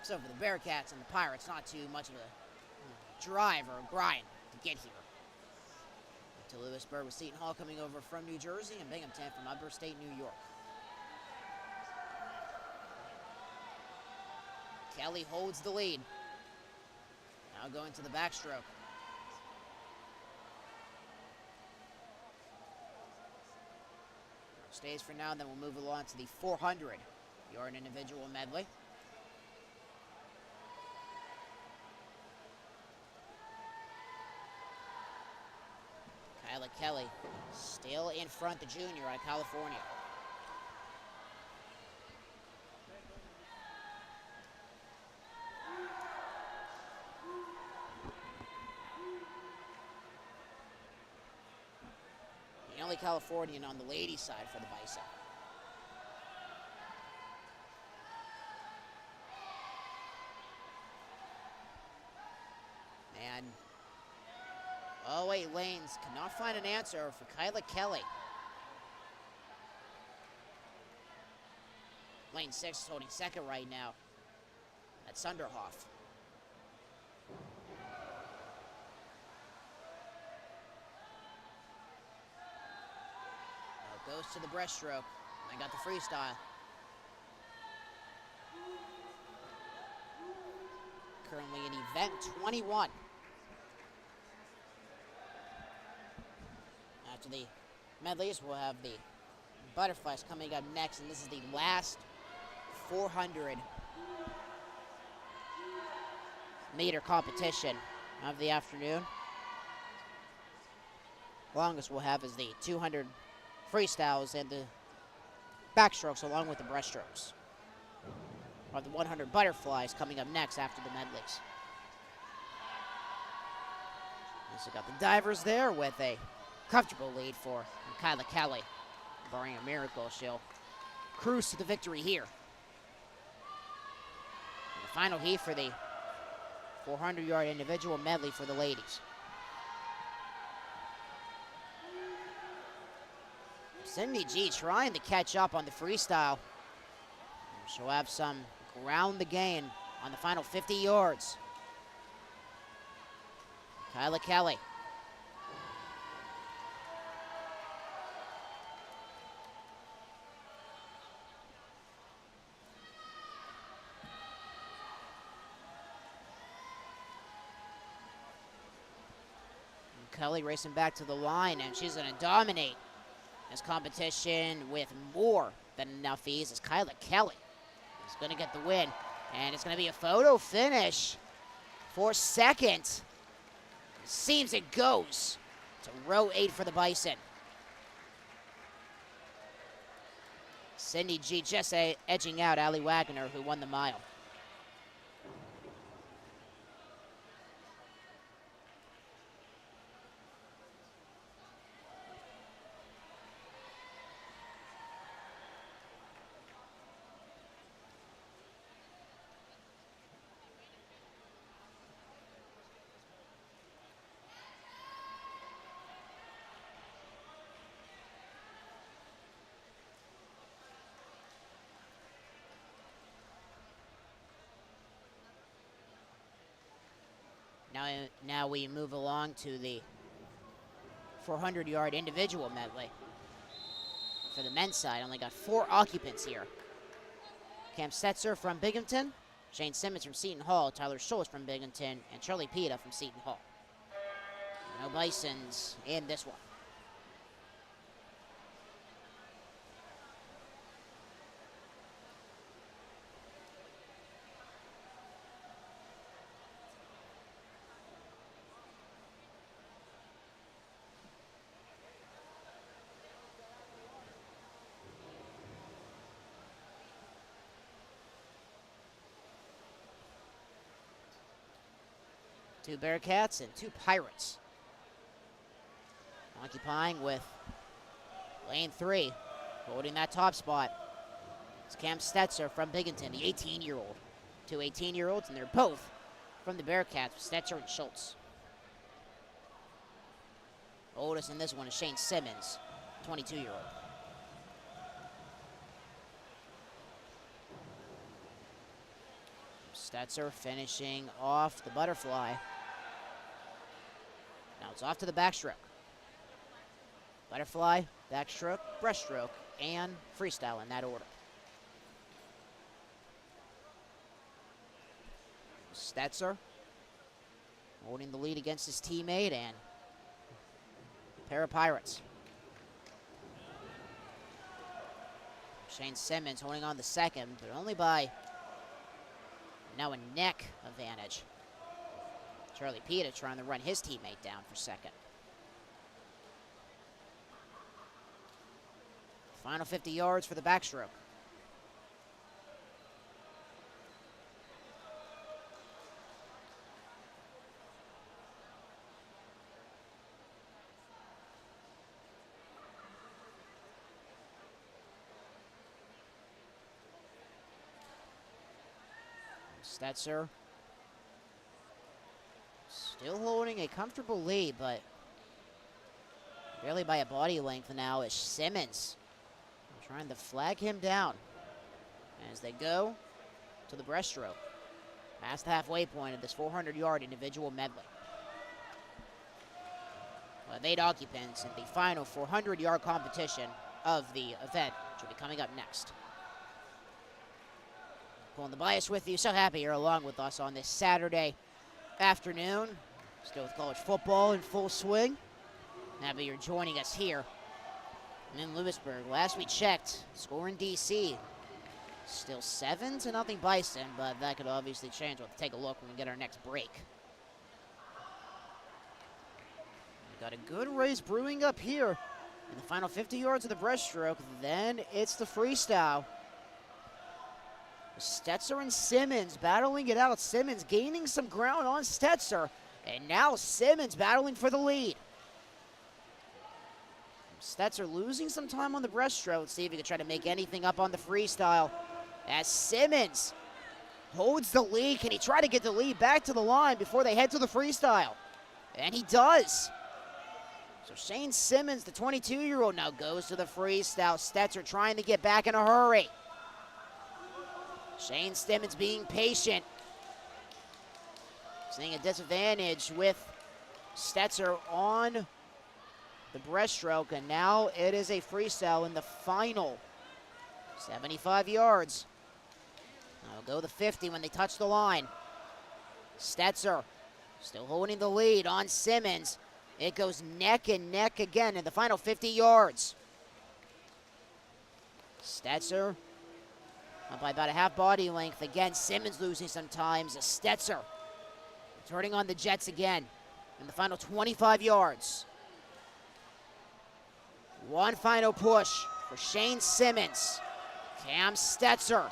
So for the Bearcats and the Pirates, not too much of a drive or a grind to get here. To Lewisburg with Seton Hall coming over from New Jersey and Binghamton from upstate New York. Kelly holds the lead. Now going to the backstroke. Stays for now, then we'll move along to the 400-yard individual medley. Kyla Kelly still in front, the junior out of California. The only Californian on the ladies' side for the Bison. And oh wait, Lanes cannot find an answer for Kyla Kelly. Lane 6 is holding second right now at Sunderhoff. Now goes to the breaststroke. I got the freestyle. Currently in event 21. After the medleys, we'll have the butterflies coming up next, and this is the last 400-meter competition of the afternoon. Longest we'll have is the 200 freestyles and the backstrokes along with the breaststrokes. Or the 100 butterflies coming up next after the medleys. Also got the divers there with a comfortable lead for Kyla Kelly. Barring a miracle, she'll cruise to the victory here. And the final heat for the 400-yard individual medley for the ladies. Cindy G trying to catch up on the freestyle. She'll have some ground to gain on the final 50 yards. Kyla Kelly. Kelly racing back to the line, and she's going to dominate this competition with more than enough ease as Kyla Kelly is going to get the win. And it's going to be a photo finish for second. Seems it goes to row 8 for the Bison. Cindy G just edging out Allie Wagner, who won the mile. Now we move along to the 400-yard individual medley. For the men's side, only got 4 occupants here. Cam Setzer from Binghamton, Shane Simmons from Seton Hall, Tyler Schultz from Binghamton, and Charlie Pita from Seton Hall. No Bisons in this one. Two Bearcats and 2 Pirates. Occupying with Lane 3, holding that top spot. It's Cam Stetzer from Binghamton, the 18-year-old. Two 18-year-olds, and they're both from the Bearcats, Stetzer and Schultz. Oldest in this one is Shane Simmons, 22-year-old. Stetzer finishing off the butterfly. Now it's off to the backstroke. Butterfly, backstroke, breaststroke, and freestyle in that order. Stetzer holding the lead against his teammate and pair of Pirates. Shane Simmons holding on the second, but only by now a neck advantage. Charlie Pita trying to run his teammate down for second. Final 50 yards for the backstroke. Stetzer still holding a comfortable lead, but barely by a body length now is Simmons trying to flag him down as they go to the breaststroke. Past the halfway point of this 400-yard individual medley. With 8 occupants in the final 400-yard competition of the event, which will be coming up next. Pulling the bias with you. So happy you're along with us on this Saturday afternoon. Still with college football in full swing. Happy you're joining us here in Lewisburg. Last we checked, score in D.C. still 7-0 Bison, but that could obviously change. We'll take a look when we get our next break. We got a good race brewing up here in the final 50 yards of the breaststroke. Then it's the freestyle. Stetzer and Simmons battling it out. Simmons gaining some ground on Stetzer. And now Simmons battling for the lead. Stetzer losing some time on the breaststroke. Let's see if he can try to make anything up on the freestyle. As Simmons holds the lead. Can he try to get the lead back to the line before they head to the freestyle? And he does. So Shane Simmons, the 22-year-old, now goes to the freestyle. Stetzer trying to get back in a hurry. Shane Simmons being patient. Seeing a disadvantage with Stetzer on the breaststroke, and now it is a freestyle in the final 75 yards. They'll go the 50 when they touch the line. Stetzer still holding the lead on Simmons. It goes neck and neck again in the final 50 yards. Stetzer up by about a half body length. Again, Simmons losing some times. Stetzer turning on the Jets again in the final 25 yards. One final push for Shane Simmons. Cam Stetzer.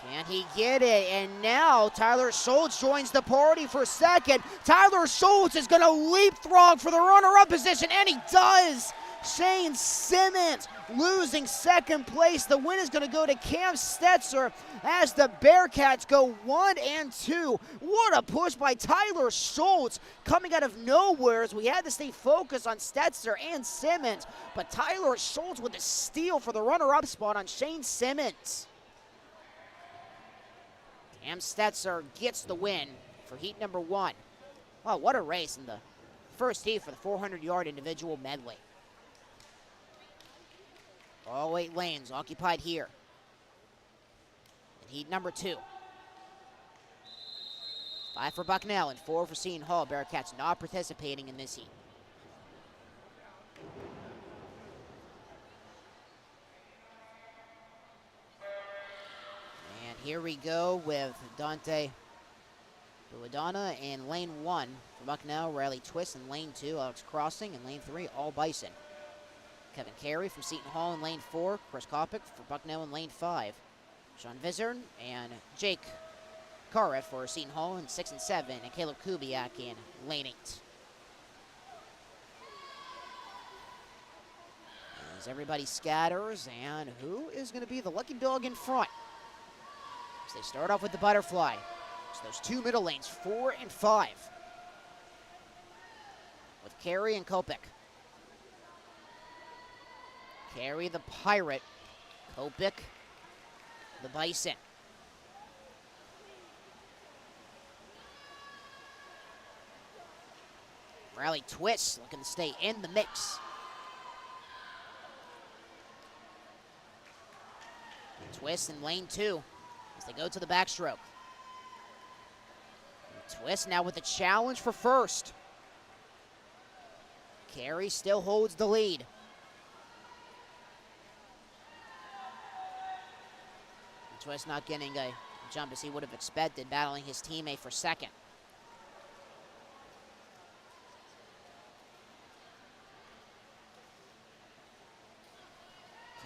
Can he get it? And now Tyler Schultz joins the party for second. Tyler Schultz is going to leapfrog for the runner-up position, and he does. Shane Simmons losing second place. The win is going to go to Cam Stetzer as the Bearcats go 1 and 2. What a push by Tyler Schultz coming out of nowhere as we had to stay focused on Stetzer and Simmons. But Tyler Schultz with a steal for the runner-up spot on Shane Simmons. Cam Stetzer gets the win for heat number 1. Wow, what a race in the first heat for the 400-yard individual medley. All 8 lanes occupied here in heat number 2. 5 for Bucknell and 4 for Seton Hall. Bearcats not participating in this heat. And here we go with Dante Buadana in lane 1 for Bucknell. Riley Twist in lane 2. Alex Crossing in lane 3. All Bison. Kevin Carey from Seton Hall in lane 4. Chris Kopic for Bucknell in lane 5. Sean Vizard and Jake Carrett for Seton Hall in 6 and 7. And Caleb Kubiak in lane 8. As everybody scatters, and who is going to be the lucky dog in front? As they start off with the butterfly. So those two middle lanes, 4 and 5. With Carey and Kopik. Carey the Pirate, Kopik the Bison. Rally Twist looking to stay in the mix. Twist in lane 2 as they go to the backstroke. Twist now with a challenge for first. Carey still holds the lead. Twist not getting a jump as he would have expected, battling his teammate for second.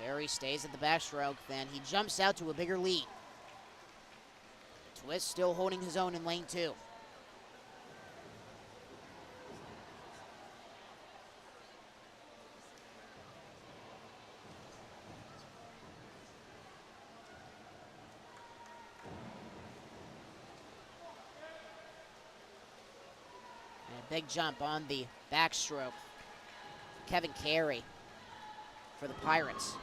Carey stays at the backstroke, then he jumps out to a bigger lead. Twist still holding his own in lane 2. And a big jump on the backstroke. Kevin Carey for the Pirates.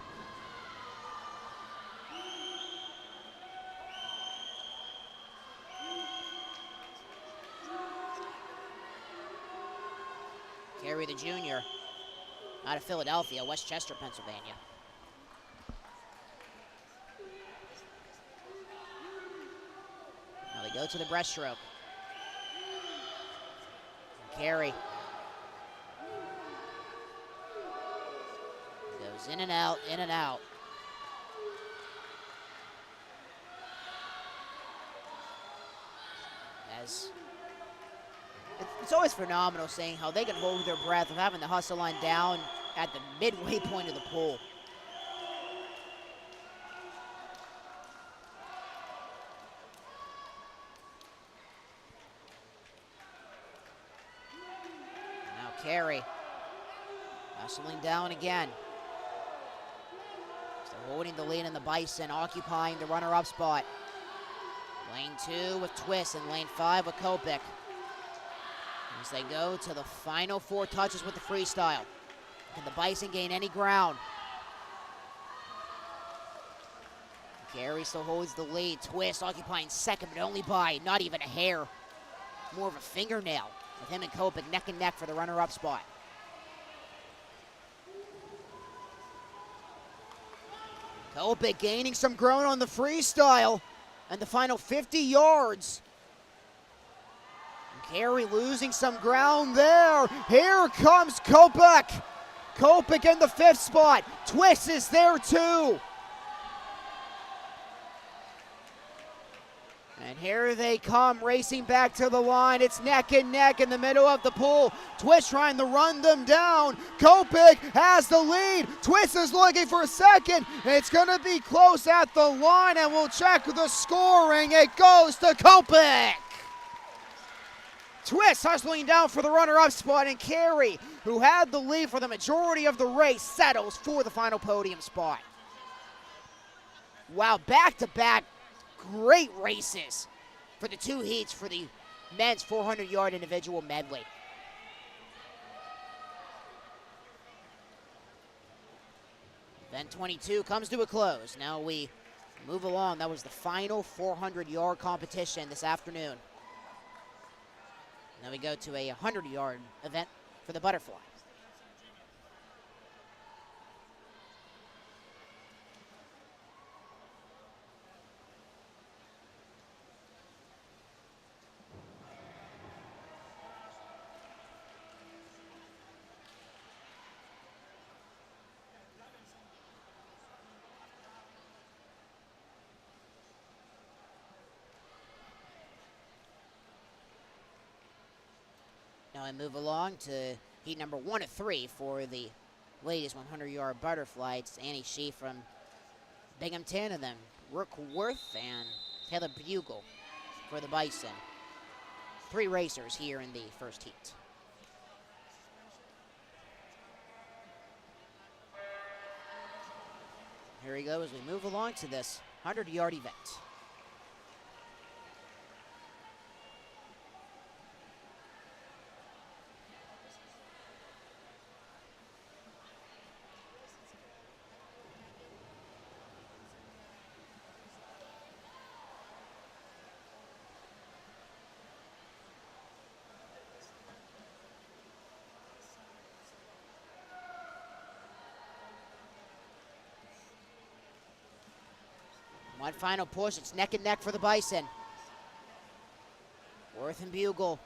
Carey the junior, out of Philadelphia, Westchester, Pennsylvania. Now they go to the breaststroke. Carey goes in and out, in and out. As it's always phenomenal seeing how they can hold their breath of having the hustle line down at the midway point of the pool. Now Carey hustling down again. Still holding the lead in the Bison, occupying the runner-up spot. Lane 2 with Twist and lane 5 with Kopik. As they go to the final 4 touches with the freestyle. Can the Bison gain any ground? Carey still holds the lead. Twist occupying second, but only by not even a hair. More of a fingernail with him and Kopik neck and neck for the runner-up spot. Kopik gaining some ground on the freestyle. And the final 50 yards. Carey losing some ground there. Here comes Kopik. Kopik in the 5th spot. Twist is there too. And here they come, racing back to the line. It's neck and neck in the middle of the pool. Twist trying to run them down. Kopik has the lead. Twist is looking for a second. It's going to be close at the line, and we'll check the scoring. It goes to Kopik. Twist hustling down for the runner-up spot, and Carey, who had the lead for the majority of the race, settles for the final podium spot. Wow, back-to-back great races for the 2 heats for the men's 400-yard individual medley. Event 22 comes to a close. Now we move along. That was the final 400-yard competition this afternoon. Now we go to a 100-yard event for the butterfly. Now I move along to heat number 1 of 3 for the ladies 100-yard butterfly. It's Annie Shee from Binghamton, and then Brooke Worth and Taylor Bugle for the Bison. 3 racers here in the first heat. Here we go as we move along to this 100-yard event. One final push. It's neck and neck for the Bison. Worth and Bugle.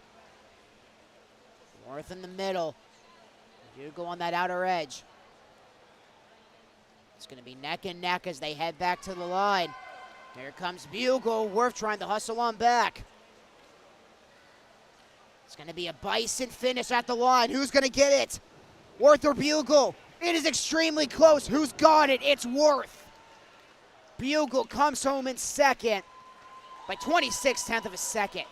Worth in the middle. Bugle on that outer edge. It's going to be neck and neck as they head back to the line. Here comes Bugle. Worth trying to hustle on back. It's going to be a Bison finish at the line. Who's going to get it? Worth or Bugle? It is extremely close. Who's got it? It's Worth. Bugle comes home in second by 26/10 of a second.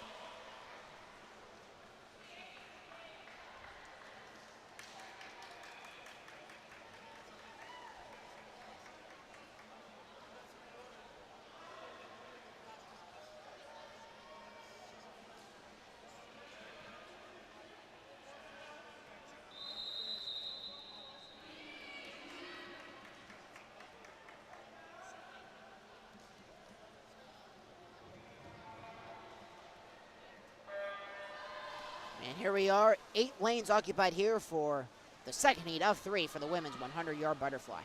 And here we are, 8 lanes occupied here for the second heat of 3 for the women's 100-yard butterfly.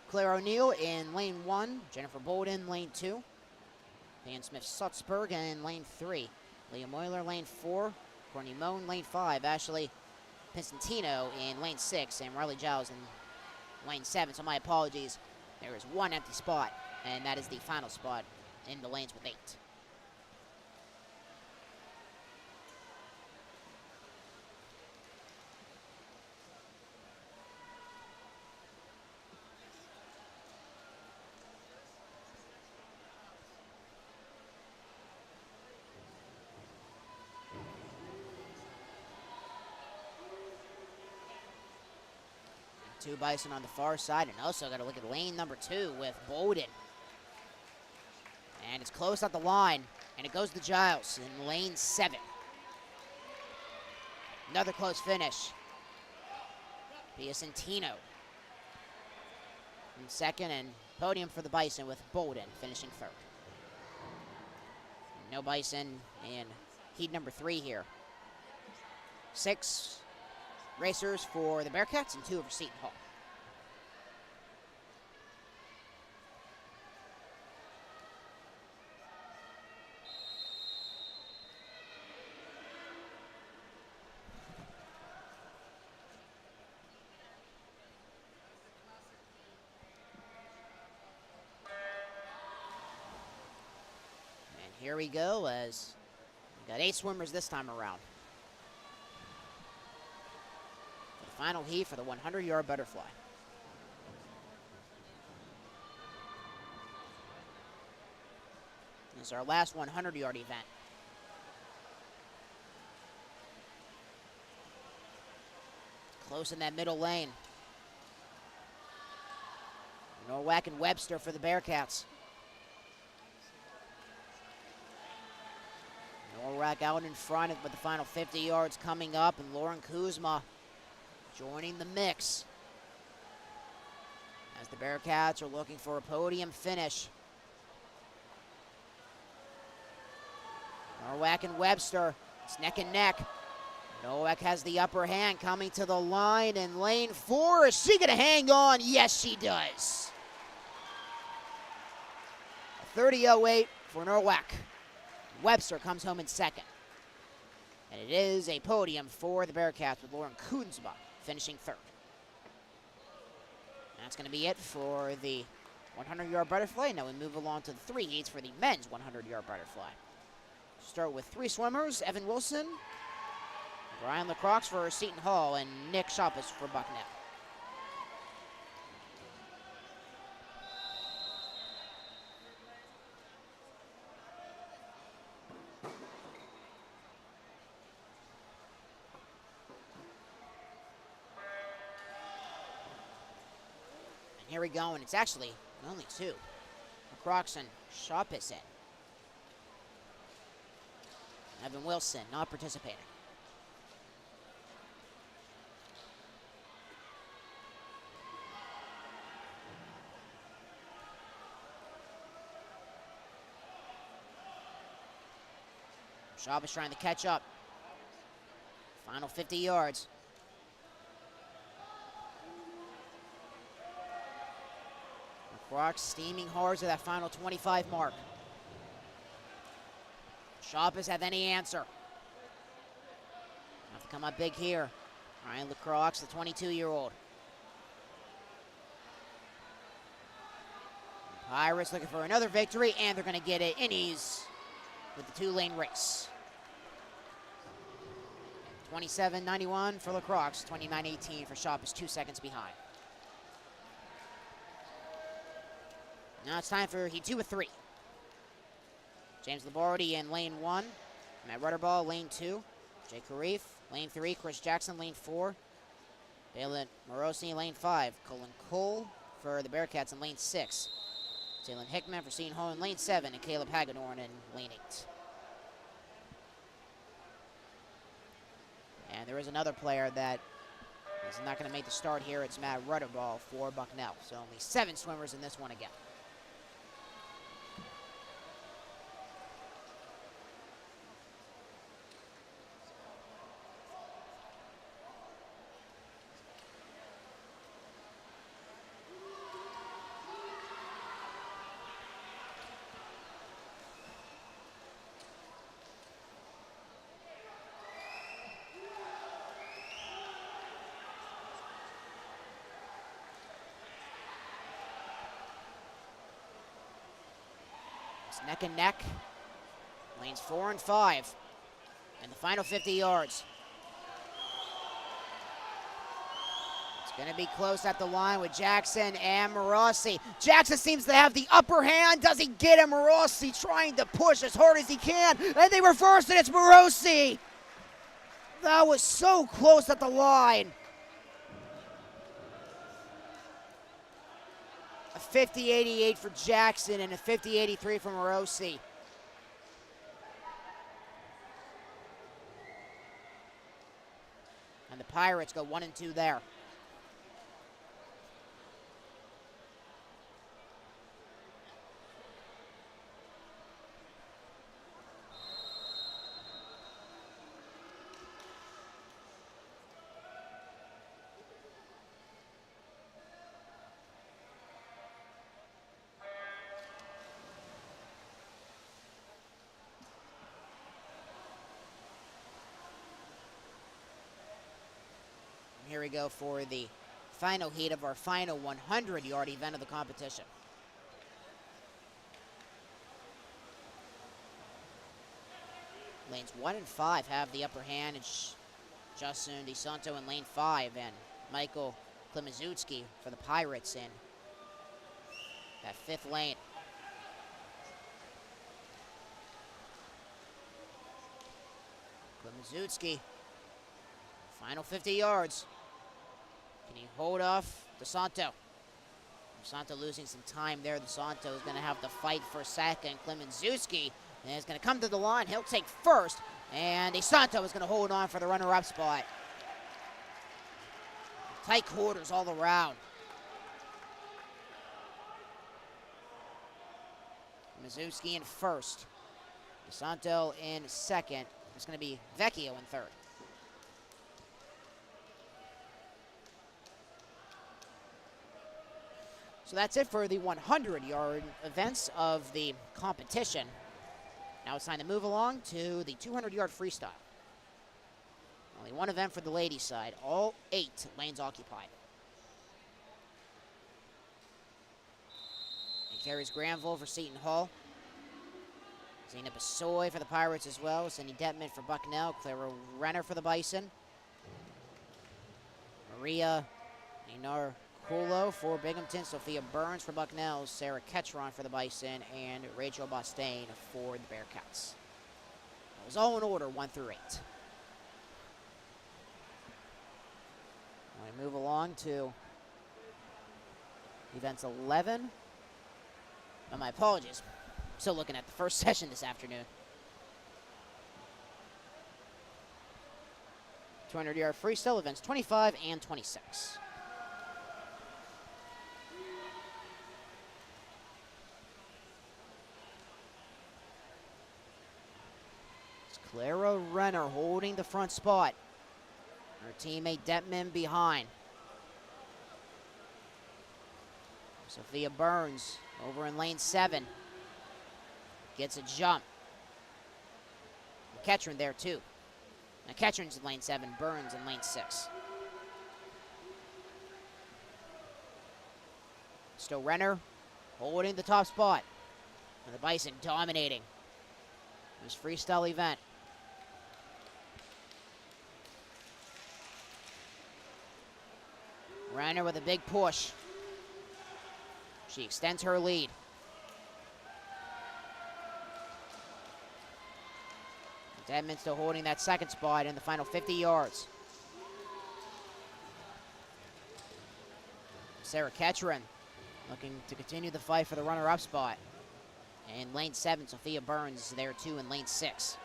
Claire O'Neill in lane 1, Jennifer Bolden lane 2, Dan Smith-Sutzberg in lane 3, Leah Moyler lane 4, Courtney Moan lane 5, Ashley Picentino in lane 6, and Riley Giles in lane 7. So my apologies, there is one empty spot, and that is the final spot in the lanes with 8. Two Bison on the far side, and also got to look at lane number 2 with Bolden. And it's close at the line, and it goes to Giles in lane 7. Another close finish. Picentino in second, and podium for the Bison with Bolden finishing third. No Bison in heat number 3 here. 6 racers for the Bearcats and 2 over Seton Hall. And here we go as we got 8 swimmers this time around. Final heat for the 100-yard butterfly. This is our last 100-yard event. Close in that middle lane. Norwalk and Webster for the Bearcats. Norwalk out in front with the final 50 yards coming up, and Lauren Kuzma joining the mix as the Bearcats are looking for a podium finish. Norwalk and Webster, it's neck and neck. Norwalk has the upper hand coming to the line in lane 4. Is she gonna hang on? Yes, she does. 30:08 for Norwalk. Webster comes home in second. And it is a podium for the Bearcats with Lauren Kuzma finishing third. That's going to be it for the 100-yard butterfly. Now we move along to the 3 heats for the men's 100-yard butterfly. Start with 3 swimmers: Evan Wilson, Brian LaCroix for Seton Hall, and Nick Schoppus for Bucknell. Here we go, and it's actually only two. Crocs and Sharpis in. Evan Wilson not participating. Sharpis trying to catch up. Final 50 yards. Crocs steaming hard to that final 25 mark. Sharpis have any answer. Have to come up big here. Ryan LaCroix, the 22-year-old. Pirates looking for another victory, and they're going to get it in ease with the two-lane race. 27.91 for LaCroix, 29.18 for Sharpis, 2 seconds behind. Now it's time for Heat 2 of 3. James Labardi in lane 1. Matt Rutterball, lane 2. Jay Karif, lane 3. Chris Jackson, lane 4. Balin Morosi, lane 5. Colin Cole for the Bearcats in lane 6. Taylor Hickman for Seton Hall in lane 7. And Caleb Hagedorn in lane 8. And there is another player that is not going to make the start here. It's Matt Rutterball for Bucknell. So only 7 swimmers in this one again. Neck and neck. Lanes 4 and 5. And the final 50 yards. It's going to be close at the line with Jackson and Morosi. Jackson seems to have the upper hand. Does he get him? Morosi trying to push as hard as he can. And they reverse it. It's Morosi. That was so close at the line. A 50-88 for Jackson and a 50-83 for Morosi. And the Pirates go 1 and 2 there. Here we go for the final heat of our final 100-yard event of the competition. Lanes 1 and 5 have the upper hand. It's Justin DeSanto in lane 5 and Michael Klimaszewski for the Pirates in that 5th lane. Klimaszewski, final 50 yards. Can he hold off DeSanto? DeSanto losing some time there. DeSanto is going to have to fight for a second. Klimaszewski is going to come to the line. He'll take first. And DeSanto is going to hold on for the runner-up spot. Tight quarters all around. Klimaszewski in first. DeSanto in second. It's going to be Vecchio in third. So that's it for the 100-yard events of the competition. Now it's time to move along to the 200-yard freestyle. Only one event for the ladies' side. All 8 lanes occupied. He carries Granville for Seton Hall. Zena Basoy for the Pirates as well. Cindy Detman for Bucknell. Clara Renner for the Bison. Maria Inar Kulo for Binghamton, Sophia Burns for Bucknell, Sarah Ketron for the Bison, and Rachel Bostain for the Bearcats. That was all in order, 1 through 8. We move along to Events 11. Oh, my apologies. Still looking at the first session this afternoon. 200-yard freestyle, events 25 and 26. It's Clara Renner holding the front spot. Her teammate Detman behind. Sophia Burns over in lane 7. Gets a jump. McEachern there too. McEachern's in lane 7, Burns in lane 6. Still Renner holding the top spot. And the Bison dominating this freestyle event. Renner with a big push. She extends her lead. Edmonds still holding that second spot in the final 50 yards. Sarah Ketcherin looking to continue the fight for the runner-up spot. In lane 7, Sophia Burns is there too in lane 6.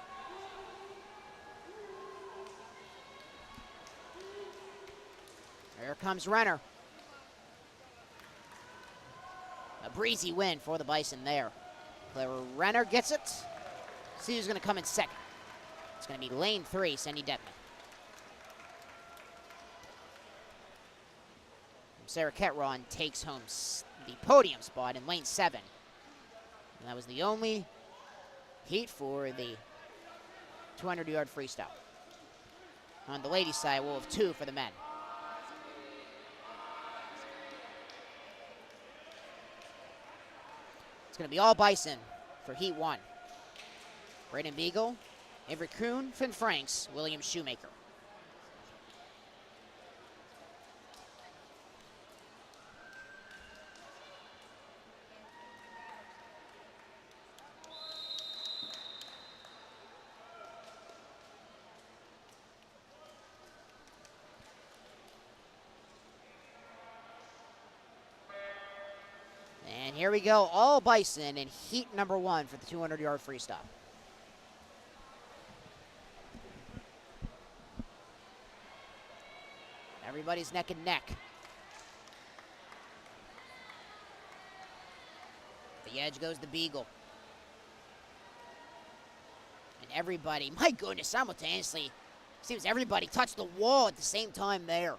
Here comes Renner. A breezy win for the Bison there. Clara Renner gets it. See who's going to come in second. It's going to be lane 3, Cindy Detman. Sarah Ketron takes home the podium spot in lane 7. And that was the only heat for the 200-yard freestyle. On the ladies' side, we'll have 2 for the men. It's going to be all Bison for heat 1. Braden Beagle, Avery Kuhn, Finn Franks, William Shoemaker. And here we go, all Bison in heat number 1 for the 200-yard freestyle. Everybody's neck and neck. The edge goes the Beagle. And everybody, my goodness, simultaneously, seems everybody touched the wall at the same time there.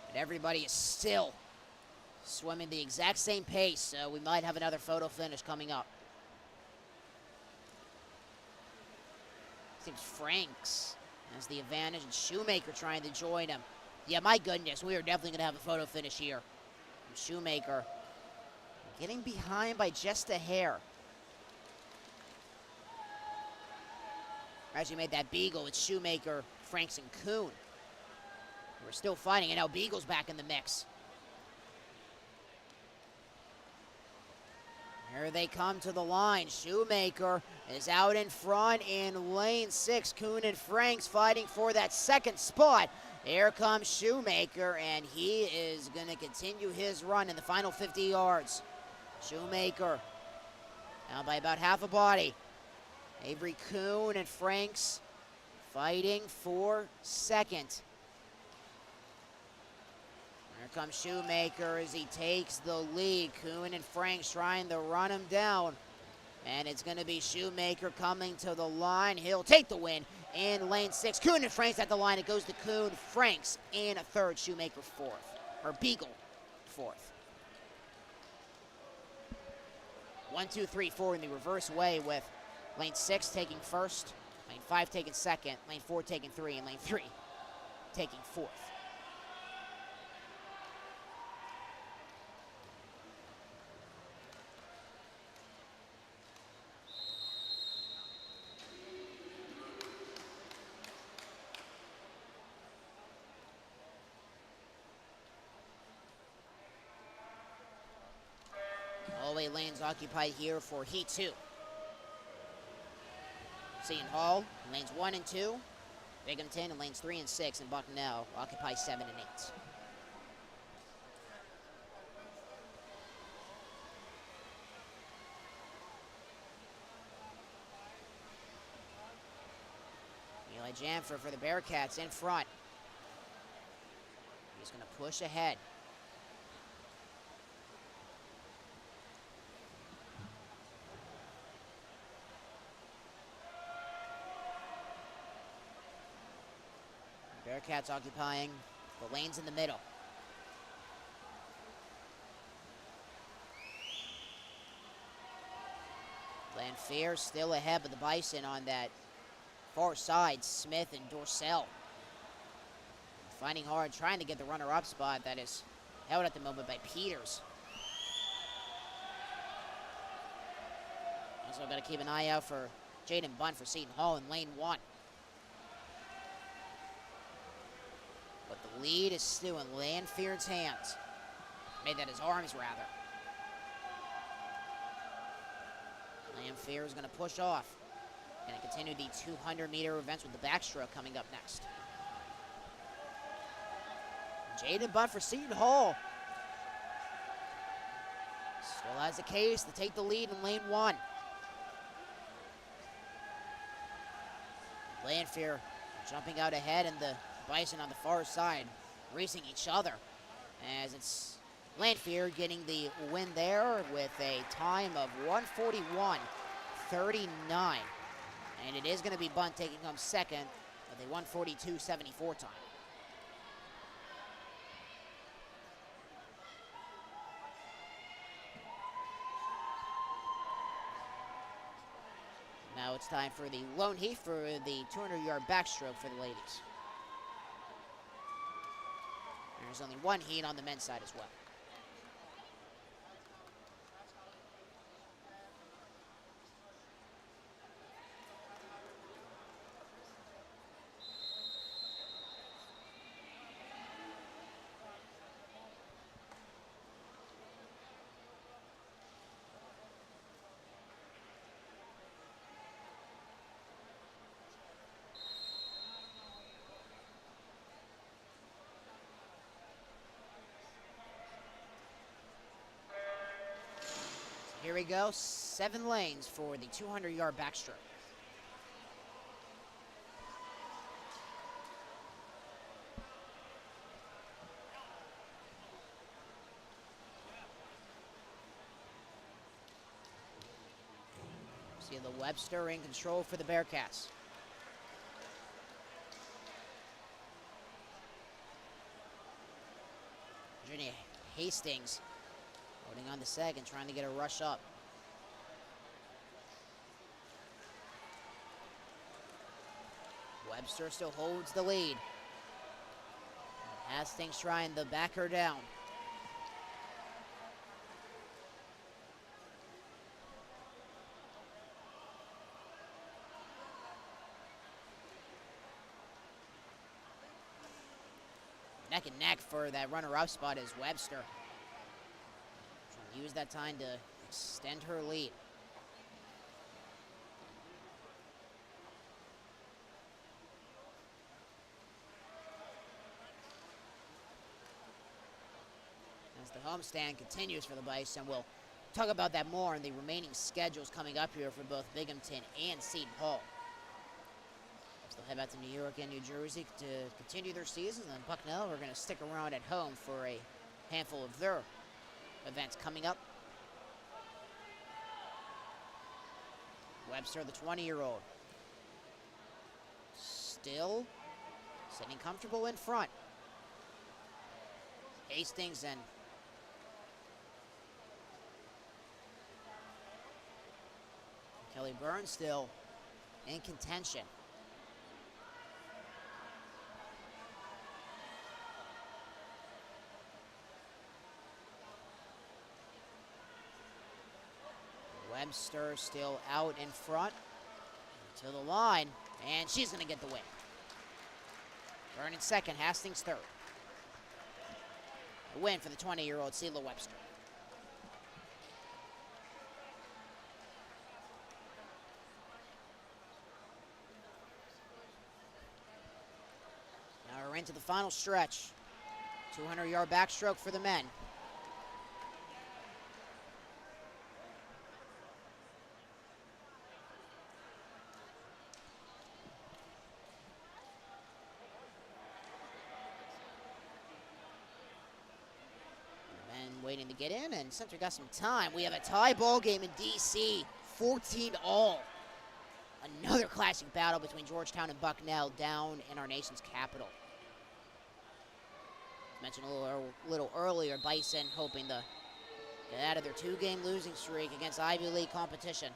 And everybody is still swimming the exact same pace, so we might have another photo finish coming up. Seems Franks has the advantage, and Shoemaker trying to join him. Yeah, my goodness, we are definitely going to have a photo finish here. And Shoemaker getting behind by just a hair. Actually made that Beagle with Shoemaker, Franks, and Kuhn. We're still fighting, and now Beagle's back in the mix. Here they come to the line. Shoemaker is out in front in lane 6. Kuhn and Franks fighting for that second spot. Here comes Shoemaker, and he is going to continue his run in the final 50 yards. Shoemaker now by about half a body. Avery Kuhn and Franks fighting for second. Here comes Shoemaker as he takes the lead. Kuhn and Franks trying to run him down. And it's going to be Shoemaker coming to the line. He'll take the win in lane 6. Kuhn and Franks at the line. It goes to Kuhn, Franks in 3rd, Shoemaker 4th. Or Beagle 4th. 1, 2, 3, 4 in the reverse way, with lane 6 taking 1st, lane 5 taking 2nd, lane 4 taking 3, and lane 3 taking 4th. All-way lanes occupied here for Heat 2. Seton Hall, lanes 1 and 2. Binghamton in lanes 3 and 6, and Bucknell occupy 7 and 8. Eli Janfer for the Bearcats in front. He's going to push ahead. Bearcats occupying the lanes in the middle. Lanphier still ahead, but the Bison on that far side, Smith and Dorsell. Fighting hard, trying to get the runner-up spot that is held at the moment by Peters. Also got to keep an eye out for Jaden Bunt for Seton Hall in lane 1. But the lead is still in Lanfield's hands. Made that his arms, rather. Lanphier is going to push off. Going to continue the 200-meter events with the backstroke coming up next. Jaden Bunt for Seton Hall. Still has a case to take the lead in lane 1. Lanphier jumping out ahead, and the Bison on the far side racing each other, as it's Lanphier getting the win there with a time of 1:41.39, and it is going to be Bunt taking home second with a 1:42.74 time. Now it's time for the lone heat for the 200-yard backstroke for the ladies. There's only one heat on the men's side as well. Here we go, 7 lanes for the 200-yard backstroke. See the Webster in control for the Bearcats. Virginia Hastings holding on the second, trying to get a rush up. Webster still holds the lead. Hastings trying to back her down. Neck and neck for that runner-up spot is Webster. Use that time to extend her lead. As the homestand continues for the Bison, we'll talk about that more in the remaining schedules coming up here for both Binghamton and Seton Hall. So they'll head back to New York and New Jersey to continue their season, and Bucknell are going to stick around at home for a handful of their events coming up. Webster, the 20-year-old, still sitting comfortable in front. Hastings and Kelly Burns still in contention. Webster still out in front to the line, and she's going to get the win. Byrne in second, Hastings third. A win for the 20-year-old Celia Webster. into the final stretch. 200-yard backstroke for the men. Waiting to get in, and since we got some time, we have a tie ball game in D.C., 14-all. Another classic battle between Georgetown and Bucknell down in our nation's capital. As mentioned a little earlier, Bison hoping to get out of their 2-game losing streak against Ivy League competition.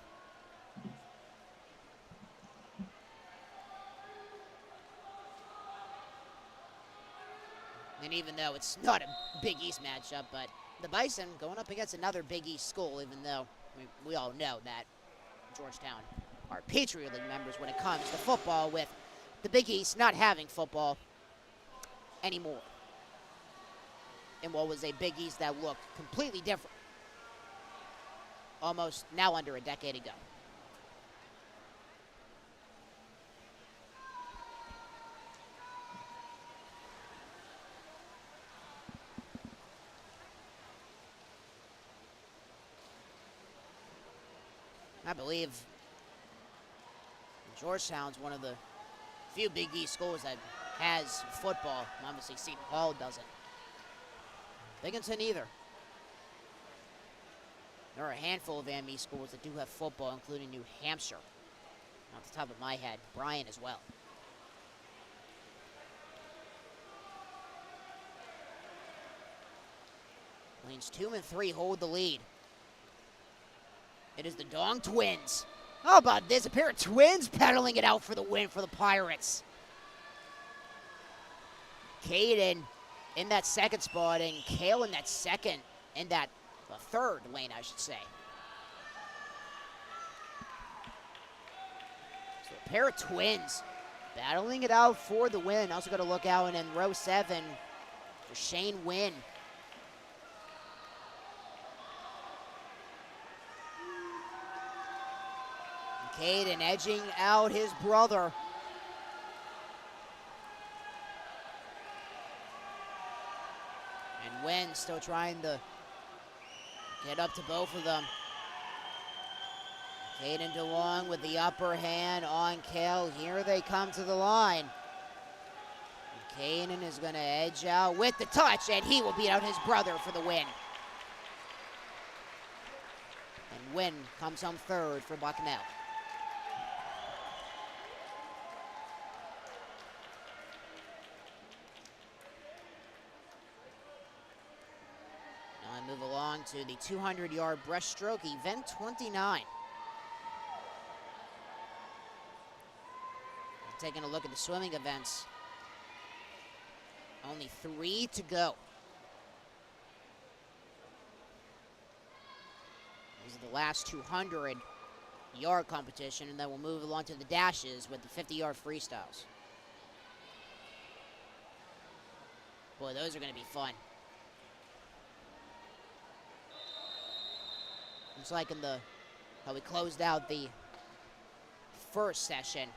And even though it's not a Big East matchup, but the Bison going up against another Big East school, even though we all know that Georgetown are Patriot League members when it comes to football, with the Big East not having football anymore. In what was a Big East that looked completely different almost now under a decade ago. I believe Georgetown's one of the few Big East schools that has football. Obviously, Seton Hall doesn't. Binghamton either. There are a handful of ME schools that do have football, including New Hampshire. Off the top of my head, Bryan as well. Lanes 2 and 3 hold the lead. It is the Dong Twins. How about this? A pair of twins pedaling it out for the win for the Pirates. Caden in that second spot, and Kale in that second, in that third lane, I should say. So a pair of twins battling it out for the win. Also got to look out in row 7 for Shane Wynn. Caden edging out his brother. And Wynn still trying to get up to both of them. Caden DeLong with the upper hand on Kale. Here they come to the line. Caden is going to edge out with the touch, and he will beat out his brother for the win. And Wynn comes home third for Bucknell. Move along to the 200-yard breaststroke, event 29. Taking a look at the swimming events. Only 3 to go. These are the last 200-yard competition, and then we'll move along to the dashes with the 50-yard freestyles. Boy, those are going to be fun. It's like in how we closed out the first session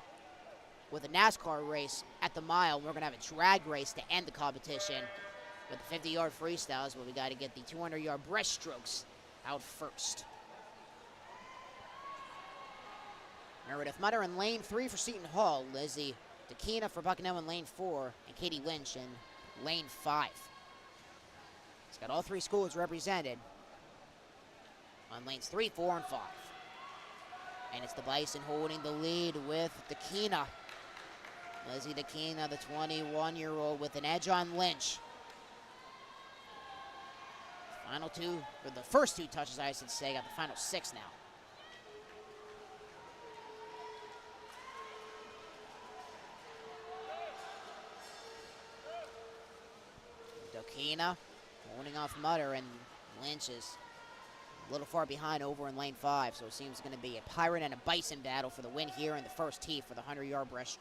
with a NASCAR race at the mile. We're going to have a drag race to end the competition with the 50-yard freestyles, but we got to get the 200-yard breaststrokes out first. Meredith Mutter in lane 3 for Seton Hall. Lizzie DeKina for Bucknell in lane 4, and Katie Lynch in lane 5. It's got all 3 schools represented on lanes 3, 4, and 5. And it's the Bison holding the lead with DeKina. Lizzie DeKina, the 21-year-old, with an edge on Lynch. Final 2, or the first 2 touches, I should say, got the final 6 now. DeKina holding off Mutter, and Lynch is a little far behind over in lane 5, so it seems going to be a Pirate and a Bison battle for the win here in the first tee for the 200-yard breaststroke.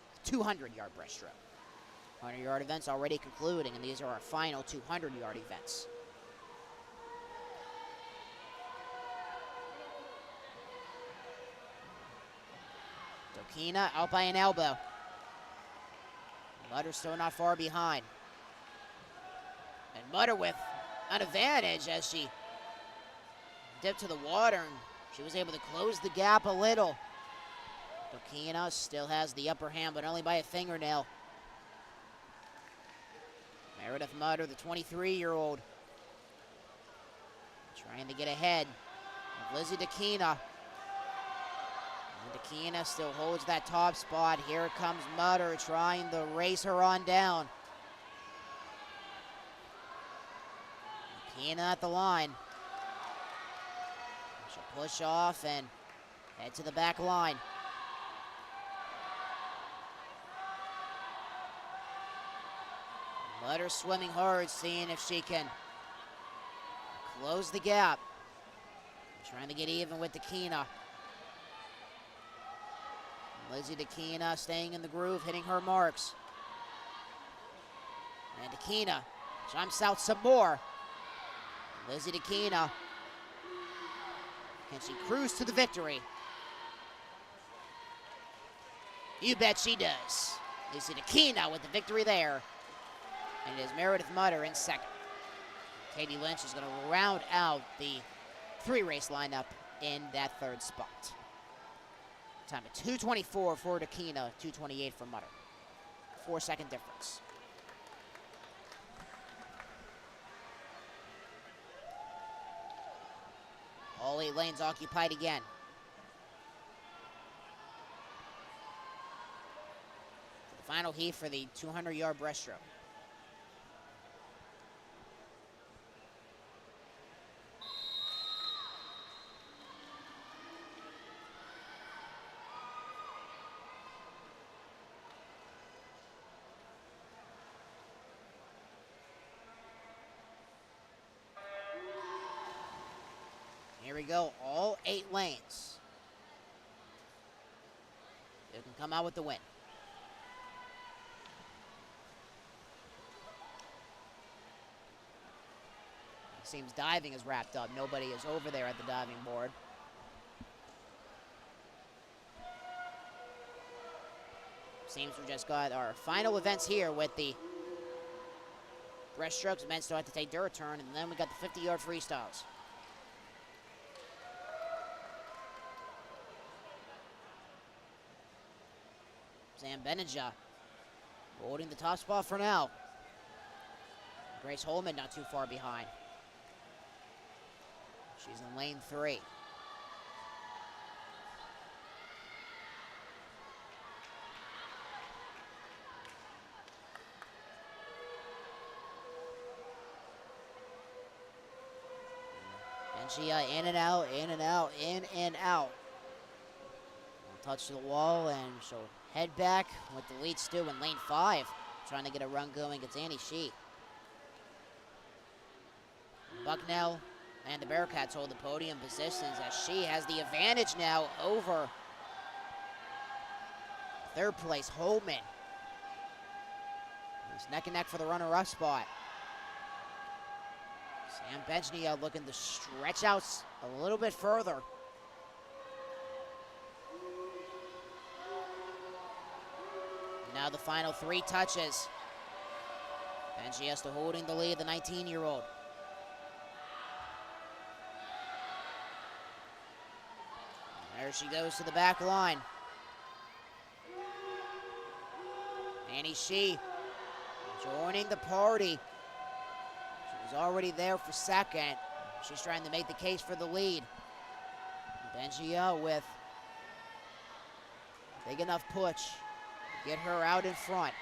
100-yard events already concluding, and these are our final 200-yard events. DeKina out by an elbow. Mutter still not far behind. And Mutter with an advantage as she dipped to the water, and she was able to close the gap a little. Dokina still has the upper hand, but only by a fingernail. Meredith Mutter, the 23-year-old, trying to get ahead of Lizzie Dokina. And Dokina still holds that top spot. Here comes Mutter trying to race her on down. Dokina at the line. She'll push off and head to the back line. Mutter swimming hard, seeing if she can close the gap. Trying to get even with Dokina. Lizzie Dokina staying in the groove, hitting her marks. And Dokina jumps out some more. Lizzie Dokina. Can she cruise to the victory? You bet she does. Lizzie Dokina with the victory there. And it is Meredith Mutter in second. Katie Lynch is going to round out the three-race lineup in that third spot. Time of 2:24 for Dokina, 2:28 for Mutter. 4-second difference. All 8 lanes occupied again. The final heat for the 200-yard breaststroke. Here we go, all 8 lanes. You can come out with the win. It seems diving is wrapped up. Nobody is over there at the diving board. Seems we just got our final events here with the breaststrokes. Men still have to take their turn, and then we got the 50-yard freestyles. Sam Benninja holding the top spot for now. Grace Holman not too far behind. She's in lane 3. Benjia in and out, in and out, in and out. Touch to the wall, and she'll head back with the lead still in lane 5. Trying to get a run going against Annie Shee. Bucknell and the Bearcats hold the podium positions as Shee has the advantage now over third place Holman. It's neck and neck for the runner-up spot. Sam Benjia looking to stretch out a little bit further. Now the final 3 touches. Benjia still holding the lead, the 19-year-old. There she goes to the back line. Annie Shee joining the party. She was already there for second. She's trying to make the case for the lead. Benjia with big enough push. Get her out in front.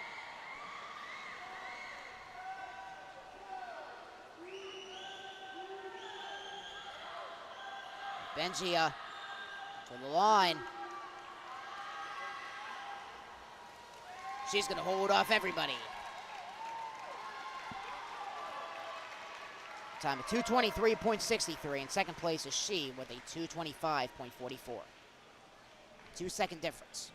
Benjia to the line. She's going to hold off everybody. Time of 2:23.63. In second place is Shee with a 2:25.44. 2-second difference.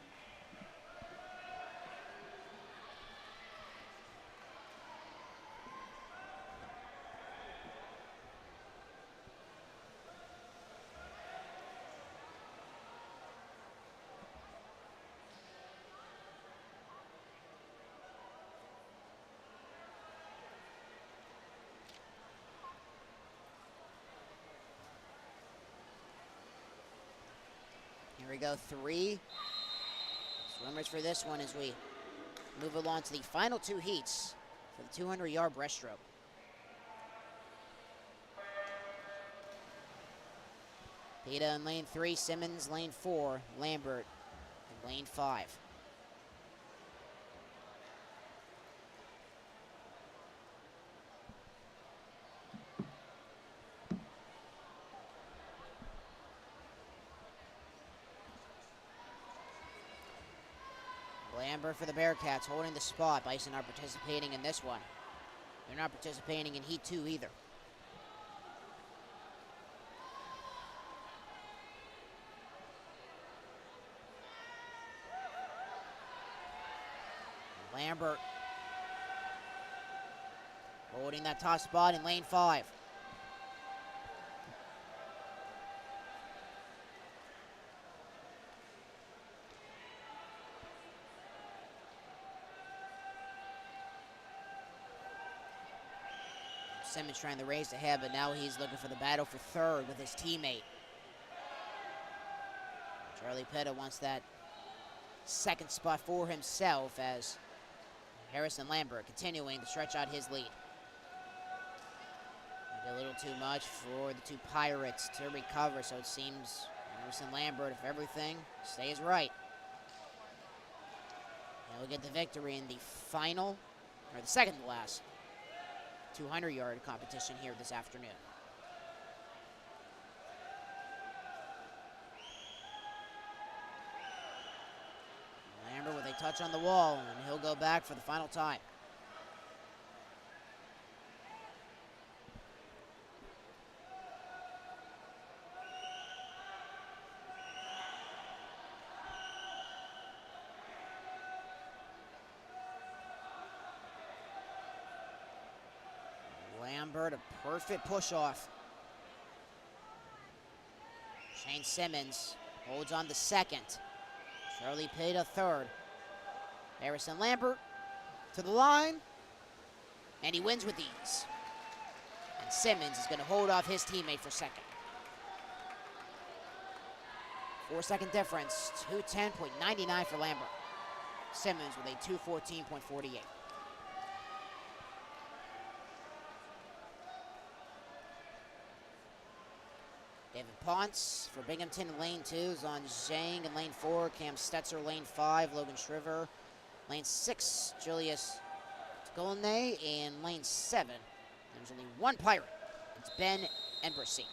go 3 swimmers for this one as we move along to the final 2 heats for the 200-yard breaststroke. Peta in lane 3, Simmons lane 4, Lambert in lane 5. Lambert for the Bearcats holding the spot. Bison not participating in this one. They're not participating in Heat 2 either. Lambert holding that top spot in lane 5. Simmons trying to race ahead, but now he's looking for the battle for third with his teammate. Charlie Peta wants that second spot for himself as Harrison Lambert continuing to stretch out his lead. Maybe a little too much for the 2 Pirates to recover, so it seems Harrison Lambert, if everything stays right, he'll get the victory in the final, or the second to last, 200-yard competition here this afternoon. Lambert with a touch on the wall, and he'll go back for the final time. Lambert, a perfect push-off. Shane Simmons holds on the second. Charlie Peta third. Harrison Lambert to the line, and he wins with ease. And Simmons is going to hold off his teammate for second. 4-second difference, 2:10.99 for Lambert. Simmons with a 2:14.48. David Ponce for Binghamton in lane 2 is on Zhang in lane 4. Cam Stetzer lane 5. Logan Shriver lane 6. Julius Tgolne in lane 7. There's only one Pirate. It's Ben Embrasey.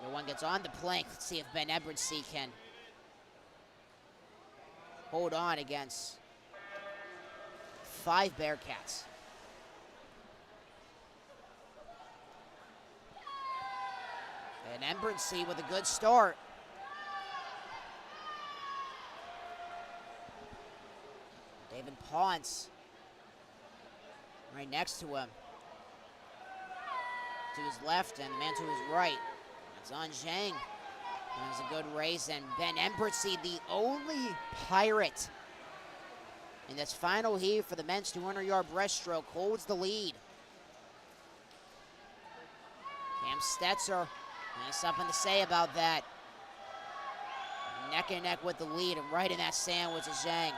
Number 1 gets on the plank. Let's see if Ben Embrasey can hold on against 5 Bearcats. And Embrasey with a good start. David Ponce right next to him. To his left and the man to his right. That's on Zhang. That was a good race. And Ben Embrasey, the only Pirate in this final heat for the men's 200-yard breaststroke, holds the lead. Cam Stetzer has something to say about that. Neck and neck with the lead, and right in that sandwich is Zhang.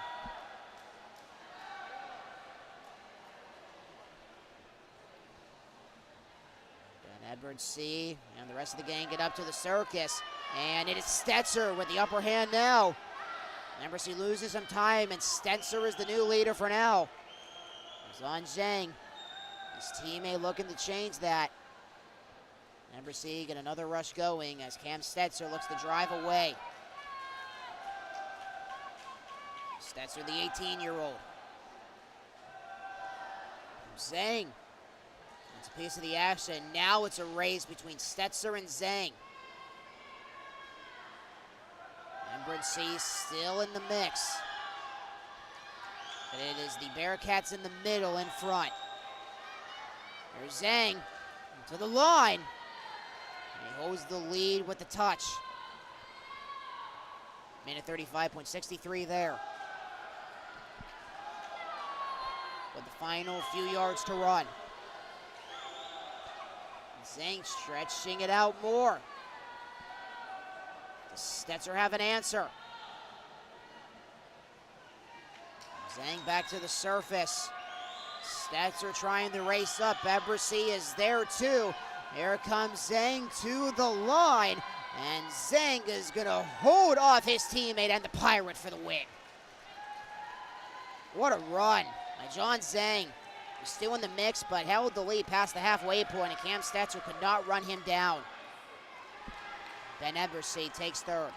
Ben Embrasey and the rest of the gang get up to the circus, and it is Stetzer with the upper hand now. Embrasey loses some time, and Stetzer is the new leader for now. It's on Zhang. His teammate looking to change that. Embrasey get another rush going as Cam Stetzer looks to drive away. Stetzer, the 18-year-old. Zhang. That's a piece of the action. Now it's a race between Stetzer and Zhang. Embrasey still in the mix. But it is the Bearcats in the middle in front. There's Zhang to the line. And he holds the lead with the touch. Minute 35.63 there. With the final few yards to run. Zhang stretching it out more. Does Stetzer have an answer? Zhang back to the surface. Stetzer trying to race up. Ebersy is there too. Here comes Zhang to the line. And Zhang is going to hold off his teammate and the Pirate for the win. What a run by John Zhang. He's still in the mix, but held the lead past the halfway point, and Cam Stetzer could not run him down. Ben Ebersy takes third.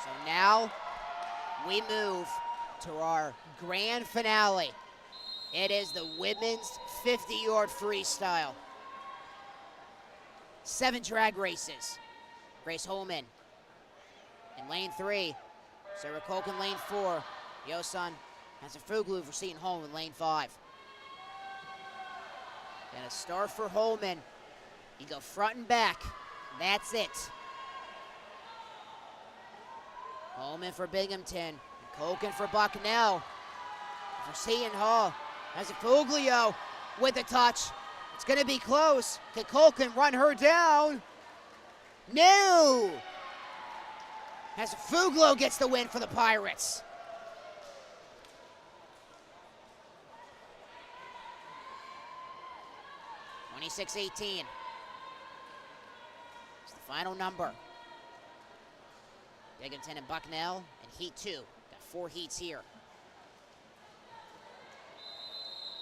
So now we move to our grand finale. It is the women's 50-yard freestyle. 7 drag races. Grace Holman in lane 3. Sarah Kolk in lane 4. Yosan Hasafuglu for Seton Hall in lane 5. And a start for Holman. You go front and back. That's it. Holman for Binghamton. Kolkin for Bucknell. For Seton Hall. Hasafuglu with a touch. It's going to be close. Can Kolkin run her down? No! Hasafuglu gets the win for the Pirates. (26-18). It's the final number. Binghamton and Bucknell and Heat 2. Got 4 heats here.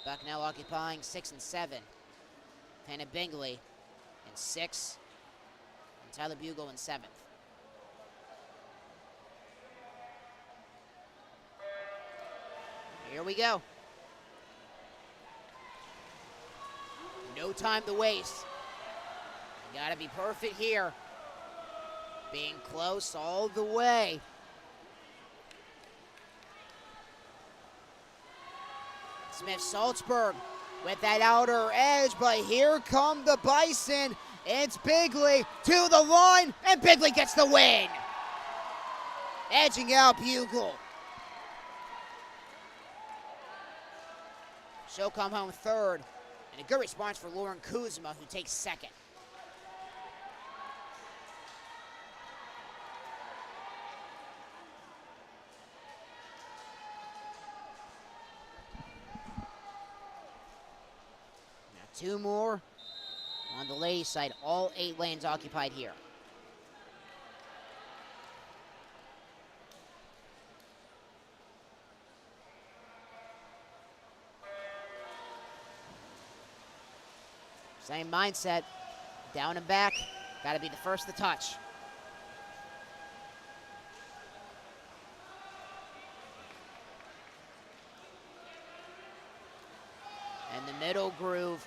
Bucknell occupying 6 and 7. Hannah Bingley in 6. And Tyler Bugle in 7th. Here we go. No time to waste. You gotta be perfect here. Being close all the way. Smith-Salzburg with that outer edge, but here come the Bison. It's Bigley to the line, and Bigley gets the win. Edging out Bugle. She'll come home third, and a good response for Lauren Kuzma, who takes second. Now 2 more on the ladies' side, all 8 lanes occupied here. Same mindset, down and back, gotta be the first to touch. And the middle groove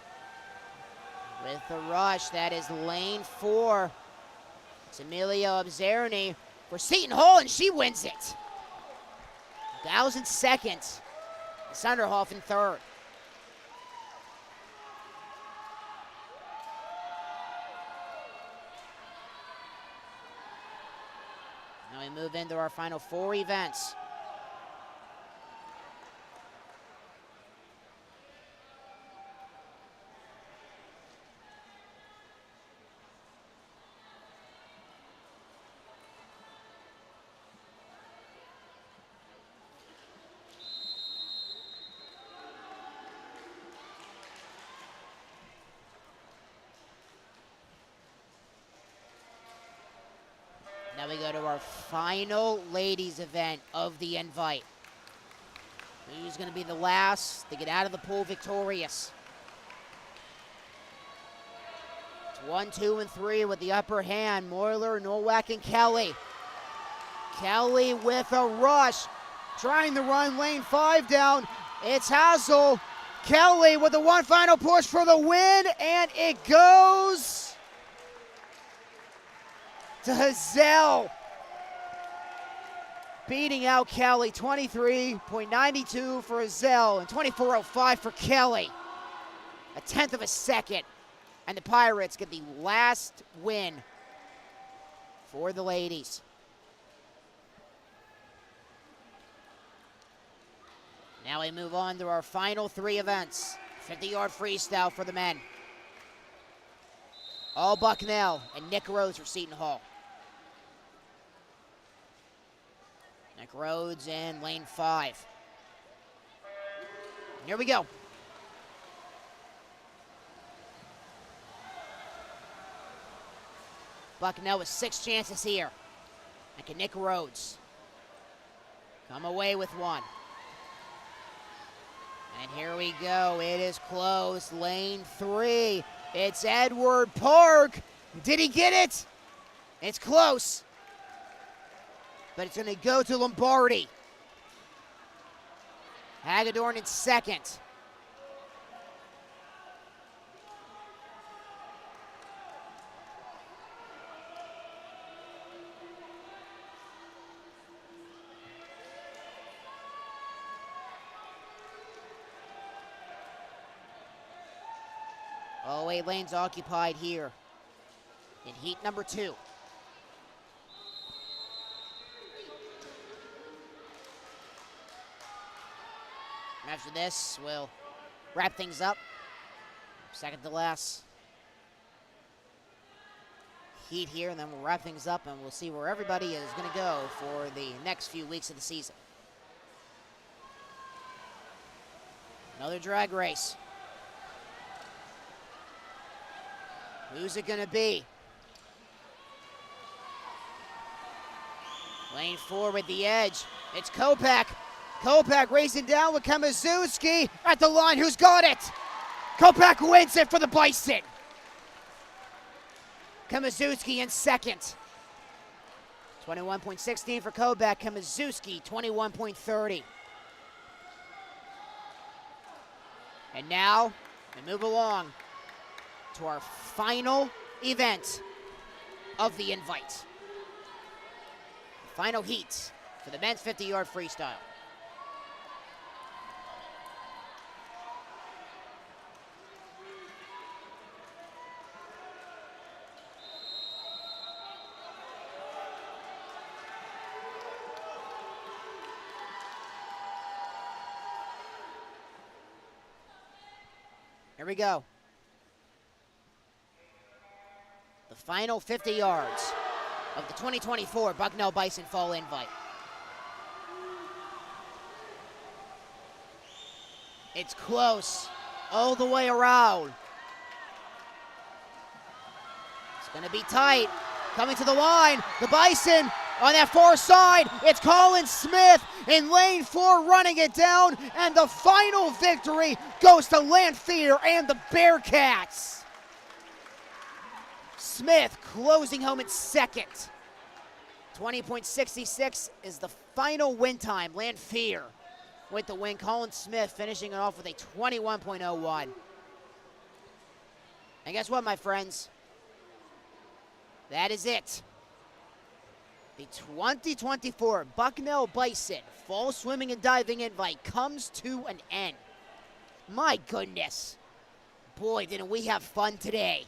with the rush, that is lane 4. It's Amelia Obzerny for Seton Hall, and she wins it. 1,000 seconds. Sunderhoff in third. Now we move into our final 4 events. Now we go to our final ladies event of the invite. Who's going to be the last to get out of the pool victorious? It's 1, 2, and 3 with the upper hand. Moyler, Nowak, and Kelly. Kelly with a rush, trying to run lane 5 down. It's Hazel. Kelly with the one final push for the win, and it goes to Hazel, beating out Kelly. 23.92 for Hazel and 24.05 for Kelly. A 1/10 of a second And the Pirates get the last win for the ladies. Now we move on to our final 3 events. 50-yard freestyle for the men. All Bucknell and Nick Rhodes for Seton Hall. Nick Rhodes in lane 5. Here we go. Bucknell with 6 chances here. And can Nick Rhodes come away with 1? And here we go. It is close. Lane 3. It's Edward Park. Did he get it? It's close. But it's going to go to Lombardi. Hagedorn in second. Oh, 8 lanes occupied here in heat number 2. After this, we'll wrap things up. Second to last heat here, and then we'll wrap things up, and we'll see where everybody is going to go for the next few weeks of the season. Another drag race. Who's it going to be? Lane 4 with the edge. It's Kopak. Kopak racing down with Kamizuski at the line. Who's got it? Kopak wins it for the Bison. Kamizuski in second. 21.16 for Kopak. Kamizuski 21.30. And now we move along to our final event of the invite. Final heat for the men's 50-yard freestyle. Here we go. The final 50 yards of the 2024 Bucknell Bison Fall Invite. It's close all the way around. It's going to be tight. Coming to the line, the Bison on that far side. It's Colin Smith in lane 4 running it down, and the final victory goes to Lanphier and the Bearcats. Smith closing home in second. 20.66 is the final win time. Lanphier with the win. Colin Smith finishing it off with a 21.01. And guess what, my friends? That is it. The 2024 Bucknell Bison Fall Swimming and Diving Invite comes to an end. My goodness. Boy, didn't we have fun today.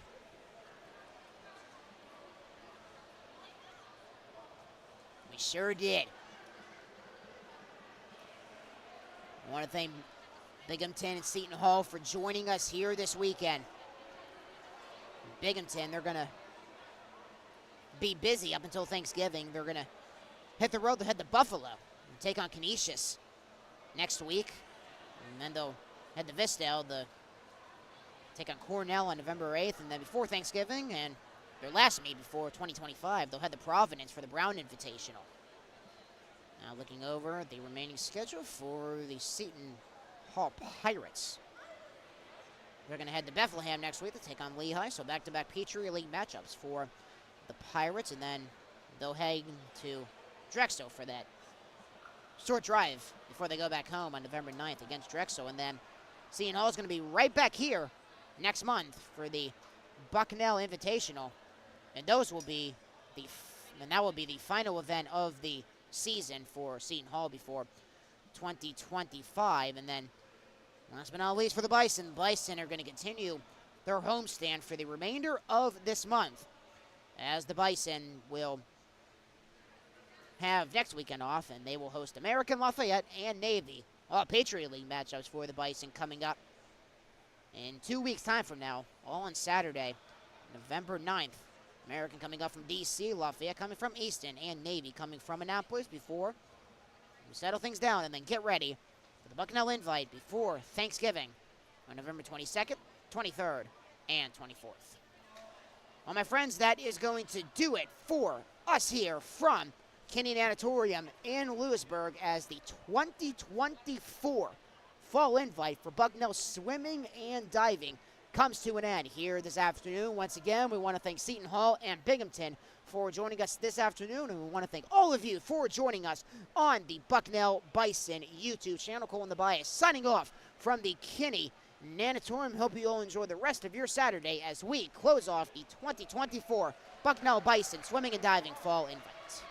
We sure did. I want to thank Binghamton and Seton Hall for joining us here this weekend. Binghamton, they're going to be busy up until Thanksgiving. They're going to hit the road. They'll head to Buffalo and take on Canisius next week. And then they'll head to Vistale to take on Cornell on November 8th. And then before Thanksgiving and their last meet before 2025, they'll head to Providence for the Brown Invitational. Now looking over the remaining schedule for the Seton Hall Pirates. They're going to head to Bethlehem next week to take on Lehigh. So back-to-back Patriot League matchups for the Pirates, and then they'll head to Drexel for that short drive before they go back home on November 9th against Drexel. And then Seton Hall is going to be right back here next month for the Bucknell Invitational, and those will be that will be the final event of the season for Seton Hall before 2025. And then last but not least for the Bison are going to continue their homestand for the remainder of this month, as the Bison will have next weekend off, and they will host American Lafayette and Navy. All Patriot League matchups for the Bison coming up in 2 weeks' time from now, all on Saturday, November 9th. American coming up from D.C., Lafayette coming from Easton, and Navy coming from Annapolis before we settle things down and then get ready for the Bucknell Invite before Thanksgiving on November 22nd, 23rd, and 24th. Well, my friends, that is going to do it for us here from Kinney Natatorium in Lewisburg as the 2024 Fall Invite for Bucknell Swimming and Diving comes to an end here this afternoon. Once again, we want to thank Seton Hall and Binghamton for joining us this afternoon, and we want to thank all of you for joining us on the Bucknell Bison YouTube channel. Colin the Bias signing off from the Kinney Natatorium. Hope you all enjoy the rest of your Saturday as we close off the 2024 Bucknell Bison Swimming and Diving Fall Invite.